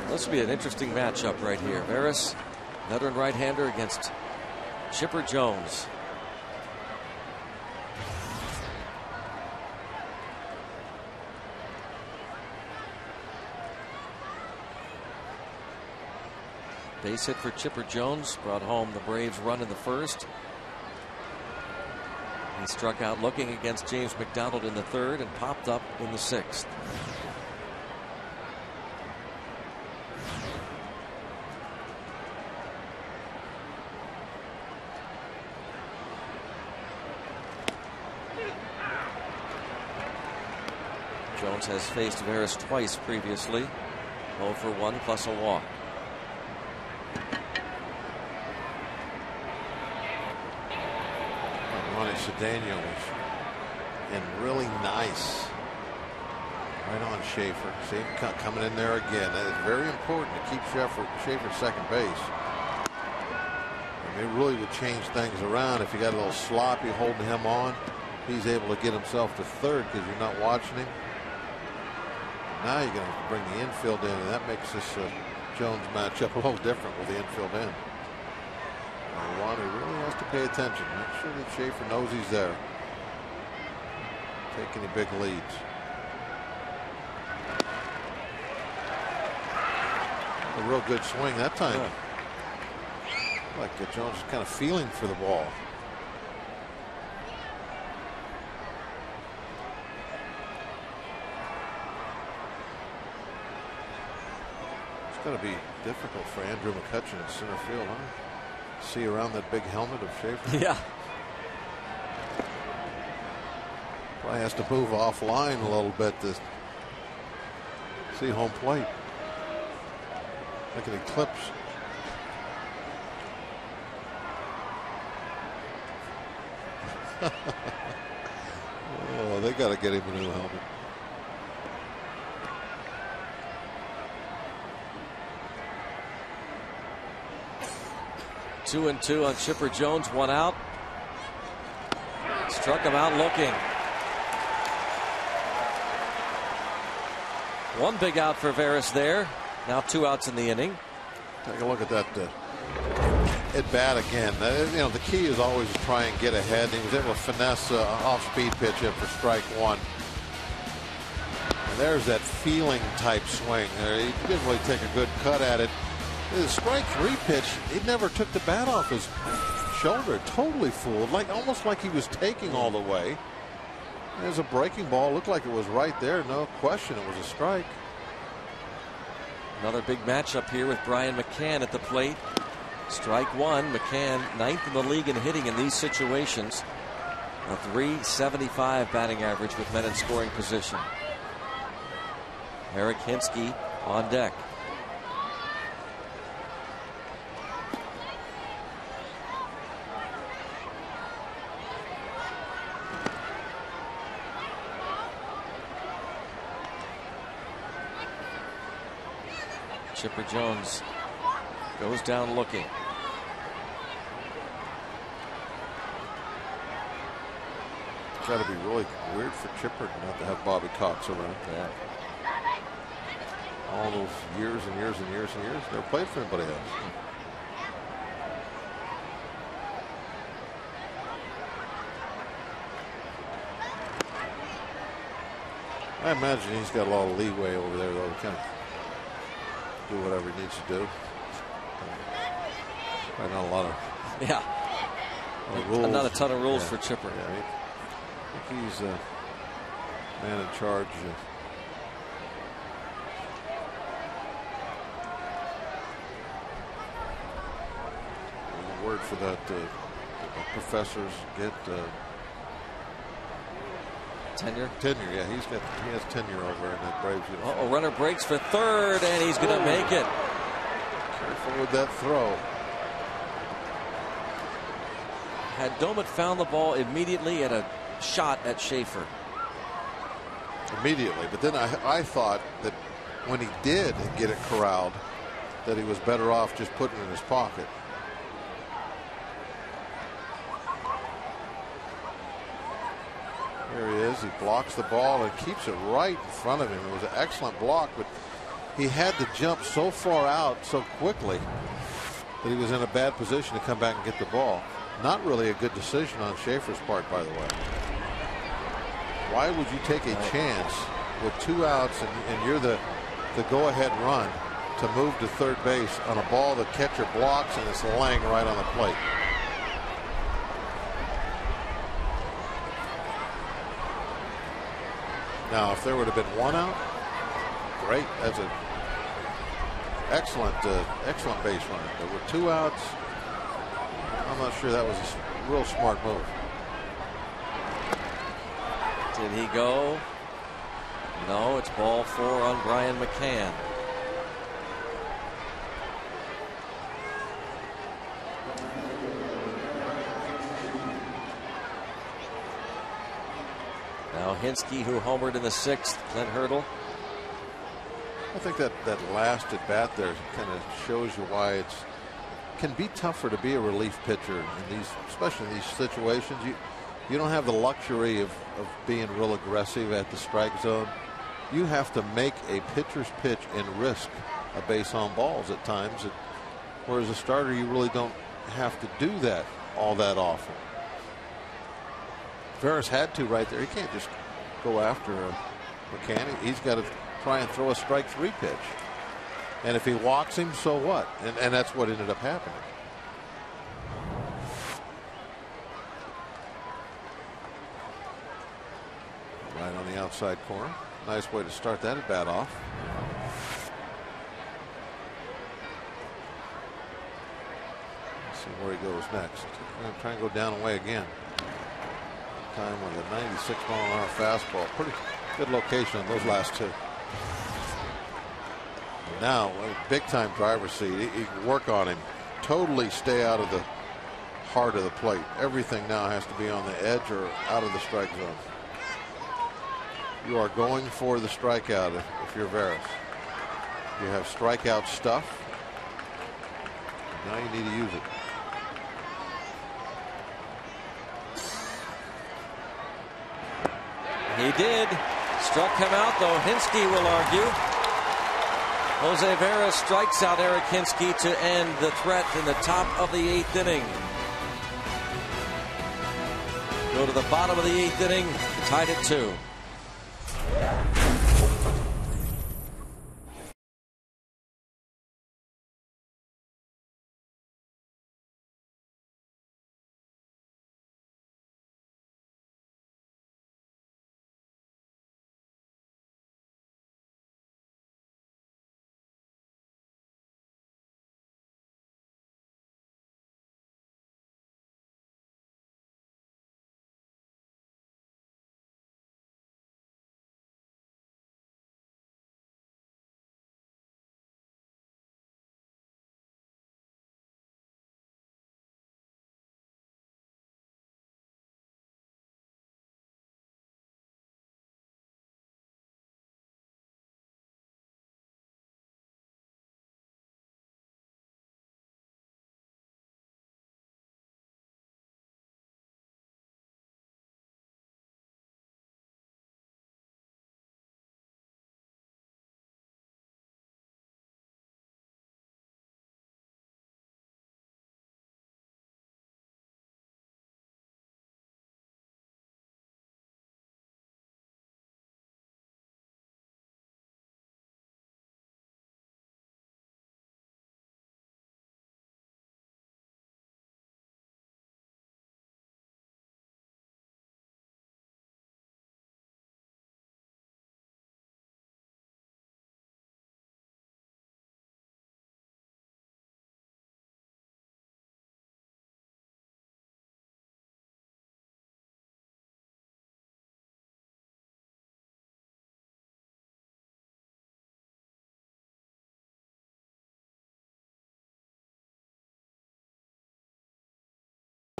Speaker 1: This will be an interesting matchup right here. Harris, veteran right-hander, against Chipper Jones. Base hit for Chipper Jones brought home the Braves' run in the first. He struck out looking against James McDonald in the third and popped up in the sixth. Jones has faced Veras twice previously. 0 for 1 plus a walk.
Speaker 3: Cedeno was in really nice right on Schaefer. See him coming in there again. That is very important to keep Schaefer second base. And it really would change things around if you got a little sloppy holding him on. He's able to get himself to third because you're not watching him. Now you're going to have to bring the infield in, and that makes this Jones matchup a little different with the infield in. Ronnie really has to pay attention. Make sure that Schaefer knows he's there. Take any big leads. A real good swing that time. Yeah. Like Jones is kind of feeling for the ball. It's going to be difficult for Andrew McCutcheon in center field, huh? See around that big helmet of Schaefer.
Speaker 1: Yeah.
Speaker 3: Probably has to move offline a little bit to see home plate. Like an eclipse. Oh, they got to get him a new helmet.
Speaker 1: Two and two on Chipper Jones, one out. Struck him out looking. One big out for Veras there. Now 2 outs in the inning.
Speaker 3: Take a look at that at bat again. You know, the key is always to try and get ahead. He was able to finesse off-speed pitch in for strike one. And there's that feeling type swing. He didn't really take a good cut at it. The strike three pitch, he never took the bat off his shoulder. Totally fooled, almost like he was taking all the way. There's a breaking ball. Looked like it was right there. No question, it was a strike.
Speaker 1: Another big matchup here with Brian McCann at the plate. Strike one. McCann 9th in the league in hitting in these situations. A .375 batting average with men in scoring position. Eric Hinsky on deck. Chipper Jones goes down looking.
Speaker 3: It's got to be really weird for Chipper not to have Bobby Cox around.
Speaker 1: Yeah.
Speaker 3: All those years and years and years and years. Never played for anybody else. I imagine he's got a lot of leeway over there, though, to kind of do whatever he needs to do. Probably not a lot of rules.
Speaker 1: Not a ton of rules for Chipper.
Speaker 3: Yeah, I think he's man in charge. Word for that, the professors get
Speaker 1: tenure.
Speaker 3: Yeah, he has tenure over in that Braves uniform.
Speaker 1: Uh-oh, runner breaks for third, and he's going to make it.
Speaker 3: Careful with that throw.
Speaker 1: Had Domet found the ball immediately at a shot at Schaefer.
Speaker 3: Immediately, but then I thought that when he did get it corralled, that he was better off just putting it in his pocket. There he is. He blocks the ball and keeps it right in front of him. It was an excellent block, but he had to jump so far out so quickly that he was in a bad position to come back and get the ball. Not really a good decision on Schaefer's part, by the way. Why would you take a chance with 2 outs and you're the go-ahead run to move to third base on a ball the catcher blocks and it's laying right on the plate? Now, if there would have been 1 out, great. That's an excellent base runner. But with 2 outs, I'm not sure that was a real smart move.
Speaker 1: Did he go? No, it's ball 4 on Brian McCann. Now Hinsky, who homered in the 6th, Clint Hurdle.
Speaker 3: I think that last at bat there kind of shows you why it can be tougher to be a relief pitcher in these, especially in these situations. You don't have the luxury of being real aggressive at the strike zone. You have to make a pitcher's pitch and risk a base on balls at times. Whereas a starter, you really don't have to do that all that often. Ferris had to right there. He can't just go after a mechanic. He's got to try and throw a strike 3 pitch. And if he walks him, so what? And that's what ended up happening. Right on the outside corner. Nice way to start that at bat off. See where he goes next. Going to try and go down away again. Time with a 96 mile an hour fastball. Pretty good location on those last two. Now, a big time driver's seat. He can work on him. Totally stay out of the heart of the plate. Everything now has to be on the edge or out of the strike zone. You are going for the strikeout if you're Veras. You have strikeout stuff. Now you need to use it.
Speaker 1: He did. Struck him out, though. Hinsky will argue. Jose Veras strikes out Eric Hinsky to end the threat in the top of the 8th inning. Go to the bottom of the 8th inning, tied at 2.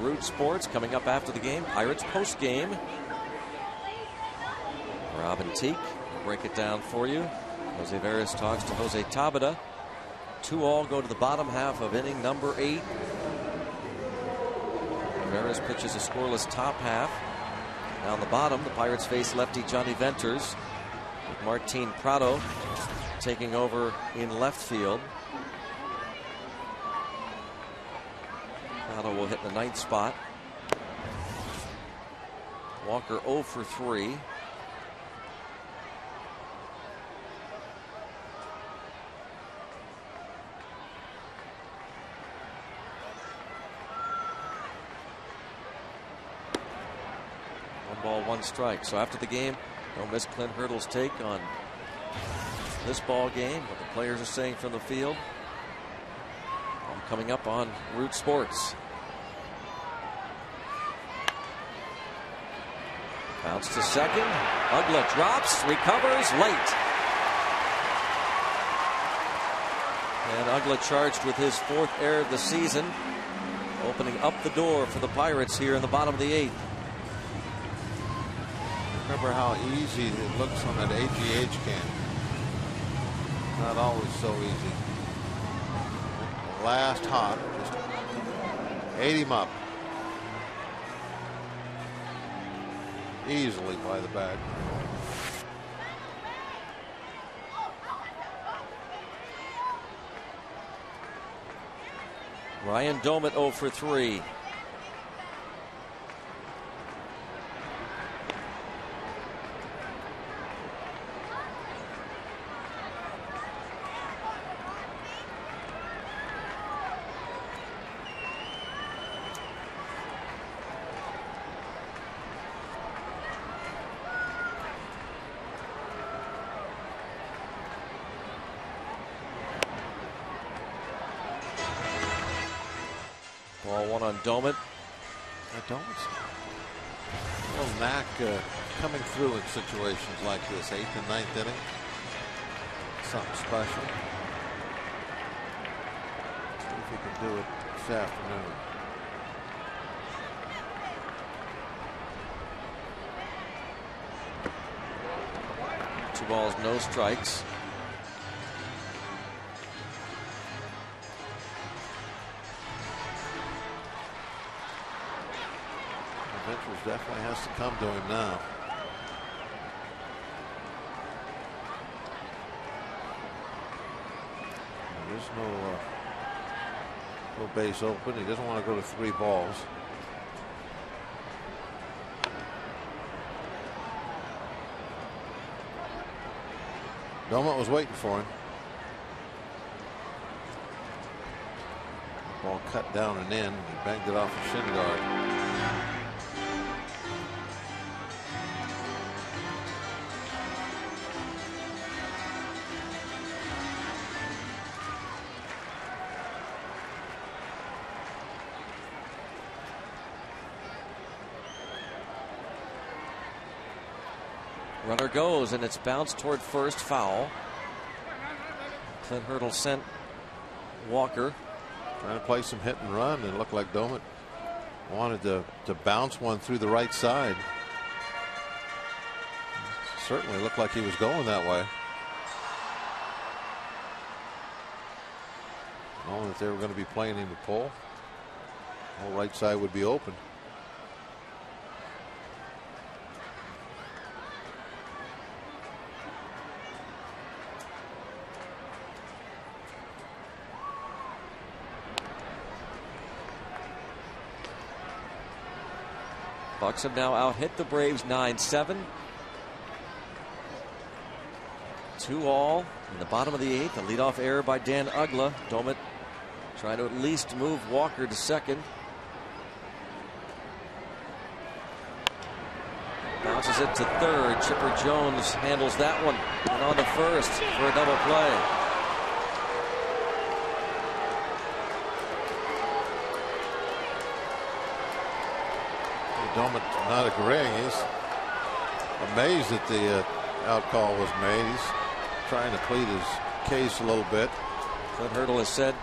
Speaker 1: Root Sports coming up after the game. Pirates post game. Robin Teak will break it down for you. Jose Veras talks to Jose Tabata. 2-all go to the bottom half of inning number 8. Veras pitches a scoreless top half. Down the bottom, the Pirates face lefty Johnny Venters, with Martin Prado taking over in left field. Prado will hit the 9th spot. Walker 0 for 3. One ball, one strike. So after the game, no miss Clint Hurdle's take on this ball game, what the players are saying from the field. All coming up on Root Sports. Bounce to second. Ugla drops, recovers late. And Ugla charged with his 4th error of the season, opening up the door for the Pirates here in the bottom of the 8th.
Speaker 3: Remember how easy it looks on that AGH can. Not always so easy. Last hop, just ate him up. Easily by the bag.
Speaker 1: Ryan Domet 0 for 3. Ball one on Domet.
Speaker 3: Domet's a little knack coming through in situations like this, 8th and 9th inning. Something special. See if he can do it this afternoon.
Speaker 1: Two balls, no strikes.
Speaker 3: Ventures definitely has to come to him now. There's no base open. He doesn't want to go to 3 balls. Domet was waiting for him. Ball cut down and in. He banged it off the shin guard.
Speaker 1: Runner goes, and it's bounced toward first, foul. Clint Hurdle sent Walker.
Speaker 3: Trying to play some hit and run, and it looked like Domet wanted to bounce one through the right side. Certainly looked like he was going that way. Knowing that they were going to be playing him to pull, the whole right side would be open.
Speaker 1: Bucks have now out-hit the Braves 9-7. 2-all in the bottom of the 8th. A leadoff error by Dan Uggla. Domet trying to at least move Walker to second. Bounces it to third. Chipper Jones handles that one. And on to first for a double play.
Speaker 3: Domet not agreeing. He's amazed that the out call was made. He's trying to plead his case a little bit.
Speaker 1: Clint Hurdle has said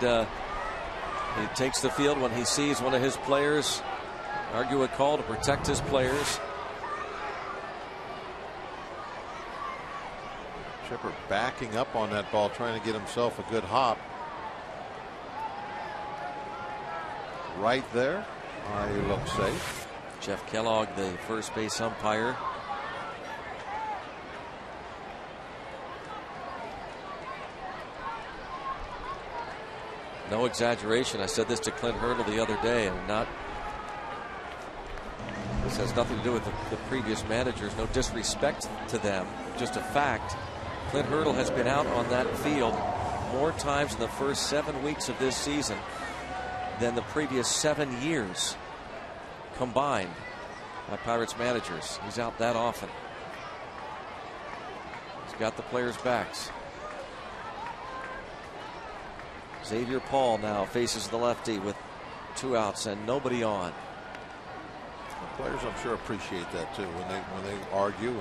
Speaker 1: he takes the field when he sees one of his players argue a call to protect his players.
Speaker 3: Chipper backing up on that ball, trying to get himself a good hop. Right there. He looks safe.
Speaker 1: Jeff Kellogg, the first base umpire. No exaggeration. I said this to Clint Hurdle the other day, and this has nothing to do with the previous managers. No disrespect to them, just a fact. Clint Hurdle has been out on that field more times in the first 7 weeks of this season than the previous 7 years combined by Pirates managers. He's out that often. He's got the players' backs. Xavier Paul now faces the lefty with 2 outs and nobody on.
Speaker 3: The players, I'm sure, appreciate that too when they argue,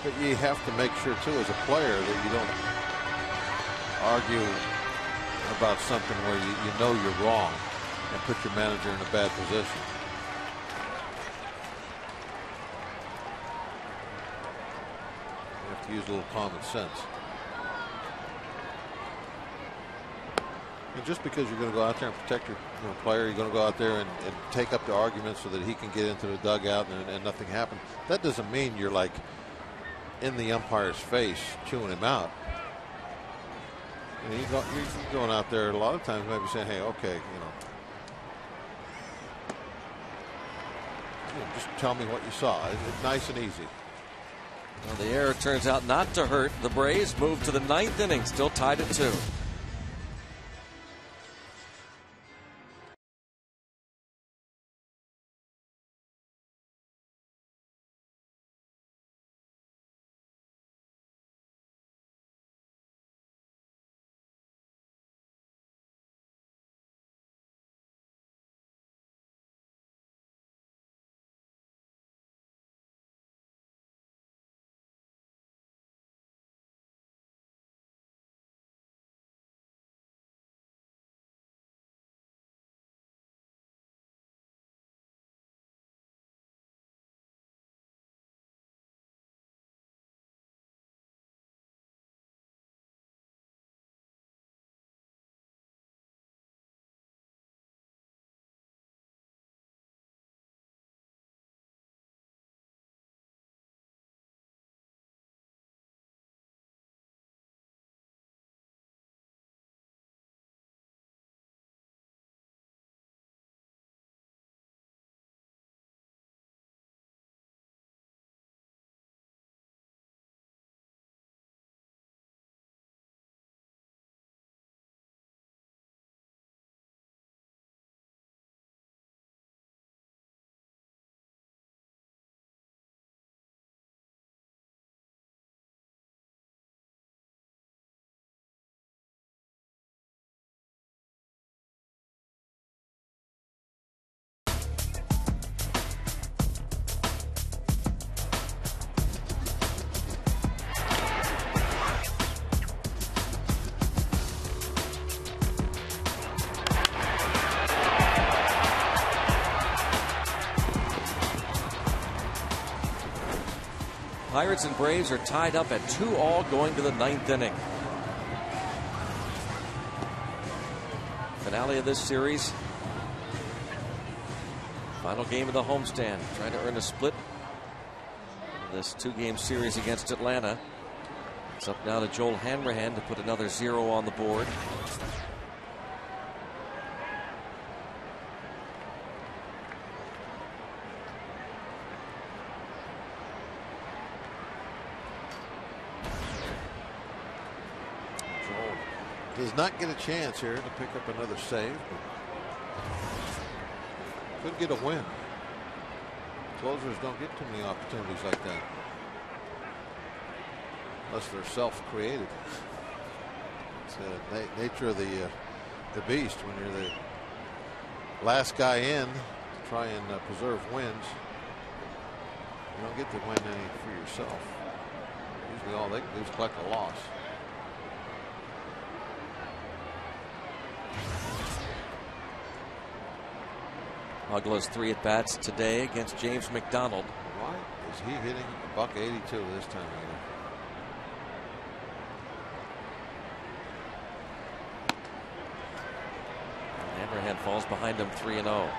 Speaker 3: but you have to make sure too as a player that you don't argue about something where you know you're wrong and put your manager in a bad position. Use a little common sense. And just because you're going to go out there and protect your player, you're going to go out there and take up the argument so that he can get into the dugout and nothing happens. That doesn't mean you're like in the umpire's face chewing him out. And you're going out there a lot of times maybe saying, hey, okay, just tell me what you saw. It's nice and easy.
Speaker 1: Well, the error turns out not to hurt. The Braves move to the 9th inning, still tied at 2. Pirates and Braves are tied up at 2-2 going to the 9th inning. Finale of this series. Final game of the homestand. Trying to earn a split in this 2-game series against Atlanta. It's up now to Joel Hanrahan to put another 0 on the board.
Speaker 3: Does not get a chance here to pick up another save, but could get a win. Closers don't get too many opportunities like that unless they're self-created. It's the nature of the beast when you're the last guy in to try and preserve wins. You don't get to win any for yourself. Usually all they can do is collect a loss.
Speaker 1: Uggla's 3 at-bats today against James McDonald.
Speaker 3: Why is he hitting $182 this time of year?
Speaker 1: Hanrahan falls behind him 3-0.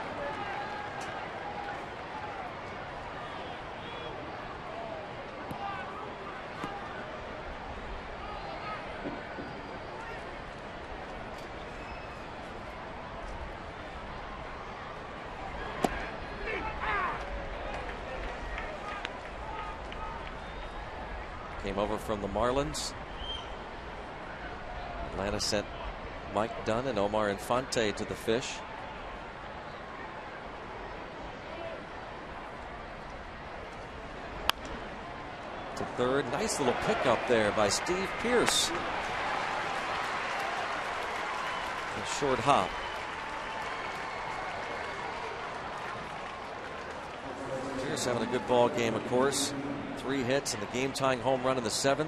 Speaker 1: Came over from the Marlins. Atlanta sent Mike Dunn and Omar Infante to the Fish. To third. Nice little pickup there by Steve Pearce. A short hop. Pearce having a good ball game, of course. 3 hits and the game-tying home run in the 7th.
Speaker 3: Yeah,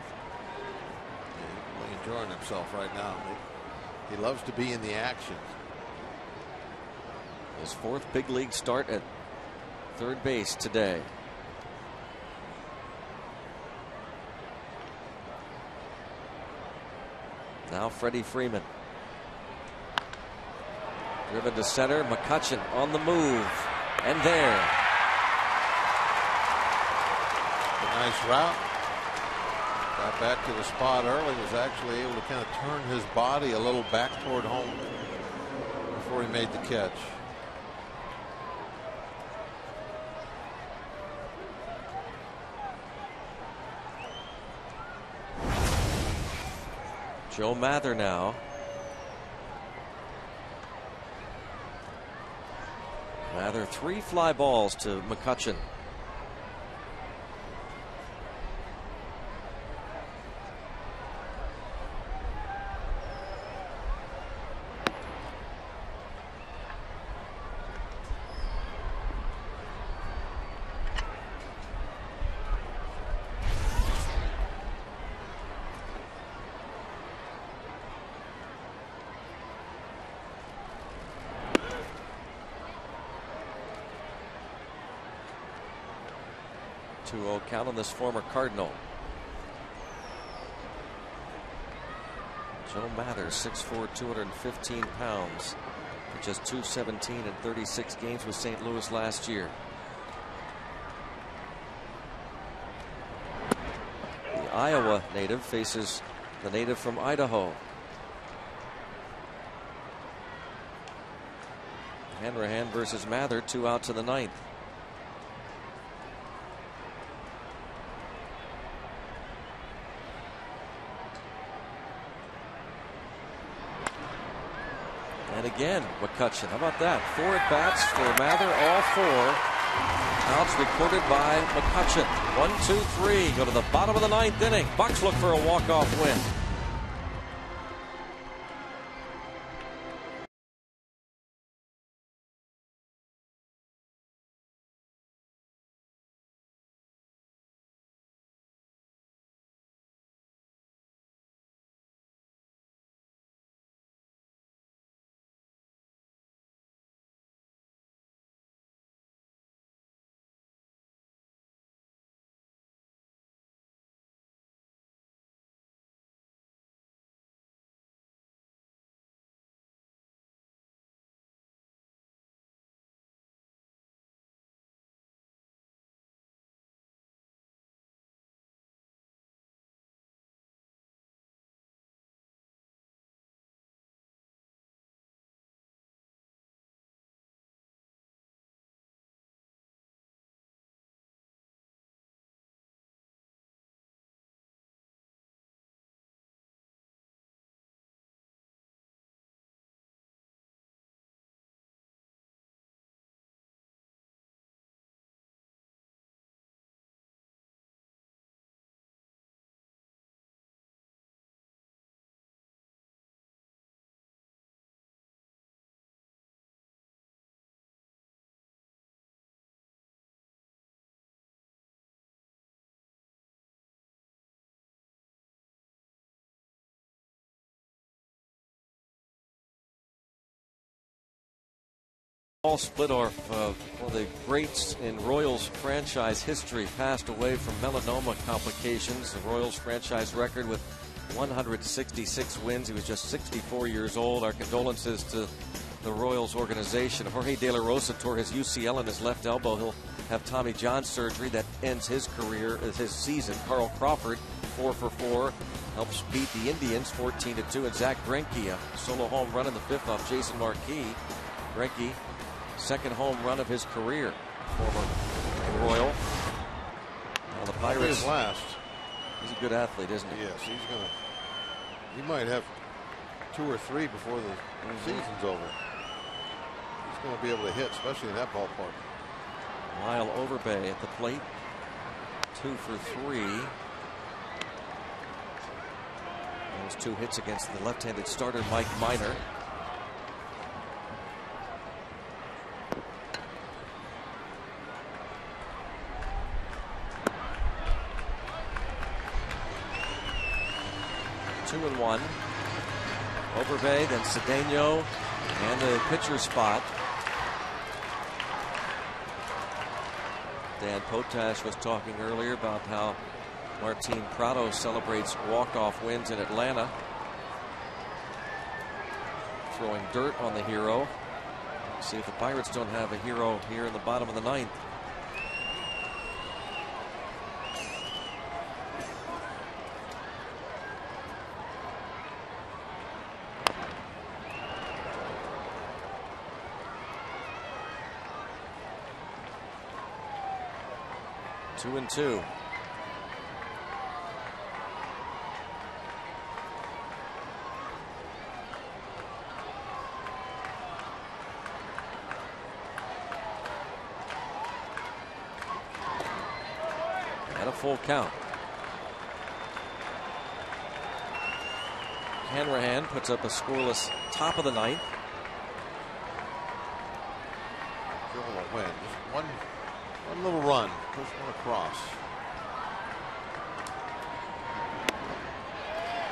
Speaker 3: he's really enjoying himself right now. He loves to be in the action.
Speaker 1: His 4th big league start at third base today. Now Freddie Freeman. Driven to center. McCutchen on the move. And there.
Speaker 3: Nice route. Got back to the spot early. Was actually able to kind of turn his body a little back toward home before he made the catch.
Speaker 1: Joe Mather now. Mather 3 fly balls to McCutchen. Count on this former Cardinal. Joe Mather, 6'4", 215 pounds. Just 217 in 36 games with St. Louis last year. The Iowa native faces the native from Idaho. Hanrahan versus Mather, 2 outs in the 9th. And again, McCutchen. How about that? 4 at-bats for Mather, all 4 outs recorded by McCutchen. 1, 2, 3. Go to the bottom of the 9th inning. Bucks look for a walk-off win. Paul Splittorff, one of the greats in Royals franchise history, passed away from melanoma complications. The Royals franchise record with 166 wins. He was just 64 years old. Our condolences to the Royals organization. Jorge De La Rosa tore his UCL in his left elbow. He'll have Tommy John surgery. That ends his career, his season. Carl Crawford, 4 for 4, helps beat the Indians 14-2. And Zach Greinke, a solo home run in the 5th off Jason Marquis. Greinke, second home run of his career. Former Royal. Now the Pirates.
Speaker 3: Last.
Speaker 1: He's a good athlete, isn't he?
Speaker 3: Yes, he might have 2 or 3 before the season's over. He's going to be able to hit, especially in that ballpark.
Speaker 1: Lyle Overbay at the plate. 2 for 3. Those 2 hits against the left-handed starter Mike Minor. Two and 1. Overbay, then Cedeno, and the pitcher spot. Dan Potash was talking earlier about how Martin Prado celebrates walk-off wins in Atlanta. Throwing dirt on the hero. See if the Pirates don't have a hero here in the bottom of the 9th. Two and 2. And a full count. Hanrahan puts up a scoreless top of the 9th.
Speaker 3: Give him a win. Just one little run. Push one across.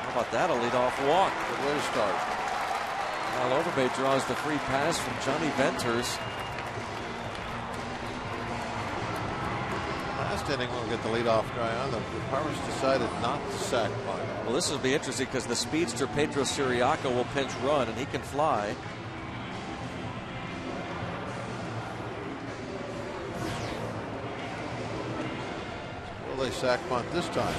Speaker 1: How about that? A leadoff walk.
Speaker 3: Good way to start.
Speaker 1: Kyle Overbay draws the free pass from Johnny Venters.
Speaker 3: Last inning, we'll get the leadoff guy on. The Pirates decided not to sack bunt.
Speaker 1: Well, this will be interesting because the speedster Pedro Siriaco will pinch run, and he can fly.
Speaker 3: Will they sack bunt this time?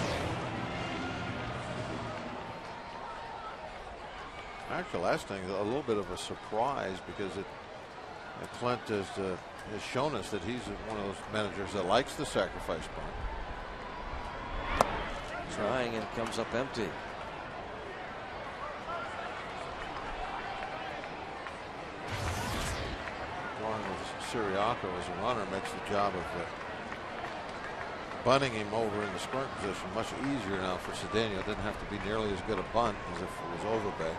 Speaker 3: Actually, last thing, a little bit of a surprise because Clint has shown us that he's one of those managers that likes the sacrifice bunt.
Speaker 1: Trying and comes up empty.
Speaker 3: Going with Siriaco as a runner makes the job of bunting him over in the scoring position much easier now for Cedeno. It didn't have to be nearly as good a bunt as if it was Overbay.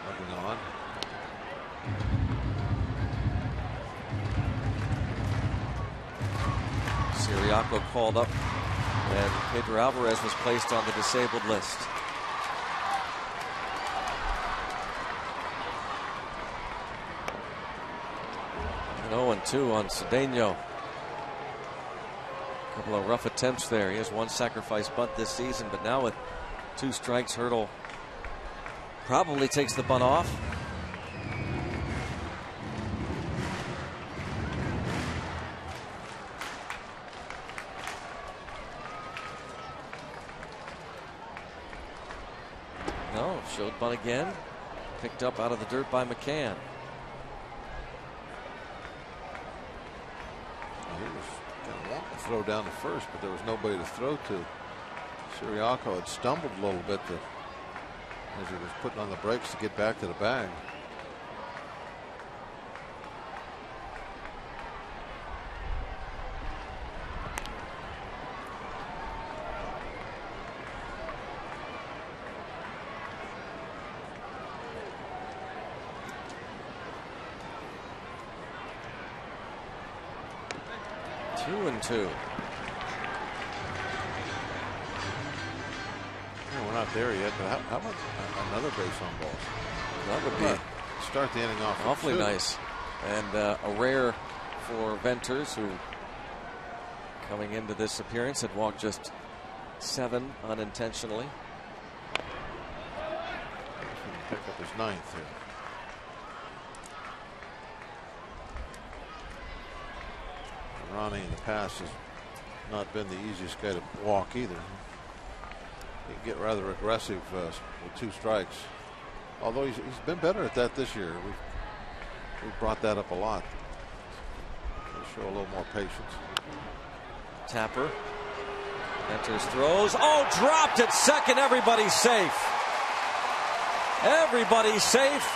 Speaker 3: Looking on.
Speaker 1: Siriaco called up, and Pedro Alvarez was placed on the disabled list. And 0-2 on Cedeno. A couple of rough attempts there. He has one sacrifice bunt this season, but now with 2 strikes, Hurdle probably takes the bunt off. No, showed bunt again. Picked up out of the dirt by McCann.
Speaker 3: He was kind of wanting to throw down to first, but there was nobody to throw to. Siriaco had stumbled a little bit as he was putting on the brakes to get back to the bag. we're not there yet, but how about another base on balls?
Speaker 1: That would be
Speaker 3: start the inning off
Speaker 1: awfully nice. And a rare for Venters, who coming into this appearance had walked just 7 unintentionally.
Speaker 3: Pick up his 9th here. Ronnie in the past has not been the easiest guy to walk either. He can get rather aggressive with 2 strikes. Although he's been better at that this year. We've brought that up a lot. He'll show a little more patience.
Speaker 1: Tapper. Venters throws. Oh, dropped at second. Everybody's safe. Everybody's safe.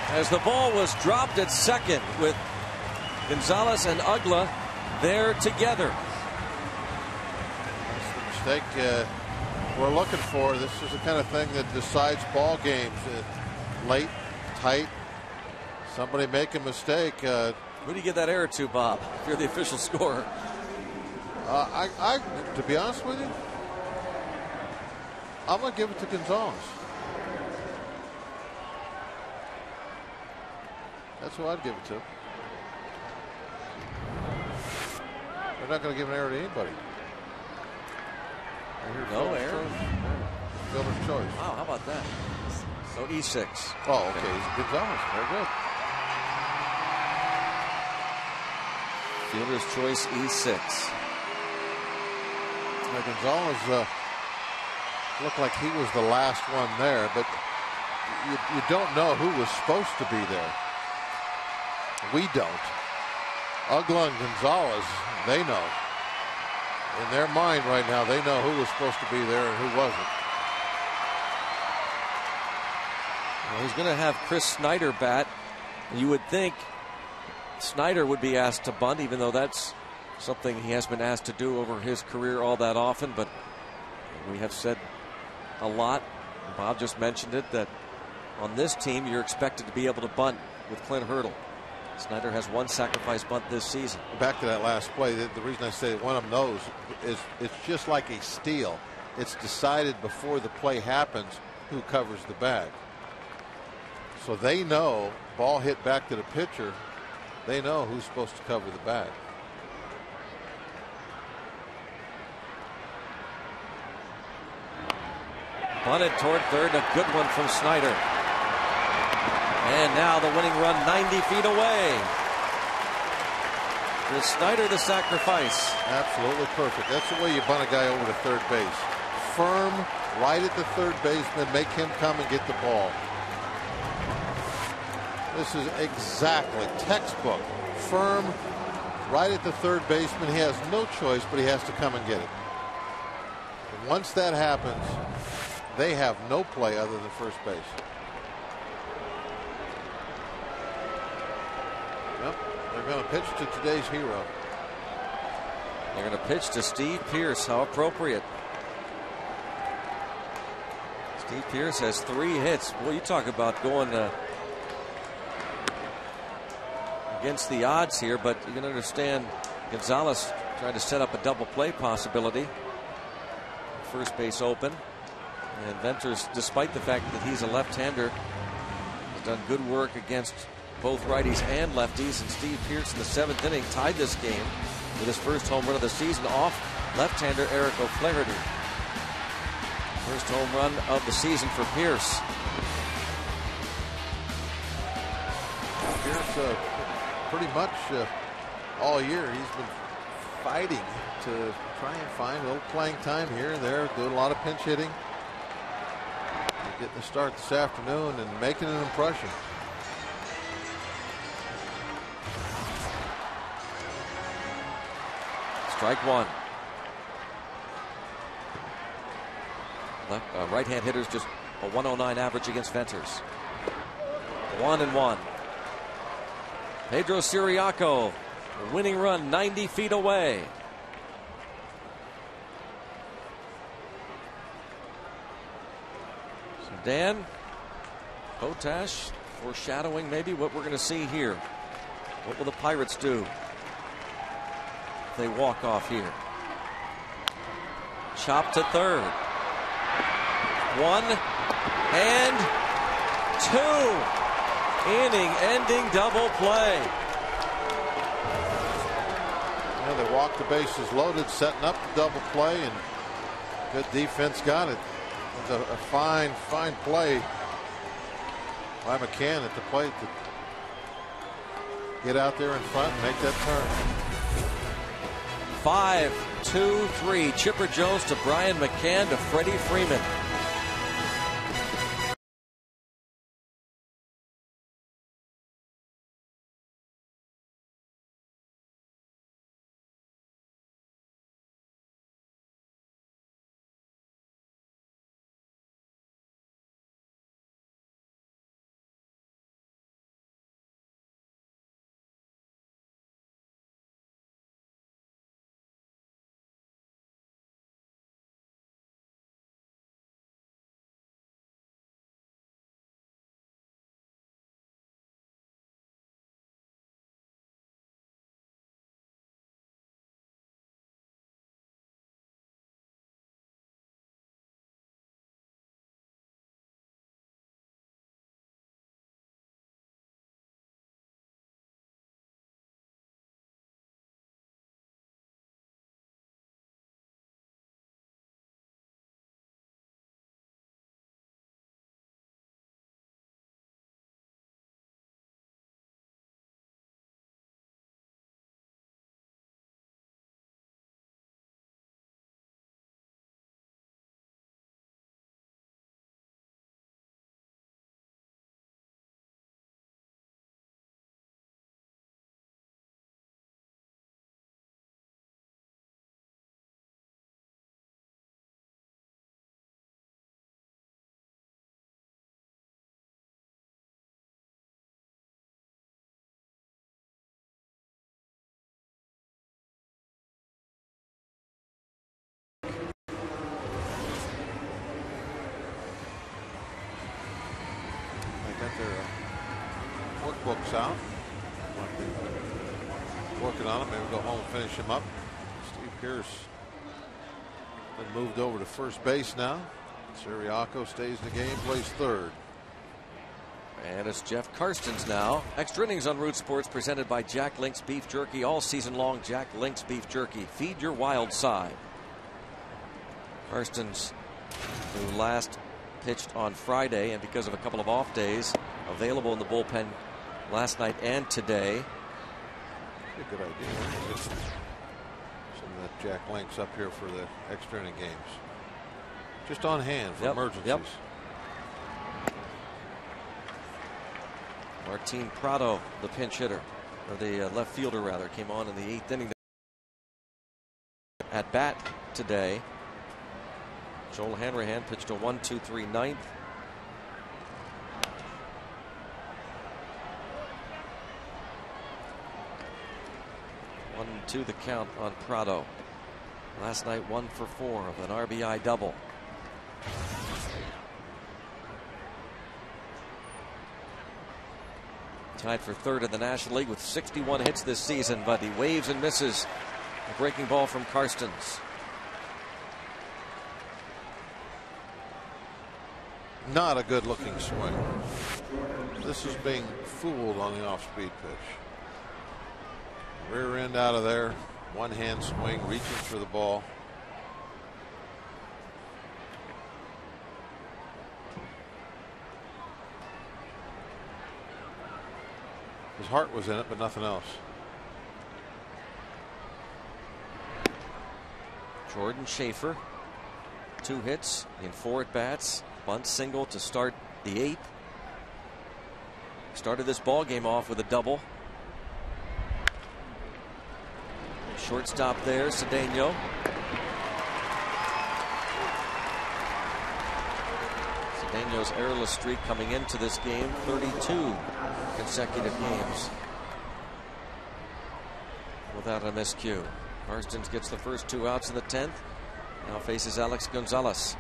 Speaker 1: As the ball was dropped at second with Gonzalez and Ugla there together.
Speaker 3: That's the mistake we're looking for. This is the kind of thing that decides ball games. Late, tight. Somebody make a mistake.
Speaker 1: Who do you give that error to, Bob, if you're the official scorer?
Speaker 3: To be honest with you, I'm going to give it to Gonzalez. That's who I'd give it to. They're not going to give an error to anybody.
Speaker 1: No error.
Speaker 3: Fielder's choice.
Speaker 1: Wow, how about that? So E6.
Speaker 3: Oh, okay. Gonzalez. Very good.
Speaker 1: Fielder's choice E6.
Speaker 3: Gonzalez looked like he was the last one there, but you don't know who was supposed to be there. We don't. Ugla and Gonzalez, they know. In their mind right now, they know who was supposed to be there and who wasn't.
Speaker 1: Well, he's going to have Chris Snyder bat. You would think Snyder would be asked to bunt, even though that's something he has been asked to do over his career all that often. But we have said a lot, Bob just mentioned it, that on this team you're expected to be able to bunt with Clint Hurdle. Snyder has 1 sacrifice bunt this season.
Speaker 3: Back to that last play, the reason I say one of them knows is it's just like a steal. It's decided before the play happens who covers the bag. So they know, ball hit back to the pitcher, they know who's supposed to cover the bag.
Speaker 1: Bunted toward third, a good one from Snyder. And now the winning run 90 feet away. Is Snyder the sacrifice?
Speaker 3: Absolutely perfect. That's the way you bunt a guy over to third base. Firm, right at the third baseman, make him come and get the ball. This is exactly textbook. Firm, right at the third baseman. He has no choice, but he has to come and get it. And once that happens, they have no play other than first base. Yep, they're going to pitch to today's hero.
Speaker 1: They're going to pitch to Steve Pearce. How appropriate. Steve Pearce has 3 hits. Boy, you talk about going against the odds here, but you can understand Gonzalez trying to set up a double play possibility. First base open. And Venters, despite the fact that he's a left-hander, has done good work against both righties and lefties. And Steve Pearce in the 7th inning tied this game with his first home run of the season off left-hander Eric O'Flaherty. First home run of the season for Pearce.
Speaker 3: Pearce pretty much all year he's been fighting to try and find a little playing time here and there, doing a lot of pinch hitting. Getting the start this afternoon and making an impression.
Speaker 1: Strike 1. Right-hand hitters just a 109 average against Venters. 1-1. Pedro Siriaco, a winning run 90 feet away. So Dan, Potash foreshadowing maybe what we're going to see here. What will the Pirates do if they walk off here? Chop to third. 1 and 2. Inning-ending double play.
Speaker 3: Yeah, they walked the bases loaded, setting up the double play, and good defense got it. It was a fine play by McCann at the plate to get out there in front and make that turn.
Speaker 1: 5-2-3. Chipper Jones to Brian McCann to Freddie Freeman.
Speaker 3: Their workbooks out. Working on it. Maybe go home and finish him up. Steve Pierce been moved over to first base now. Siriaco stays in the game, plays third.
Speaker 1: And it's Jeff Karstens now. Extra innings on Root Sports presented by Jack Link's Beef Jerky. All season long, Jack Link's Beef Jerky. Feed your wild side. Karstens, who last pitched on Friday and because of a couple of off days, available in the bullpen last night and today.
Speaker 3: A good idea. Just some of that Jack Link's up here for the extra inning games. Just on hand for emergencies.
Speaker 1: Yep. Martin Prado, the pinch hitter, or the left fielder rather, came on in the 8th inning at bat today. Joel Hanrahan pitched a 1-2-3 ninth. One and two the count on Prado. Last night 1 for 4 of an RBI double. Tied for third in the National League with 61 hits this season, but he waves and misses. A breaking ball from Karstens.
Speaker 3: Not a good looking swing. This is being fooled on the off speed pitch. Rear end out of there. One hand swing, reaching for the ball. His heart was in it, but nothing else.
Speaker 1: Jordan Schaefer, 2 hits in 4 at bats. Bunt single to start the 8th. Started this ball game off with a double. Shortstop there, Cedeno. Cedeno's errorless streak coming into this game, 32 consecutive games without a miscue. Karstens gets the first 2 outs in the 10th. Now faces Alex Gonzalez.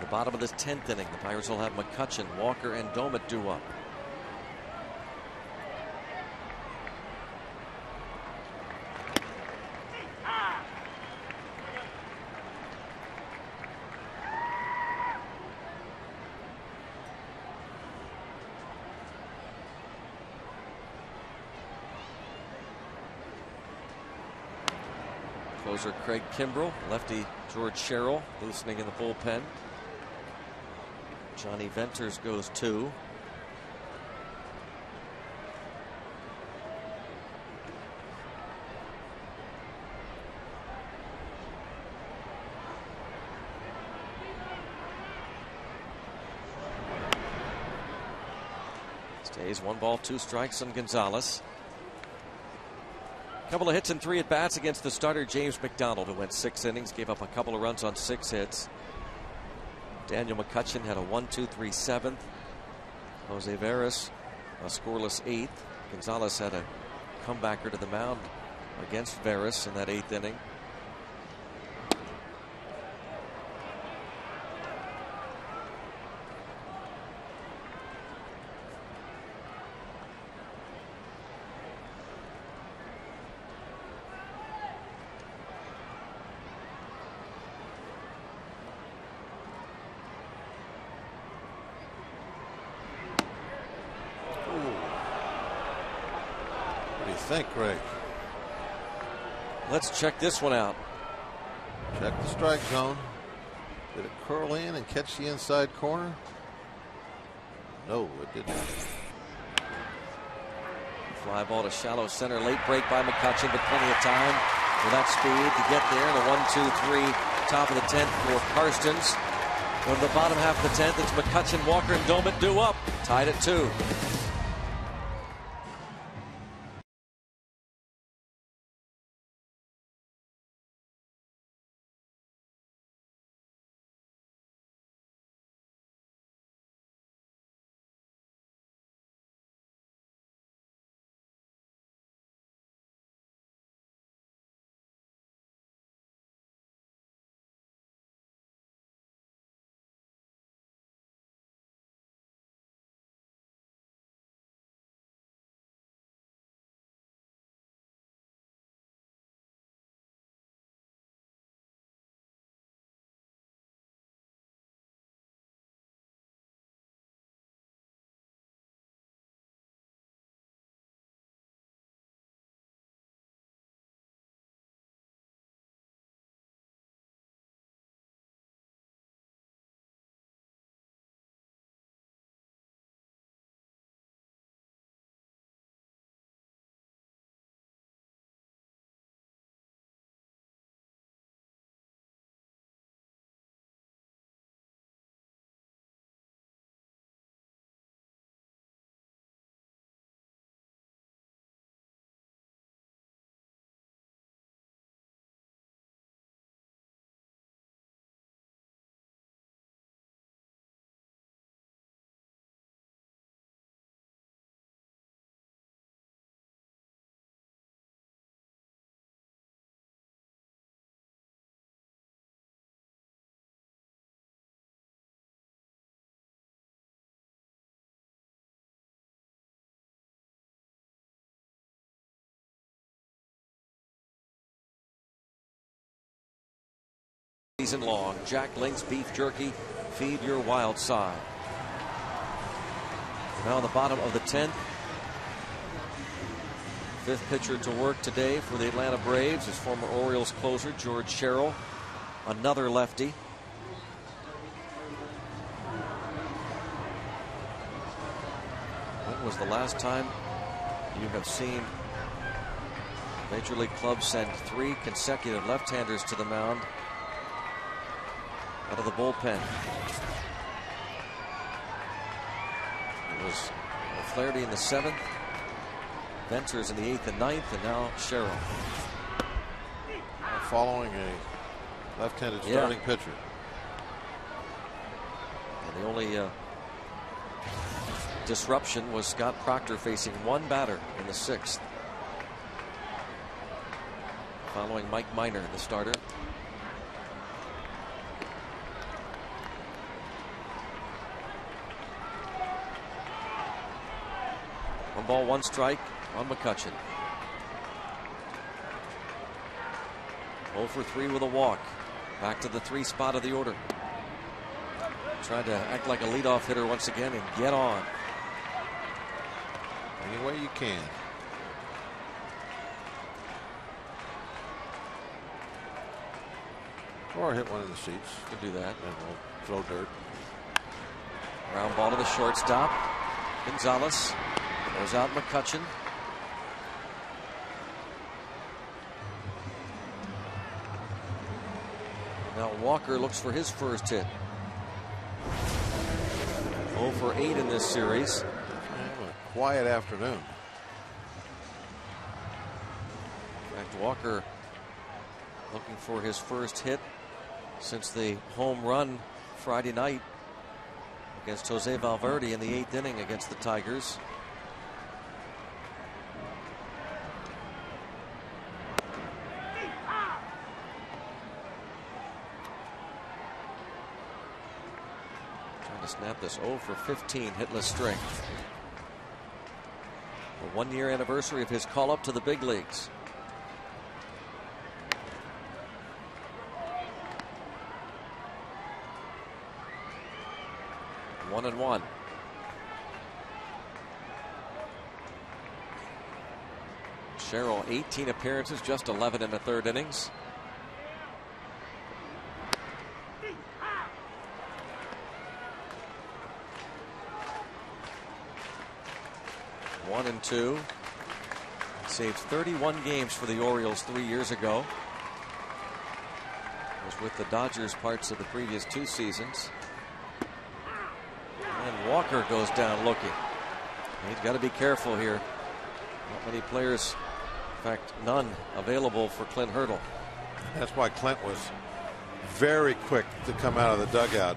Speaker 1: the bottom of this 10th inning, the Pirates will have McCutchen, Walker, and Domit due up. Closer Craig Kimbrell, lefty George Sherrill loosening in the bullpen. Johnny Venters goes 2. Stays 1 ball, 2 strikes on Gonzalez. Couple of hits and 3 at bats against the starter James McDonald, who went 6 innings, gave up a couple of runs on 6 hits. Daniel McCutchen had a 1-2-3 7th. Jose Veras a scoreless 8th. Gonzalez had a comebacker to the mound against Veras in that 8th inning.
Speaker 3: Think, Greg.
Speaker 1: Let's check this one out.
Speaker 3: Check the strike zone. Did it curl in and catch the inside corner? No, it didn't.
Speaker 1: Fly ball to shallow center. Late break by McCutchen, but plenty of time for that speed to get there. And a 1-2-3 top of the 10th for Karstens. On the bottom half of the 10th, it's McCutchen, Walker, and Domit due up. Tied at 2. Season long. Jack Link's beef jerky. Feed your wild side. Now the bottom of the 10th. 5th pitcher to work today for the Atlanta Braves is former Orioles closer George Sherrill, another lefty. When was the last time you have seen Major League clubs send 3 consecutive left-handers to the mound out of the bullpen? It was Flaherty in the 7th, Venters in the 8th and 9th, and now Sherrill.
Speaker 3: Following a left-handed starting pitcher.
Speaker 1: And the only disruption was Scott Proctor facing 1 batter in the 6th. Following Mike Minor, the starter. 1 ball, 1 strike on McCutchen. 0 for 3 with a walk. Back to the 3 spot of the order. Trying to act like a leadoff hitter once again and get on.
Speaker 3: Any way you can. Or hit one of the seats.
Speaker 1: Could do that.
Speaker 3: And we'll throw dirt.
Speaker 1: Ground ball to the shortstop. Gonzalez goes out McCutchen. Now Walker looks for his first hit. 0 for 8 in this series.
Speaker 3: A quiet afternoon.
Speaker 1: In fact, Walker looking for his first hit since the home run Friday night against Jose Valverde in the 8th inning against the Tigers. Trying to snap this 0 for 15 hitless string. The 1-year anniversary of his call up to the big leagues. One and one. Sherrill 18 appearances, just 11 in the 3rd innings. One and two. Saved 31 games for the Orioles 3 years ago. Was with the Dodgers parts of the previous 2 seasons. And Walker goes down looking. He's got to be careful here. Not many players, in fact, none available for Clint Hurdle.
Speaker 3: That's why Clint was very quick to come out of the dugout.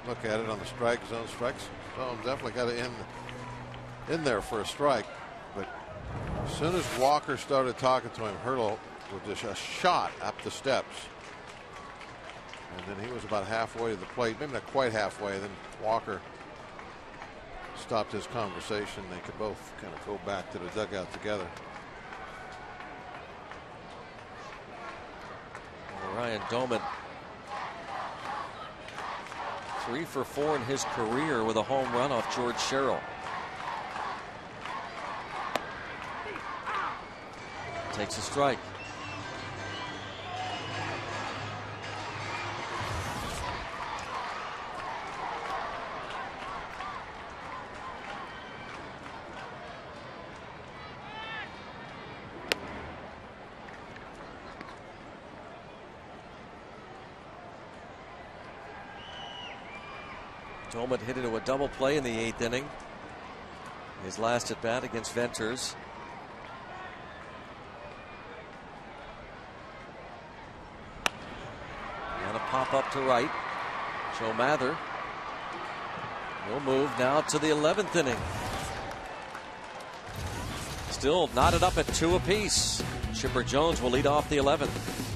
Speaker 3: Look at it on the strike zone. Strikes zone definitely got it in there for a strike. But as soon as Walker started talking to him, Hurdle with just a shot up the steps. And then he was about halfway to the plate, maybe not quite halfway. Then Walker stopped his conversation. They could both kind of go back to the dugout together.
Speaker 1: Ryan Doman, 3 for 4 in his career with a home run off George Sherrill. Takes a strike. Doman hit into a double play in the 8th inning. His last at bat against Venters. And a pop up to right. Joe Mather will move now to the 11th inning. Still knotted up at 2 apiece. Chipper Jones will lead off the 11th.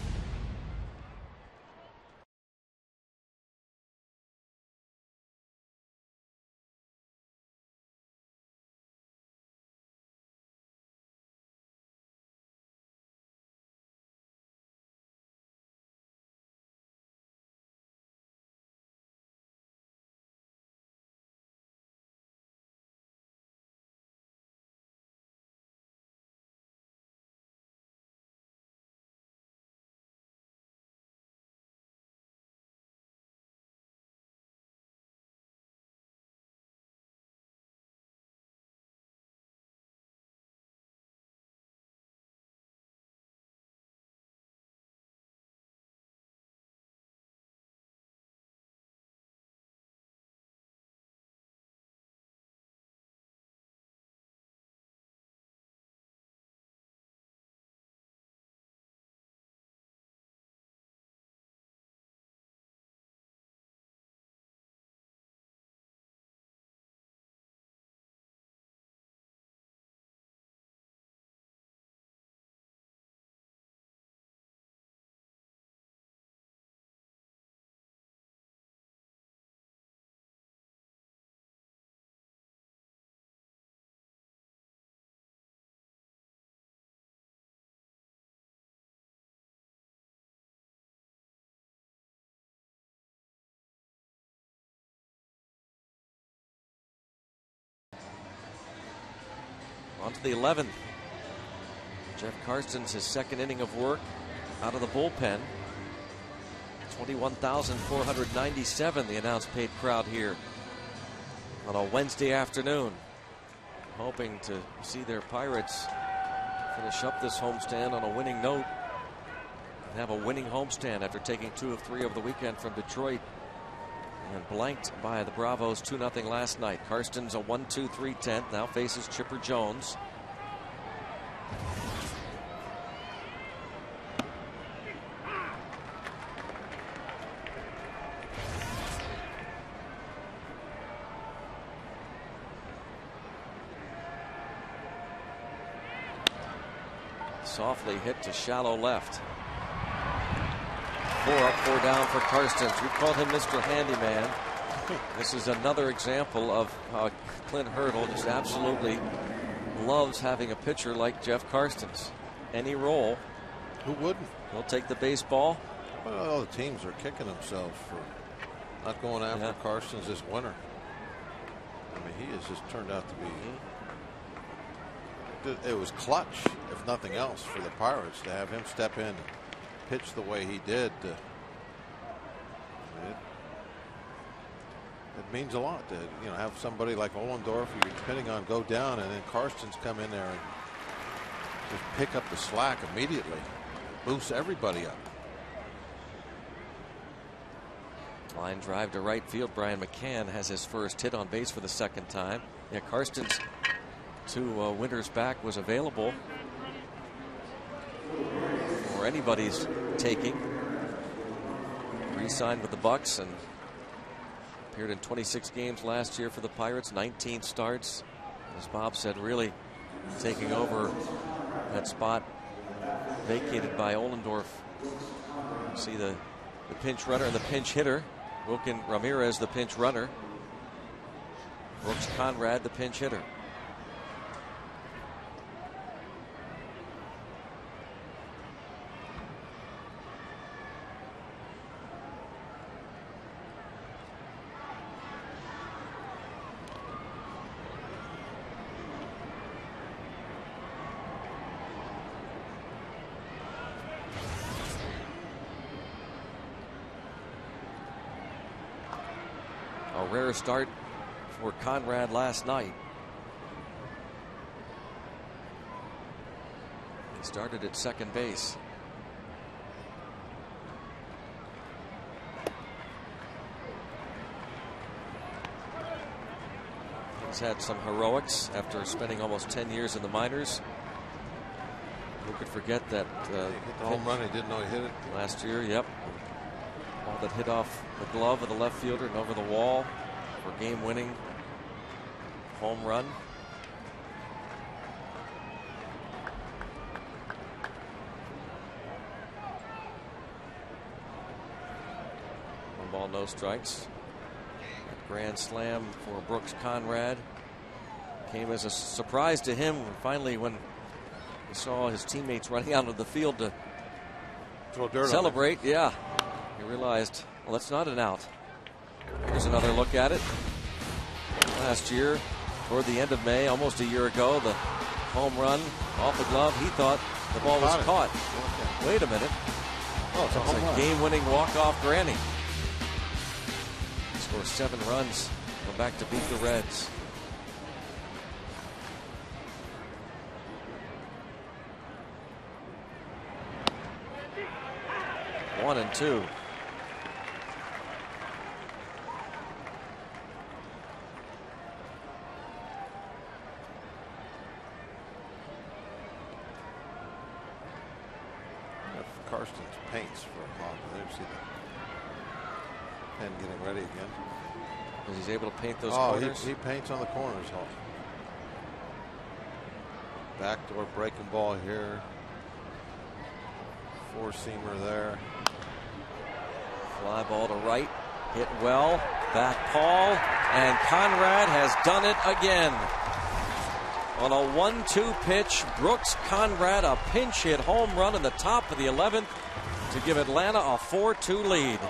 Speaker 1: On to the 11th. Jeff Karstens, his second inning of work out of the bullpen. 21,497, the announced paid crowd here on a Wednesday afternoon. Hoping to see their Pirates finish up this homestand on a winning note and have a winning homestand after taking 2 of 3 over the weekend from Detroit and blanked by the Bravos 2-0 last night. Karstens a 1-2-3 10th, now faces Chipper Jones. Softly hit to shallow left. 4 up, 4 down for Karstens. We called him Mr. Handyman. This is another example of how Clint Hurdle just absolutely loves having a pitcher like Jeff Karstens. Any role.
Speaker 3: Who wouldn't?
Speaker 1: He'll take the baseball.
Speaker 3: Well, the teams are kicking themselves for not going after Karstens this winter. I mean, he has just turned out to be. It was clutch, if nothing else, for the Pirates to have him step in and pitch the way he did. It means a lot to have somebody like Ollendorf who you're depending on go down, and then Karstens come in there and just pick up the slack immediately. Boosts everybody up.
Speaker 1: Line drive to right field. Brian McCann has his first hit on base for the second time. Yeah, Karstens 2 winters back was available for anybody's taking. Re-signed with the Bucks and appeared in 26 games last year for the Pirates, 19 starts. As Bob said, really taking over that spot vacated by Ollendorf. See the pinch runner and the pinch hitter. Wilkin Ramirez, the pinch runner. Brooks Conrad, the pinch hitter. A rare start for Conrad last night. He started at second base. He's had some heroics after spending almost 10 years in the minors. Who could forget that
Speaker 3: he hit the home run? He didn't know he hit it
Speaker 1: last year. Yep. Ball that hit off the glove of the left fielder and over the wall for game-winning home run. One ball, no strikes. That grand slam for Brooks Conrad came as a surprise to him. Finally, when he saw his teammates running out of the field to
Speaker 3: throw dirt
Speaker 1: celebrate, yeah, he realized, well, that's not an out. Here's another look at it. Last year, toward the end of May, almost a year ago, the home run off the glove, he thought the ball was caught. Okay. Wait a minute.
Speaker 3: Oh, it's a home run.
Speaker 1: Game-winning walk-off granny. He scores 7 runs, go back to beat the Reds. One and two.
Speaker 3: Karstens paints for a long time. See the pen getting ready again.
Speaker 1: Because he's able to paint those corners.
Speaker 3: He paints on the corners. Backdoor breaking ball here. Four-seamer there.
Speaker 1: Fly ball to right. Hit well. Back Paul. And Conrad has done it again. On a 1-2 pitch, Brooks Conrad, a pinch hit home run in the top of the 11th to give Atlanta a 4-2 lead.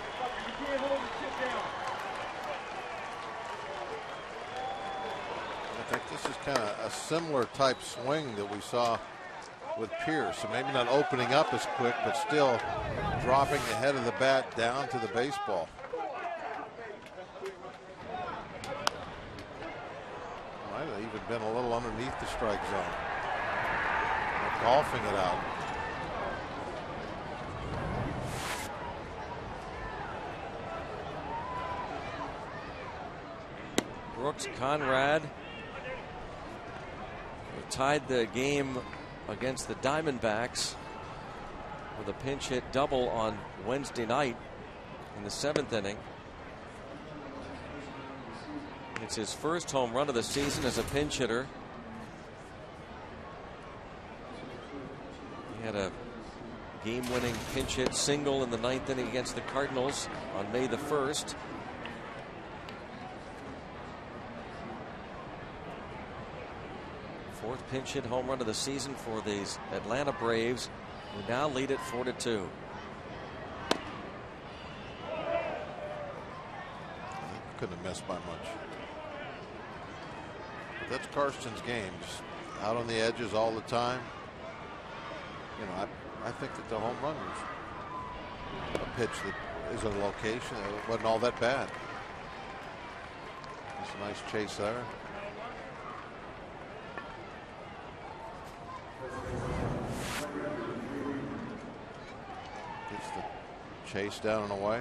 Speaker 3: I think this is kind of a similar type swing that we saw with Pierce. So maybe not opening up as quick, but still dropping the head of the bat down to the baseball. Might have even been a little underneath the strike zone. Golfing it out.
Speaker 1: Brooks Conrad tied the game against the Diamondbacks with a pinch hit double on Wednesday night in the 7th inning. It's his first home run of the season as a pinch hitter. He had a game-winning pinch hit single in the 9th inning against the Cardinals on May the 1st. Fourth pinch hit home run of the season for the Atlanta Braves, who now lead it 4-2.
Speaker 3: Couldn't have missed by much. But that's Karsten's game. Just out on the edges all the time. You know, I think that the home run was a pitch that is a location that wasn't all that bad. Just a nice chase there. Gets the chase down and away.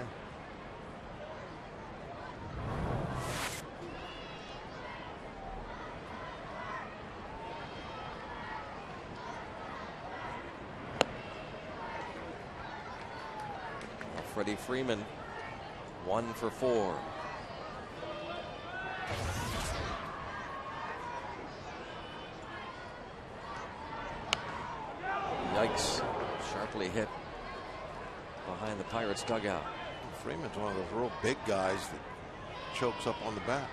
Speaker 1: Freddie Freeman 1 for 4. Yikes. Sharply hit behind the Pirates dugout.
Speaker 3: Freeman's one of those real big guys that chokes up on the bat.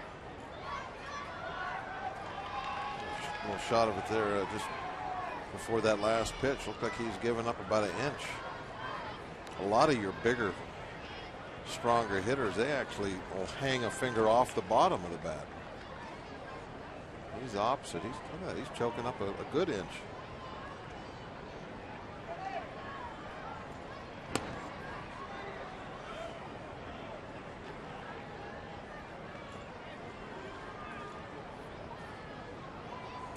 Speaker 3: A little shot of it there just before that last pitch. Looked like he's given up about an inch. A lot of your bigger, stronger hitters, they actually will hang a finger off the bottom of the bat. He's the opposite. Look at that. He's choking up a good inch.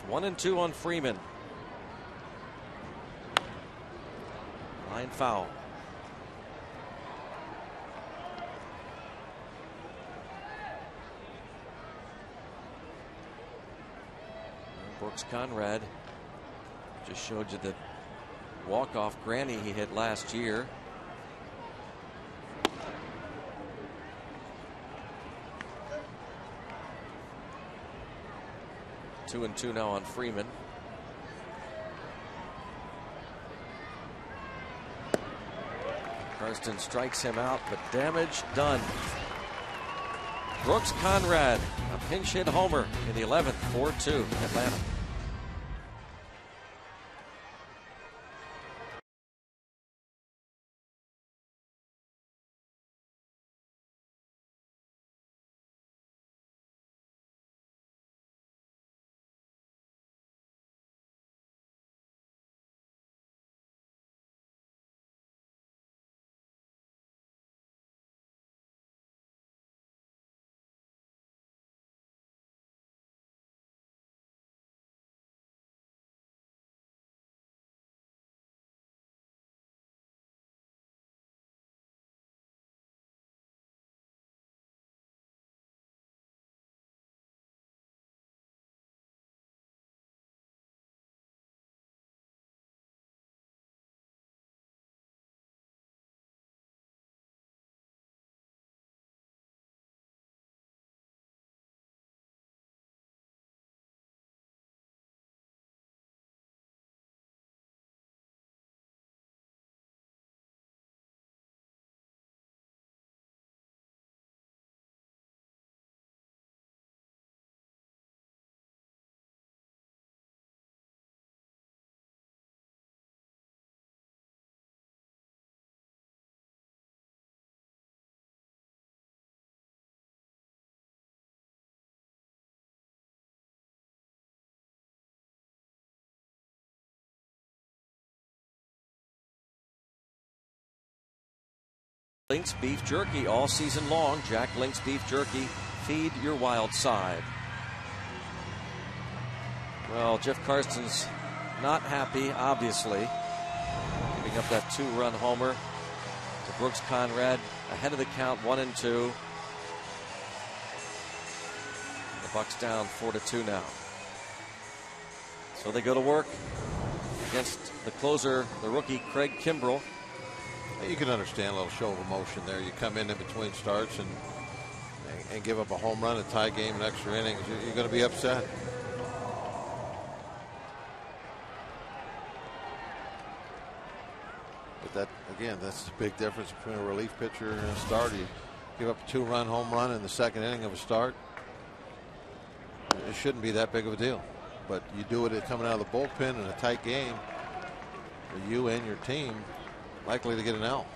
Speaker 1: One and 2 on Freeman. Line foul. Brooks Conrad just showed you the walk-off granny he hit last year. Two and 2 now on Freeman. Karsten strikes him out, but damage done. Brooks Conrad, a pinch hit homer in the 11th, 4-2 Atlanta. Link's beef jerky all season long. Jack Link's beef jerky. Feed your wild side. Well, Jeff Carson's not happy, obviously. Giving up that 2-run homer to Brooks Conrad. Ahead of the count, 1-2. The Bucs down 4-2 now. So they go to work against the closer, the rookie Craig Kimbrell.
Speaker 3: You can understand a little show of emotion there. You come in between starts and give up a home run, a tie game, an extra innings. You're going to be upset. But that, again, that's the big difference between a relief pitcher and a starter. You give up a 2-run home run in the second inning of a start. It shouldn't be that big of a deal. But you do it coming out of the bullpen in a tight game. You and your team likely to get an L.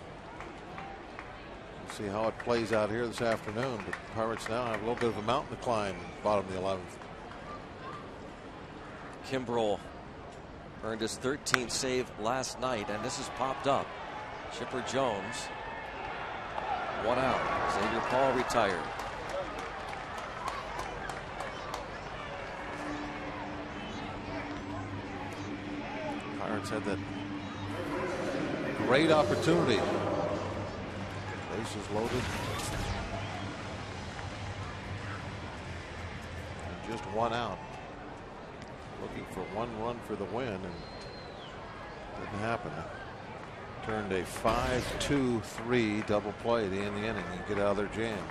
Speaker 3: We'll see how it plays out here this afternoon. But the Pirates now have a little bit of a mountain to climb, bottom of the 11th.
Speaker 1: Kimbrell earned his 13th save last night, and this has popped up. Chipper Jones, 1 out. Xavier Paul retired.
Speaker 3: Pirates had that great opportunity. Bases loaded. And just 1 out. Looking for 1 run for the win, and didn't happen. Turned a 5-2-3 double play to end the inning and get out of their jam.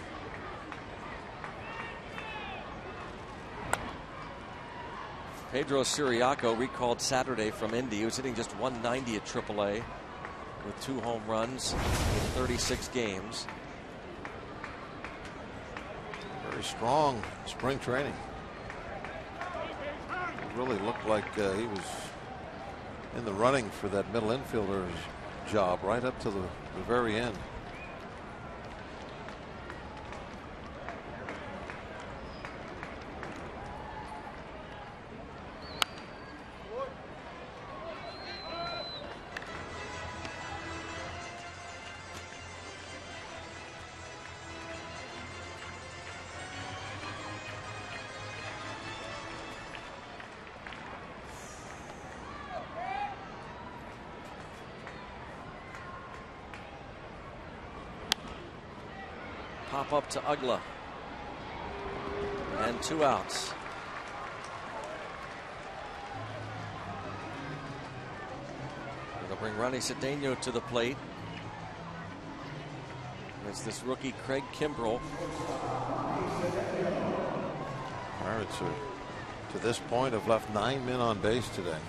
Speaker 1: Pedro Siriaco recalled Saturday from Indy. He was hitting just 190 at AAA with 2 home runs in 36 games.
Speaker 3: Very strong spring training. It really looked like he was in the running for that middle infielder's job right up to the very end.
Speaker 1: Pop up to Ugla. And 2 outs. They'll bring Ronnie Cedeno to the plate. It's this rookie Craig Kimbrell.
Speaker 3: Pirates are, to this point, have left 9 men on base today.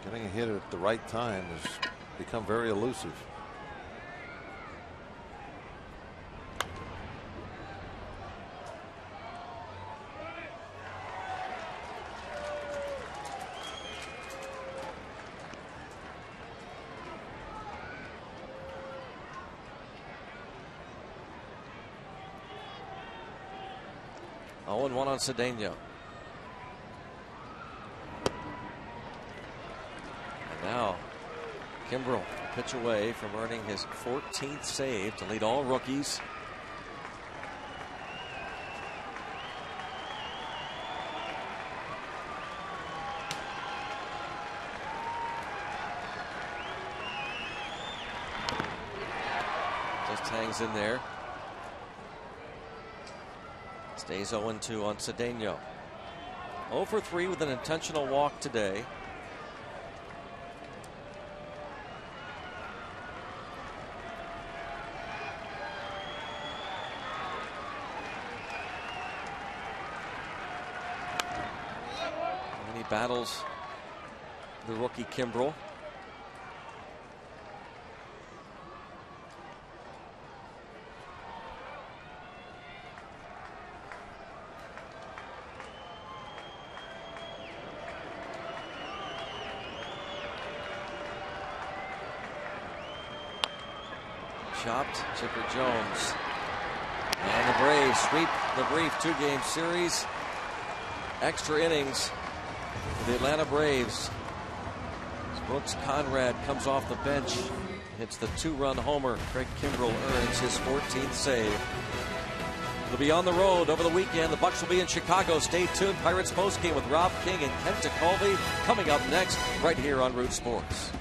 Speaker 3: Getting a hit at the right time has become very elusive.
Speaker 1: And 1 on Cedeno. And now Kimbrell a pitch away from earning his 14th save to lead all rookies. Just hangs in there. Stays 0-2 on Cedeno. 0 for 3 with an intentional walk today. And he battles the rookie Kimbrell. Chopped. Chipper Jones. And the Braves sweep the brief 2-game series. Extra innings for the Atlanta Braves. Brooks Conrad comes off the bench, hits the 2-run homer. Craig Kimbrell earns his 14th save. They'll be on the road over the weekend. The Bucs will be in Chicago. Stay tuned. Pirates postgame with Rob King and Kent DeColvey coming up next right here on Root Sports.